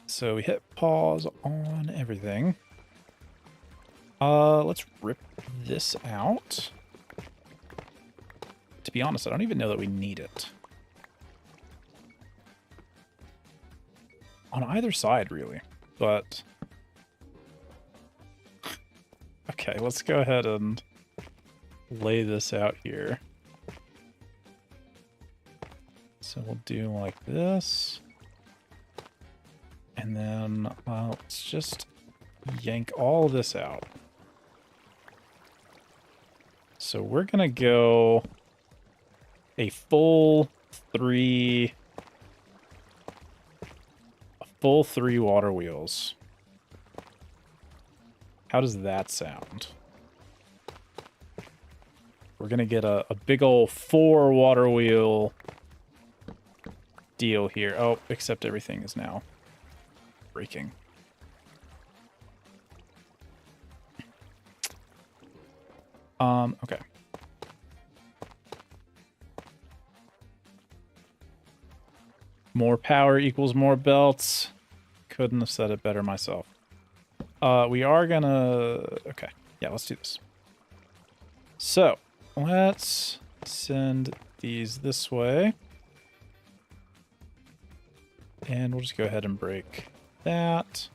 So we hit pause on everything. Let's rip this out. To be honest, I don't even know that we need it. On either side, really. But... okay, let's go ahead and lay this out here. So we'll do like this. And then, let's just yank all this out. So we're gonna go a full 3 water wheels. How does that sound? We're gonna get a big ol' 4 water wheel deal here. Oh, except everything is now breaking. Okay. More power equals more belts. Couldn't have said it better myself. We are gonna... okay. Yeah, let's do this. So, let's send these this way. And we'll just go ahead and break that.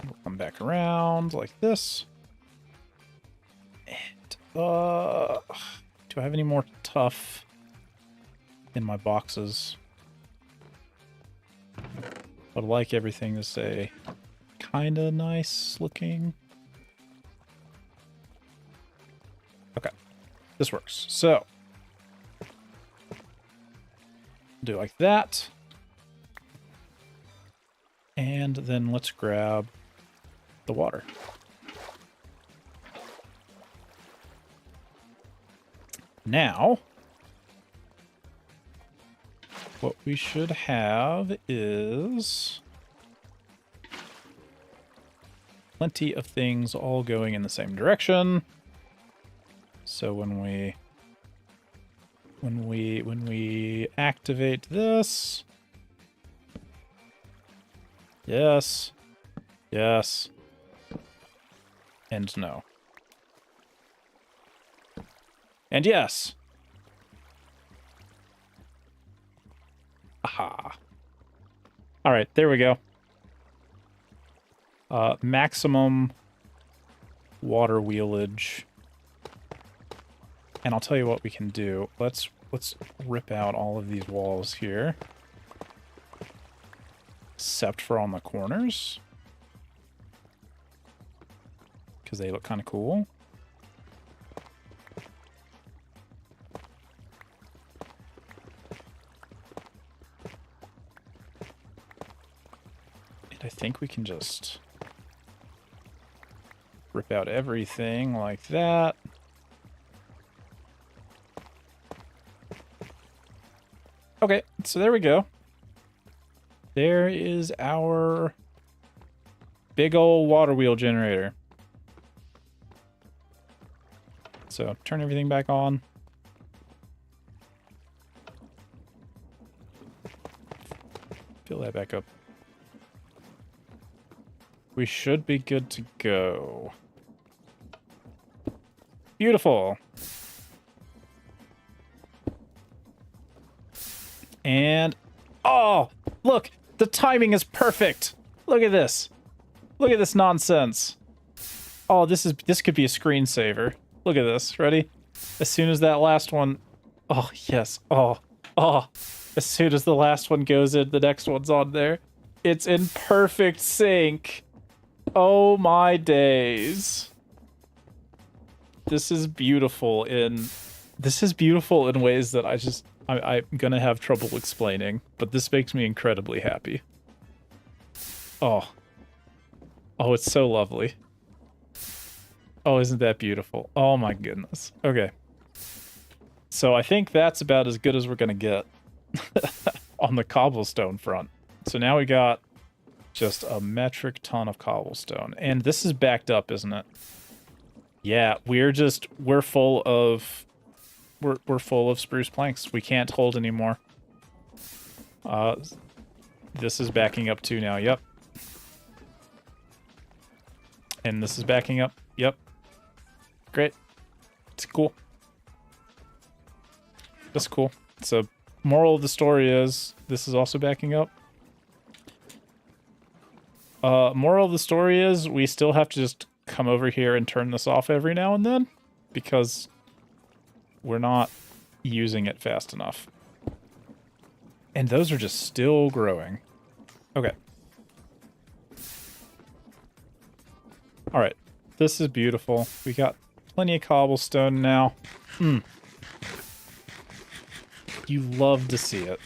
We'll come back around like this. And Do I have any more tough in my boxes? I'd like everything to say kind of nice looking. Okay, this works. So, do like that. And then let's grab the water. Now, what we should have is plenty of things all going in the same direction. So when we activate this, yes, yes, and no. And yes. Aha. All right, there we go. Maximum water wheelage. And I'll tell you what we can do. Let's rip out all of these walls here. Except for on the corners. Because they look kind of cool. And I think we can just rip out everything like that. Okay, so there we go. There is our big old water wheel generator. So turn everything back on. Fill that back up. We should be good to go. Beautiful. And, oh, look, the timing is perfect. Look at this. Look at this nonsense. Oh, this could be a screensaver. Look at this. Ready? As soon as that last one, oh, yes. Oh. As soon as the last one goes in, the next one's on there. It's in perfect sync. Oh my days. This is beautiful in ways that I'm gonna have trouble explaining, but this makes me incredibly happy. Oh, it's so lovely. Oh, isn't that beautiful? Oh my goodness. Okay. So I think that's about as good as we're gonna get on the cobblestone front. So now we got just a metric ton of cobblestone. And this is backed up, isn't it? Yeah, we're full of spruce planks. We can't hold anymore. This is backing up too now. Yep. And this is backing up. Yep. Great. It's cool. That's cool. So, moral of the story is this is also backing up. Moral of the story is we still have to just come over here and turn this off every now and then because we're not using it fast enough. And those are just still growing. Okay. All right. This is beautiful. We got plenty of cobblestone now. You love to see it.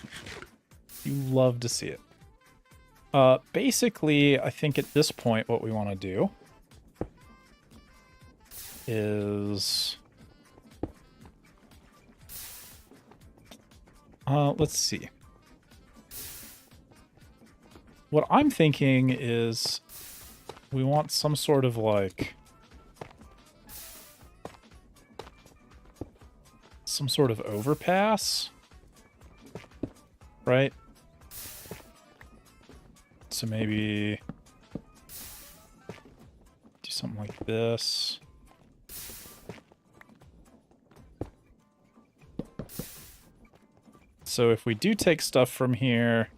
You love to see it. Basically, I think at this point what we want to do is... let's see. What I'm thinking is we want some sort of like... some sort of overpass, right? So maybe do something like this. So if we do take stuff from here,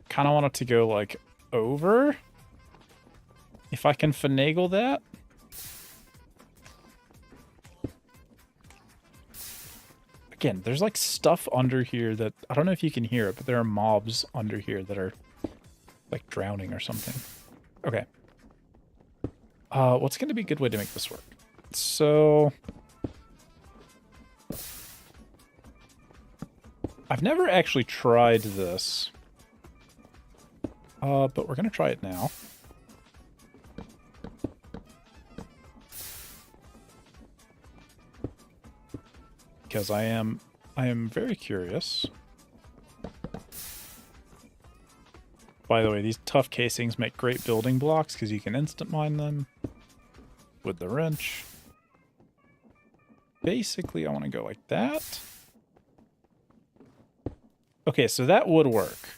kind of want it to go like over. If I can finagle that. Again, there's like stuff under here that, I don't know if you can hear it, but there are mobs under here that are like drowning or something. Okay. What's going to be a good way to make this work? So I've never actually tried this, but we're going to try it now. Because I am very curious. By the way, these tough casings make great building blocks because you can instant mine them with the wrench. Basically, I want to go like that. Okay, so that would work.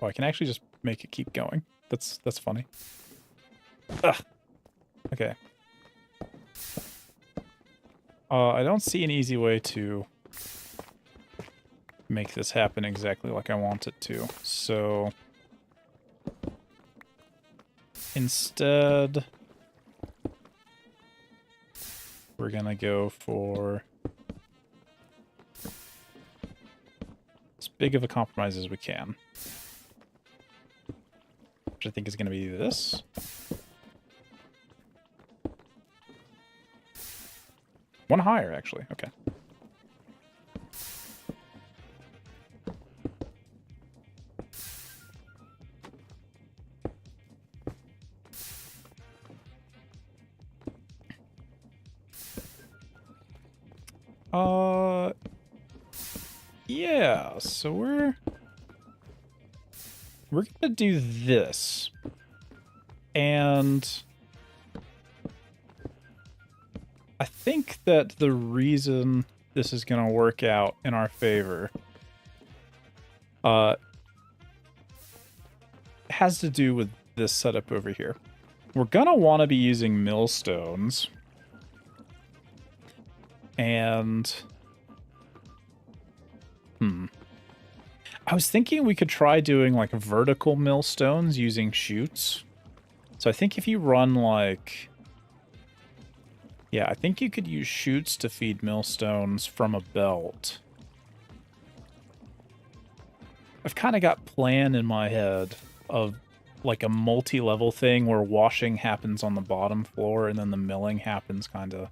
Oh, I can actually just make it keep going. That's funny. Ugh. Okay. I don't see an easy way to make this happen exactly like I want it to. So instead, we're gonna go for as big of a compromise as we can, which I think is gonna be this. One higher, actually. Okay. Yeah, so we're gonna do this. And I think that the reason this is going to work out in our favor has to do with this setup over here. We're going to want to be using millstones. And I was thinking we could try doing like vertical millstones using chutes. So I think if you run like... Yeah, I think you could use chutes to feed millstones from a belt. I've kind of got a plan in my head of like a multi-level thing where washing happens on the bottom floor and then the milling happens kind of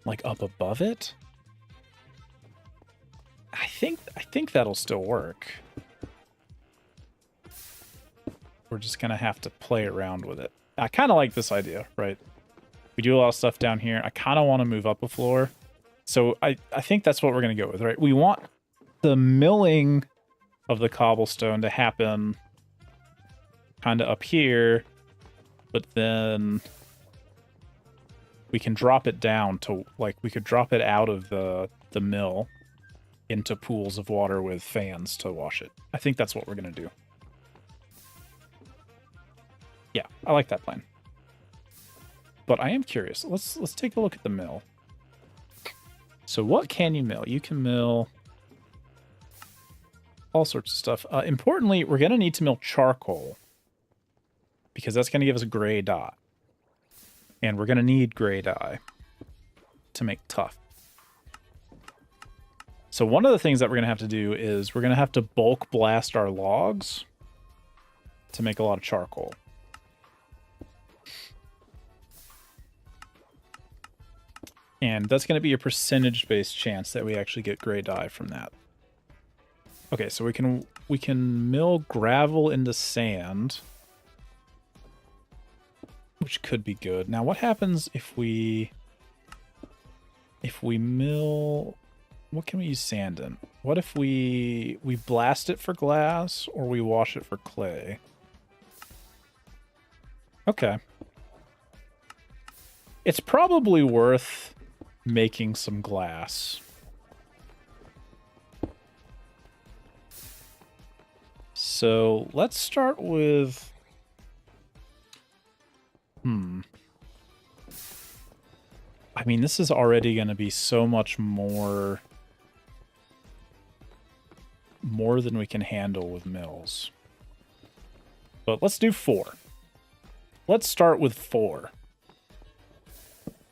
like up above it. I think that'll still work. We're just gonna have to play around with it. I kind of like this idea, right? We do a lot of stuff down here. I kind of want to move up a floor. So I think that's what we're going to go with, right? We want the milling of the cobblestone to happen kind of up here, but then we can drop it down to, like, we could drop it out of the mill into pools of water with fans to wash it. I think that's what we're going to do. Yeah, I like that plan. But I am curious. Let's take a look at the mill. So what can you mill? You can mill all sorts of stuff. Importantly, we're going to need to mill charcoal because that's going to give us a gray dye. And we're going to need gray dye to make tough. So one of the things that we're going to have to do is we're going to have to bulk blast our logs to make a lot of charcoal. And that's going to be a percentage-based chance that we actually get gray dye from that. Okay, so we can mill gravel into sand, which could be good. Now, what happens if we mill? What can we use sand in? What if we blast it for glass or we wash it for clay? Okay. It's probably worth making some glass. So let's start with... I mean, this is already going to be so much more than we can handle with mills. But let's do 4. Let's start with 4.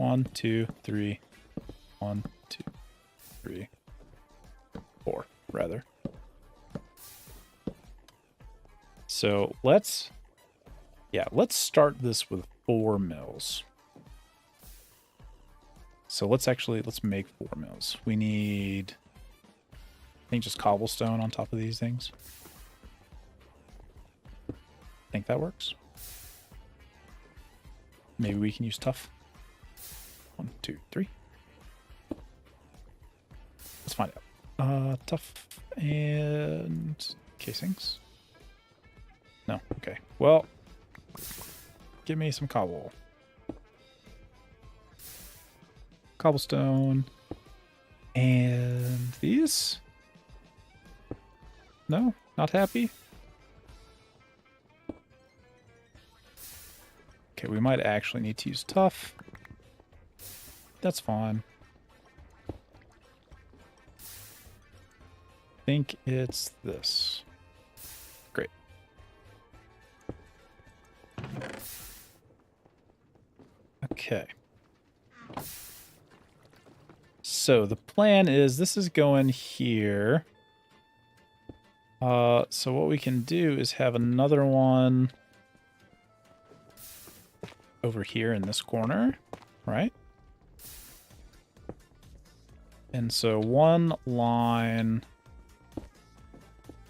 1, 2, 3. 1, 2, 3, 4, rather. So let's start this with 4 mills. So let's make 4 mills. We need, I think, just cobblestone on top of these things. I think that works. Maybe we can use tough. 1, 2, 3. Let's find out. Tough and casings. No, okay. Well, give me some cobblestone. And these? No, not happy? Okay, we might actually need to use tough. That's fine. I think it's this. Great. Okay. So the plan is this is going here. So what we can do is have another one over here in this corner, right? And so one line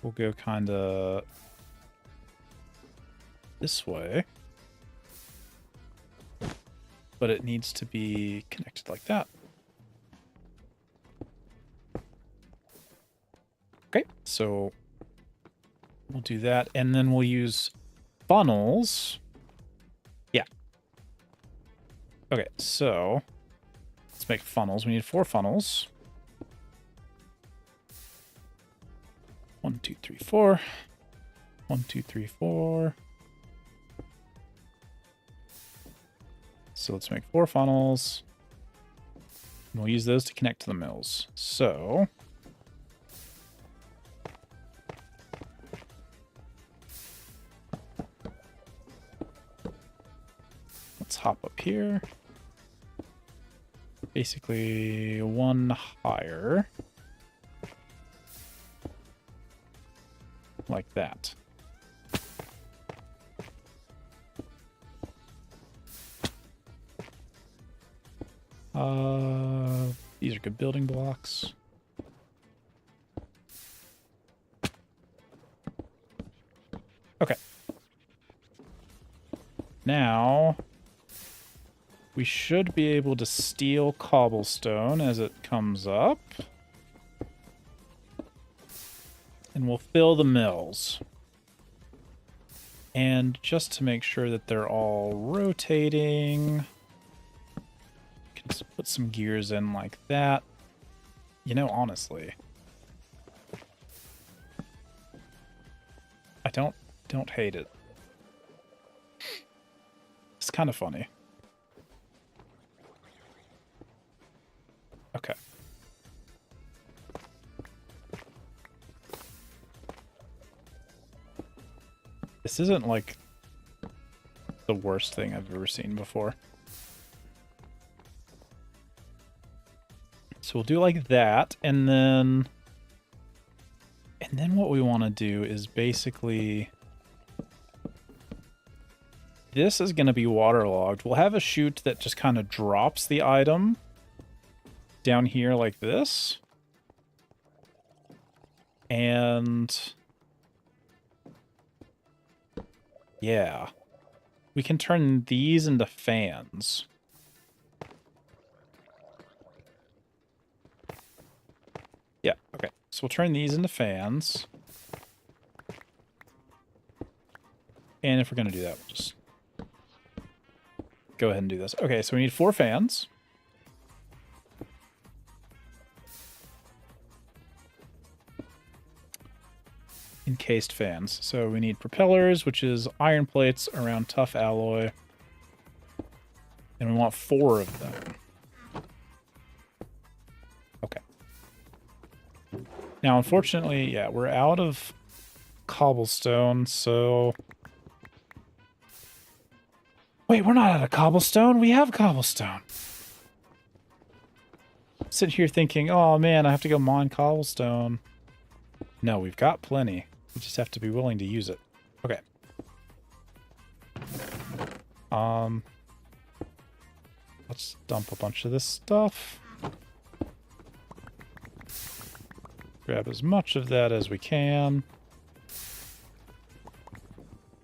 will go kind of this way, but it needs to be connected like that. Okay, so we'll do that, and then we'll use funnels. Yeah. Okay, so let's make funnels. We need 4 funnels. 1, 2, 3, 4. 1, 2, 3, 4. So let's make 4 funnels. And we'll use those to connect to the mills. So let's hop up here. Basically 1 higher. Like that. These are good building blocks. Okay. Now we should be able to steal cobblestone as it comes up. And we'll fill the mills. And just to make sure that they're all rotating, can put some gears in like that. You know, honestly, I don't hate it. It's kind of funny. Okay. This isn't like the worst thing I've ever seen before. So we'll do like that, and then what we want to do is basically, this is going to be waterlogged. We'll have a chute that just kind of drops the item down here like this. And yeah, we can turn these into fans. Yeah, okay. So we'll turn these into fans. And if we're going to do that, we'll just go ahead and do this. Okay, so we need 4 fans. Encased fans. So we need propellers, which is iron plates around tough alloy. And we want 4 of them. Okay. Now, unfortunately, yeah, we're out of cobblestone, so... Wait, we're not out of cobblestone. We have cobblestone. Sitting here thinking, oh man, I have to go mine cobblestone. No, we've got plenty. We just have to be willing to use it. Okay. Let's dump a bunch of this stuff. Grab as much of that as we can.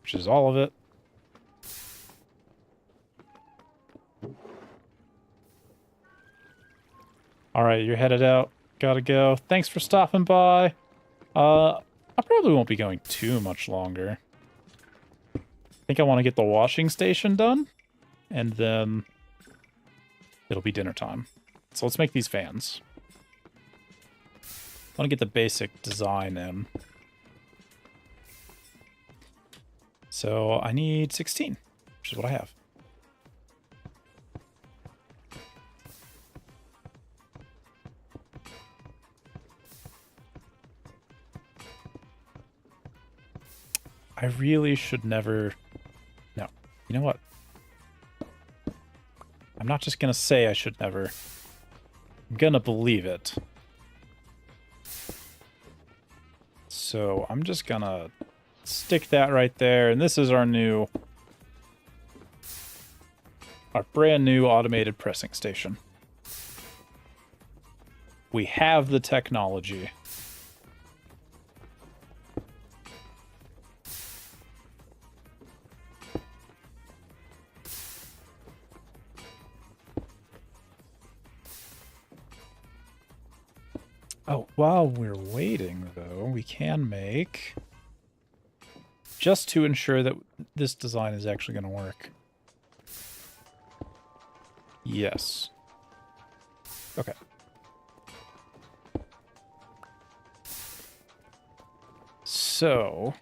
Which is all of it. Alright, you're headed out. Gotta go. Thanks for stopping by. I probably won't be going too much longer. I think I want to get the washing station done. And then it'll be dinner time. So let's make these fans. I want to get the basic design in. So I need 16, which is what I have. I really should never... No. You know what? I'm not just going to say I should never. I'm going to believe it. So I'm just going to stick that right there. And this is our brand new automated pressing station. We have the technology. Oh, while we're waiting, though, we can make... Just to ensure that this design is actually going to work. Yes. Okay. So,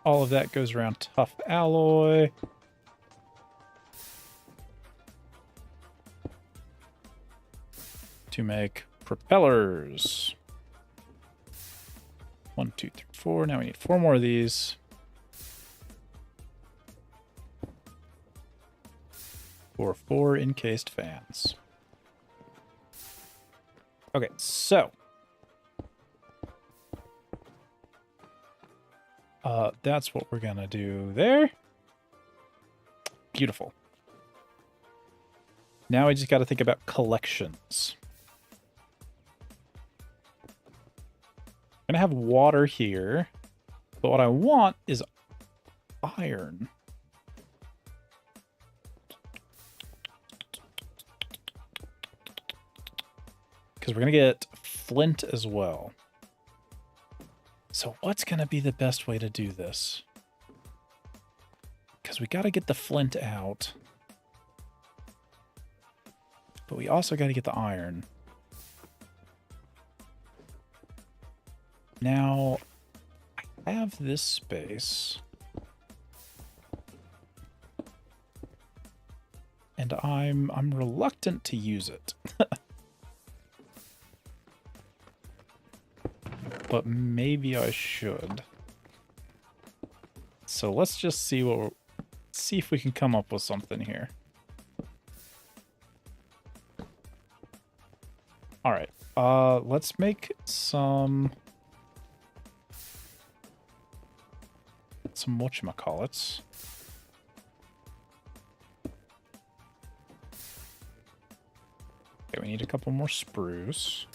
all of that goes around tough alloy. To make propellers. 1, 2, 3, 4. Now we need 4 more of these. For 4 encased fans. Okay, so. That's what we're gonna do there. Beautiful. Now I just gotta think about collections. I'm gonna have water here, but what I want is iron. Because we're gonna get flint as well. So what's gonna be the best way to do this? Because we gotta get the flint out. But we also gotta get the iron. Now, I have this space. And I'm reluctant to use it. But maybe I should. So let's just see if we can come up with something here. All right. Let's make some whatchamacallits. Okay, we need a couple more spruce.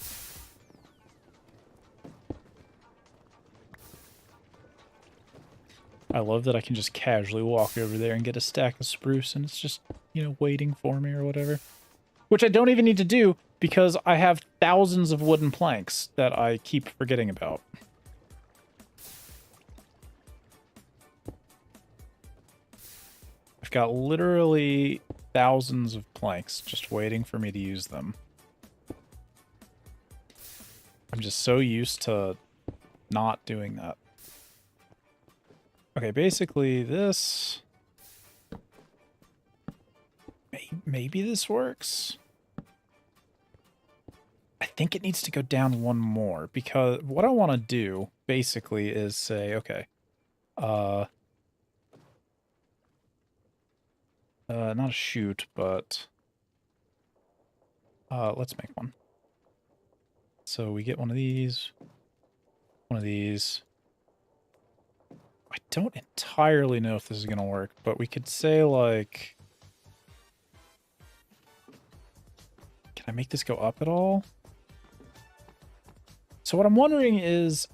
I love that I can just casually walk over there and get a stack of spruce and it's just, you know, waiting for me or whatever. Which I don't even need to do because I have thousands of wooden planks that I keep forgetting about. I've got literally thousands of planks just waiting for me to use them. I'm just so used to not doing that. Okay, basically this... Maybe this works? I think it needs to go down one more, because what I want to do, basically, is say, okay, not a chute, but let's make one. So we get one of these. One of these. I don't entirely know if this is going to work, but we could say, like... Can I make this go up at all? So what I'm wondering is,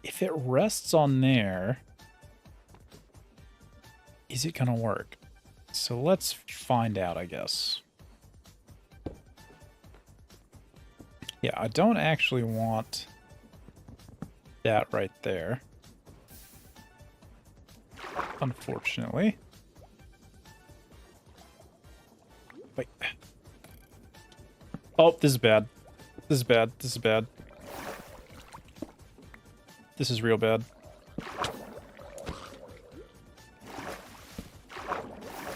if it rests on there, is it going to work? So let's find out, I guess. Yeah, I don't actually want that right there, unfortunately. Wait. Oh, this is bad. This is bad. This is bad. This is real bad.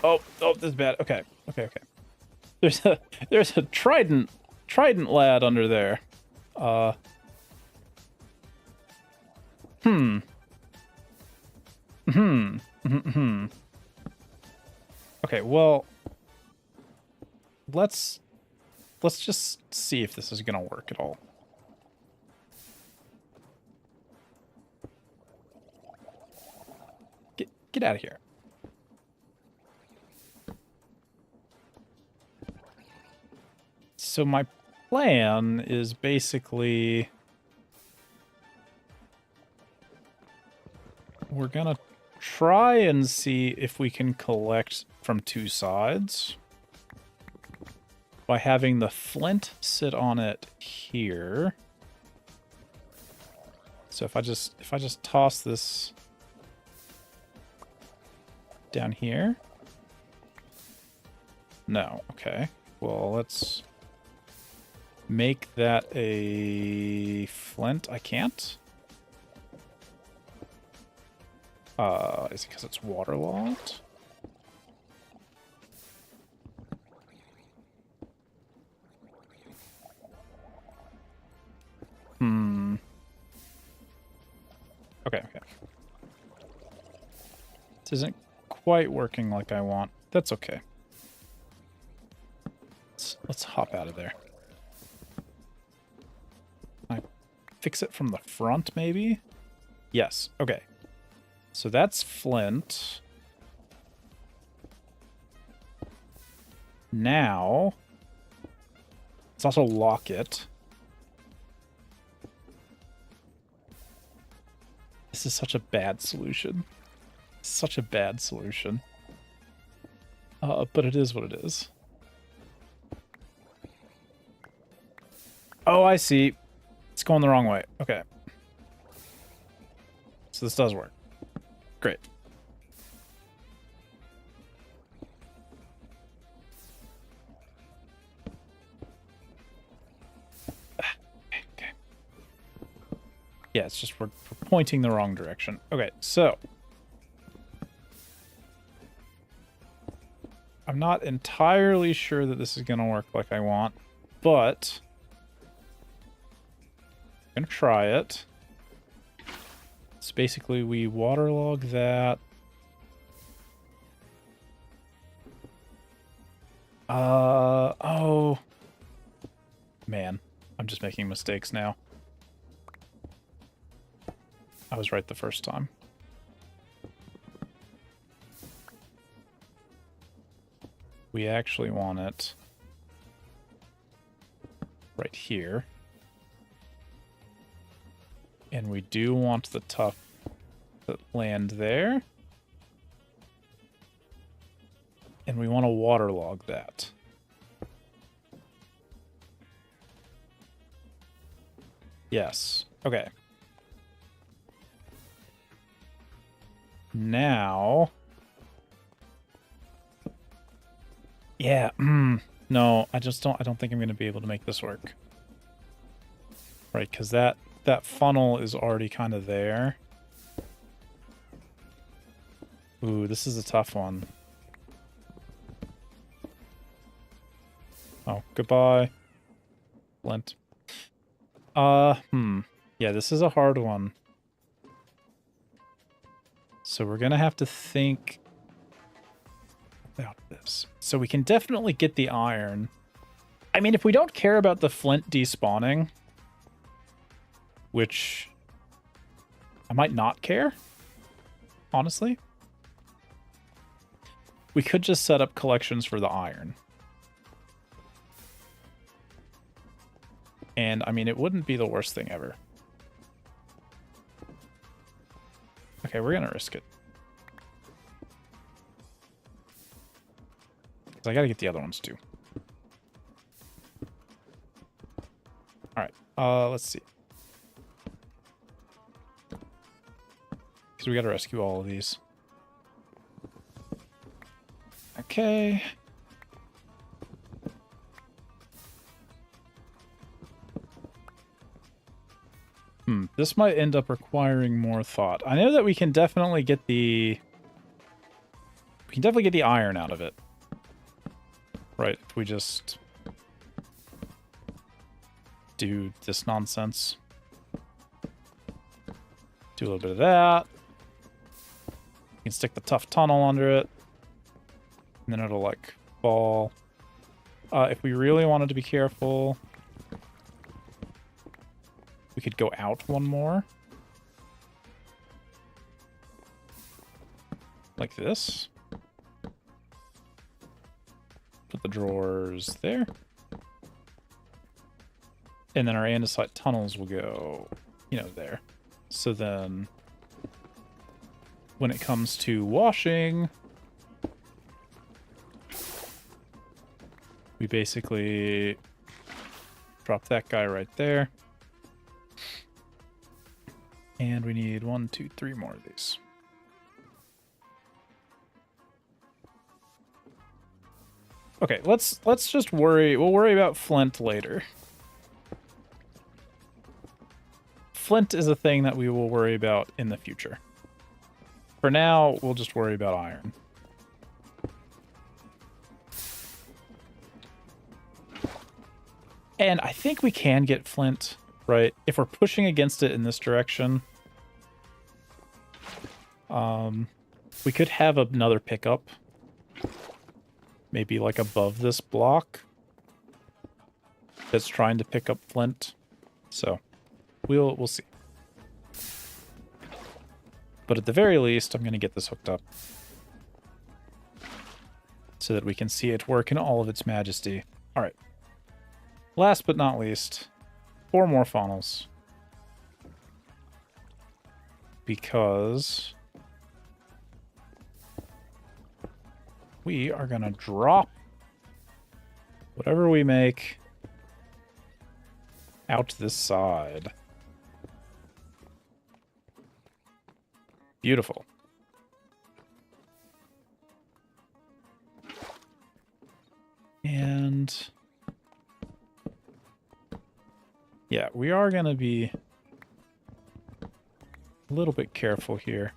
Oh, this is bad. Okay, okay, okay. There's a trident lad under there. Okay, well, let's just see if this is gonna work at all. Get out of here. So my plan is basically we're gonna try and see if we can collect from two sides by having the flint sit on it here. So if I just toss this down here. No, okay. Well, let's make that a flint. I can't. Is it because it's waterlogged? Okay, okay. This isn't quite working like I want. That's okay. Let's hop out of there. Can I fix it from the front, maybe? Yes, okay. So that's flint. Now, let's also lock it. This is such a bad solution. Such a bad solution. But it is what it is. Oh, I see. It's going the wrong way. Okay. So this does work. Great. Okay. Yeah, it's just we're pointing the wrong direction. Okay, so I'm not entirely sure that this is going to work like I want, but I'm going to try it. So basically we waterlog that. Oh. Man, I'm just making mistakes now. I was right the first time. We actually want it right here. And we do want the tough to land there. And we want to waterlog that. Yes. Okay. Now... Yeah, no, I don't think I'm going to be able to make this work. Right, because that funnel is already kind of there. Ooh, this is a tough one. Oh, goodbye. Flint. Yeah, this is a hard one. So we're gonna have to think about this. So we can definitely get the iron. I mean, if we don't care about the flint despawning, which I might not care, honestly. We could just set up collections for the iron. And, I mean, it wouldn't be the worst thing ever. Okay, we're gonna risk it. Because I gotta get the other ones, too. Alright, let's see. Because we gotta rescue all of these. Okay. This might end up requiring more thought. I know that we can definitely get the... We can definitely get the iron out of it. Right, if we just... do this nonsense. Do a little bit of that. You can stick the tough tunnel under it. And then it'll, like, fall. If we really wanted to be careful... We could go out one more. Like this. Put the drawers there. And then our andesite tunnels will go, you know, there. So then, when it comes to washing, we basically drop that guy right there. And we need 1, 2, 3 more of these. Okay, let's just worry. We'll worry about flint later. Flint is a thing that we will worry about in the future. For now, we'll just worry about iron. And I think we can get flint, right? If we're pushing against it in this direction. We could have another pickup. Maybe like above this block. That's trying to pick up flint. So, we'll see. But at the very least, I'm going to get this hooked up. So that we can see it work in all of its majesty. Alright. Last but not least, 4 more funnels. Because we are going to drop whatever we make out this side. Beautiful. And yeah, we are going to be a little bit careful here.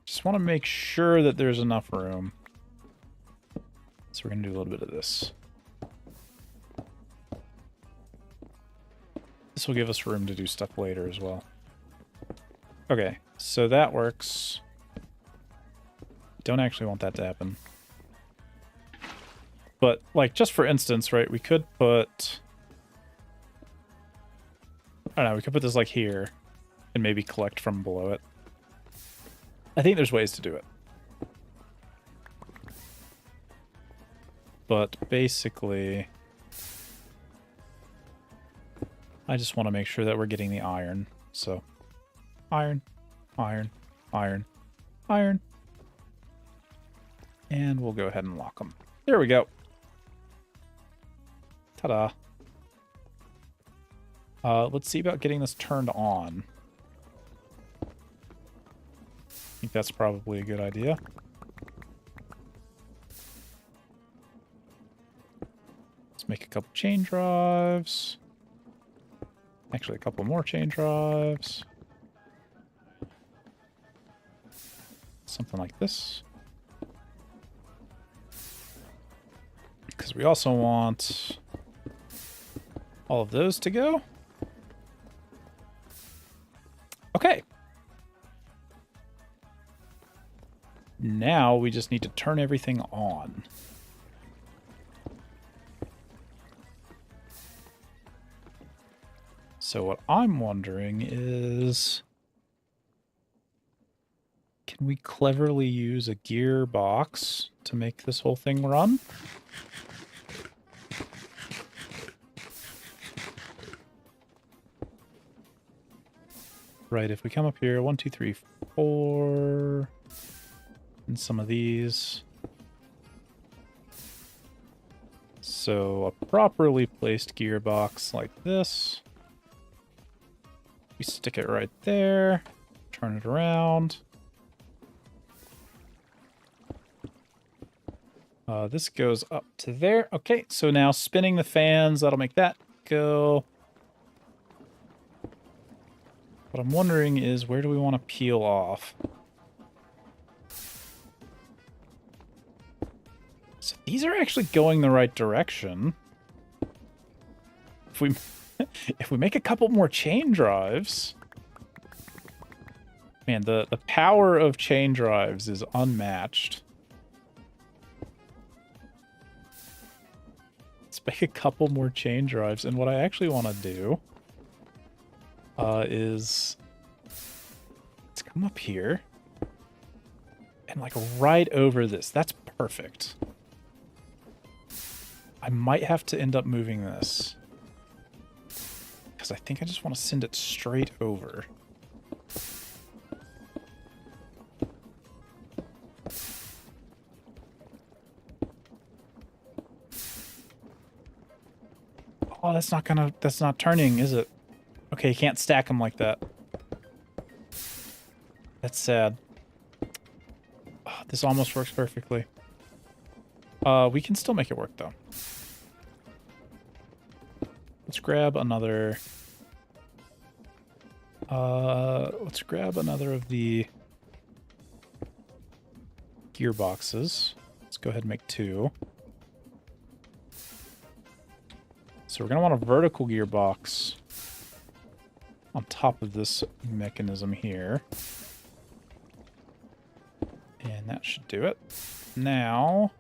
Just want to make sure that there's enough room. So we're going to do a little bit of this. This will give us room to do stuff later as well. Okay, so that works. Don't actually want that to happen. But, like, just for instance, right, we could put... I don't know, we could put this, like, here. And maybe collect from below it. I think there's ways to do it. But, basically... I just want to make sure that we're getting the iron. So, iron, iron, iron, iron. And we'll go ahead and lock them. There we go. Ta-da. Let's see about getting this turned on. I think that's probably a good idea. Let's make a couple chain drives. Actually, a couple more chain drives. Something like this. Because we also want all of those to go. Okay. Now we just need to turn everything on. So what I'm wondering is, can we cleverly use a gearbox to make this whole thing run? Right, if we come up here, 1, 2, 3, 4, and some of these. So a properly placed gearbox like this. We stick it right there, turn it around. This goes up to there. Okay, so now spinning the fans, that'll make that go. What I'm wondering is, where do we want to peel off? So these are actually going the right direction. If we if we make a couple more chain drives, man, the power of chain drives is unmatched. Let's make a couple more chain drives, and what I actually want to do is let's come up here and like right over this. That's perfect. I might have to end up moving this because I think I just want to send it straight over. Oh, that's not turning, is it? Okay, you can't stack them like that. That's sad. Oh, this almost works perfectly. We can still make it work, though. Let's grab another... let's grab another of the gearboxes. Let's go ahead and make 2. So we're going to want a vertical gearbox on top of this mechanism here. And that should do it. Now...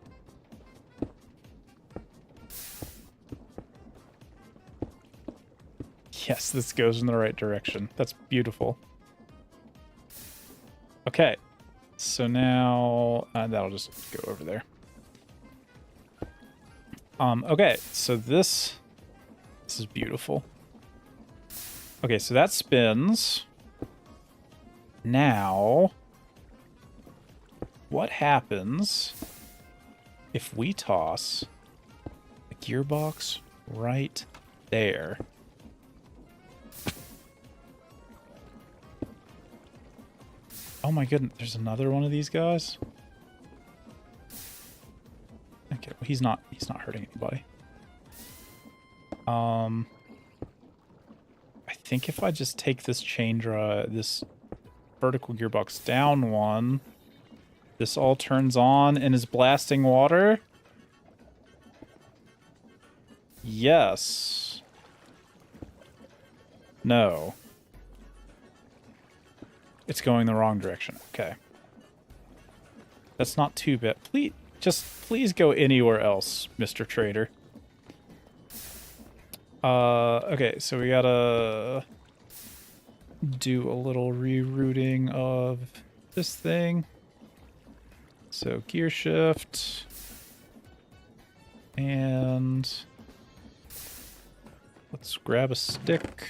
yes, this goes in the right direction. That's beautiful. Okay. So now... that'll just go over there. Okay, so this is beautiful. Okay, so that spins. Now, what happens if we toss a gearbox right there? Oh my goodness, there's another one of these guys? Okay, well, he's not hurting anybody. I think if I just take this this vertical gearbox down one, this all turns on and is blasting water. Yes. No. It's going the wrong direction. Okay. That's not too bad. Please go anywhere else, Mr. Trader. Okay, so we gotta do a little rerouting of this thing. So gear shift. And let's grab a stick.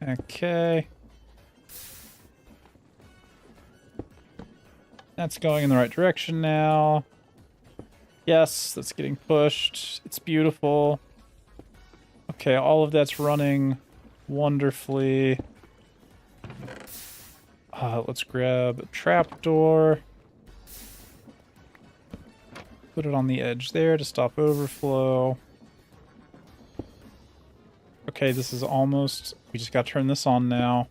Okay. That's going in the right direction now. Yes, that's getting pushed. It's beautiful. Okay, all of that's running wonderfully. Let's grab a trapdoor. Put it on the edge there to stop overflow. Okay, this is almost... we just got to turn this on now.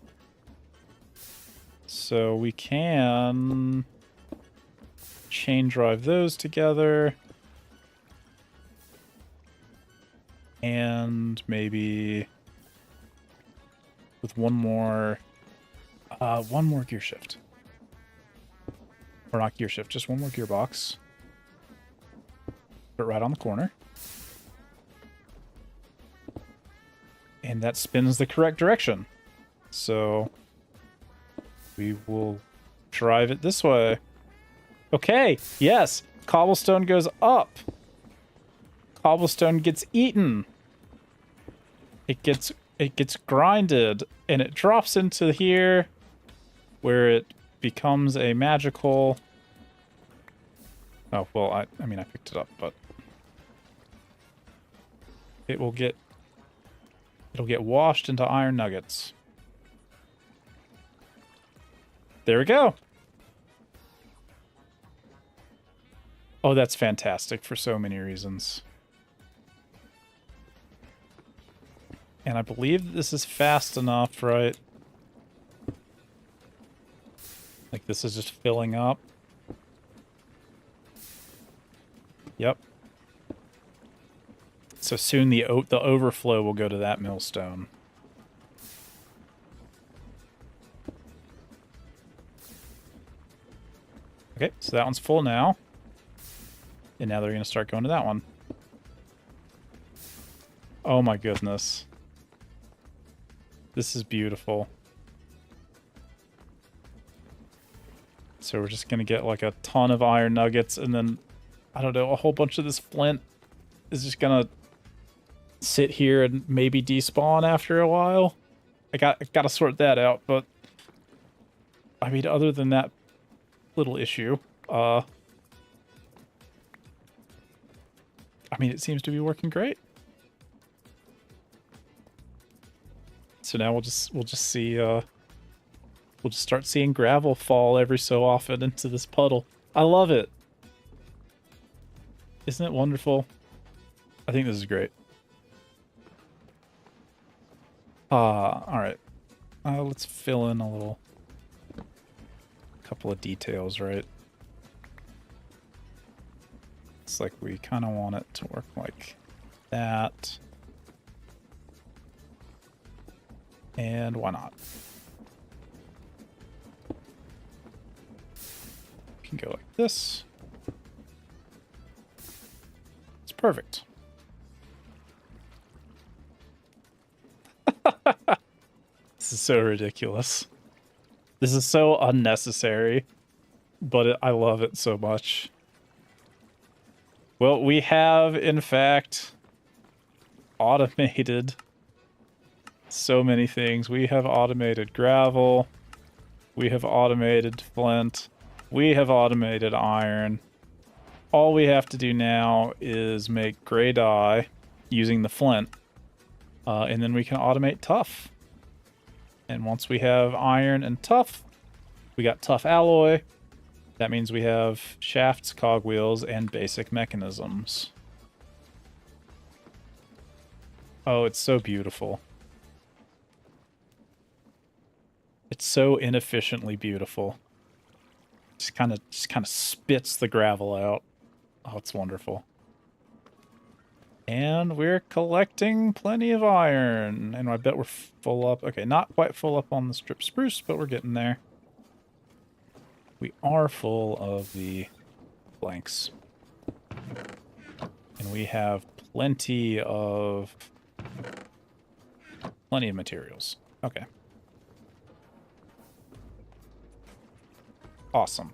So we can chain drive those together. And maybe with one more gear shift. Or not gear shift, just one more gearbox. Put it right on the corner. And that spins the correct direction. So we will drive it this way. Okay, yes. Cobblestone goes up. Cobblestone gets eaten. It gets grinded and it drops into here where it becomes a magical... Oh, well, I mean, I picked it up, but it'll get washed into iron nuggets. There we go. Oh, that's fantastic for so many reasons. And I believe this is fast enough, right? Like, this is just filling up. Yep. So soon the overflow will go to that millstone. Okay, so that one's full now. And now they're going to start going to that one. Oh my goodness. This is beautiful. So we're just going to get like a ton of iron nuggets, and then, I don't know, a whole bunch of this flint is just going to sit here and maybe despawn after a while. I got to sort that out, but I mean, other than that little issue, I mean, it seems to be working great. So now we'll just see we'll just start seeing gravel fall every so often into this puddle. I love it. Isn't it wonderful? I think this is great. All right. Let's fill in a couple of details, right? It's like we kind of want it to work like that. And why not? We can go like this. It's perfect. This is so ridiculous. This is so unnecessary, but I love it so much. Well, we have, in fact, automated so many things. We have automated gravel. We have automated flint. We have automated iron. All we have to do now is make gray dye using the flint. And then we can automate tough. And once we have iron and tough, we got tough alloy. That means we have shafts, cogwheels, and basic mechanisms. Oh, it's so beautiful. It's so inefficiently beautiful. Just kind of spits the gravel out. Oh, it's wonderful. And we're collecting plenty of iron. And I bet we're full up. Okay, not quite full up on the strip spruce, but we're getting there. We are full of the blanks. And we have plenty of materials. Okay. Awesome.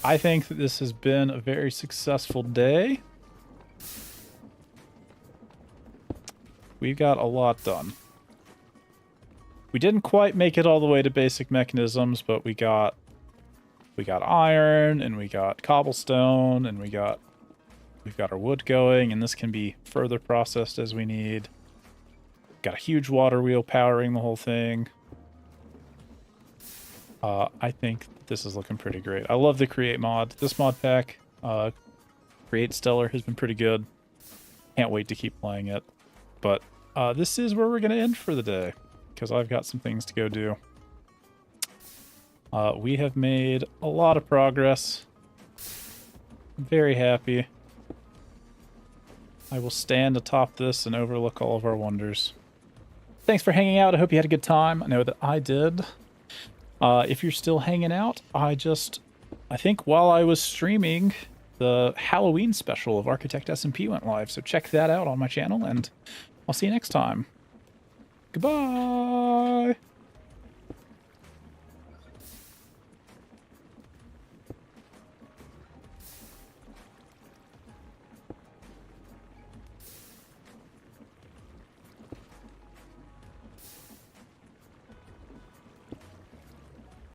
I think that this has been a very successful day. We got a lot done. We didn't quite make it all the way to basic mechanisms, but we got iron, and we got cobblestone, and we've got our wood going, and this can be further processed as we need. Got a huge water wheel powering the whole thing. I think this is looking pretty great. I love the Create mod. This mod pack, Create Stellar, has been pretty good. Can't wait to keep playing it. But this is where we're going to end for the day, because I've got some things to go do. We have made a lot of progress. I'm very happy. I will stand atop this and overlook all of our wonders. Thanks for hanging out. I hope you had a good time. I know that I did. If you're still hanging out, I think while I was streaming, the Halloween special of Architect SMP went live, so check that out on my channel, and I'll see you next time. Goodbye!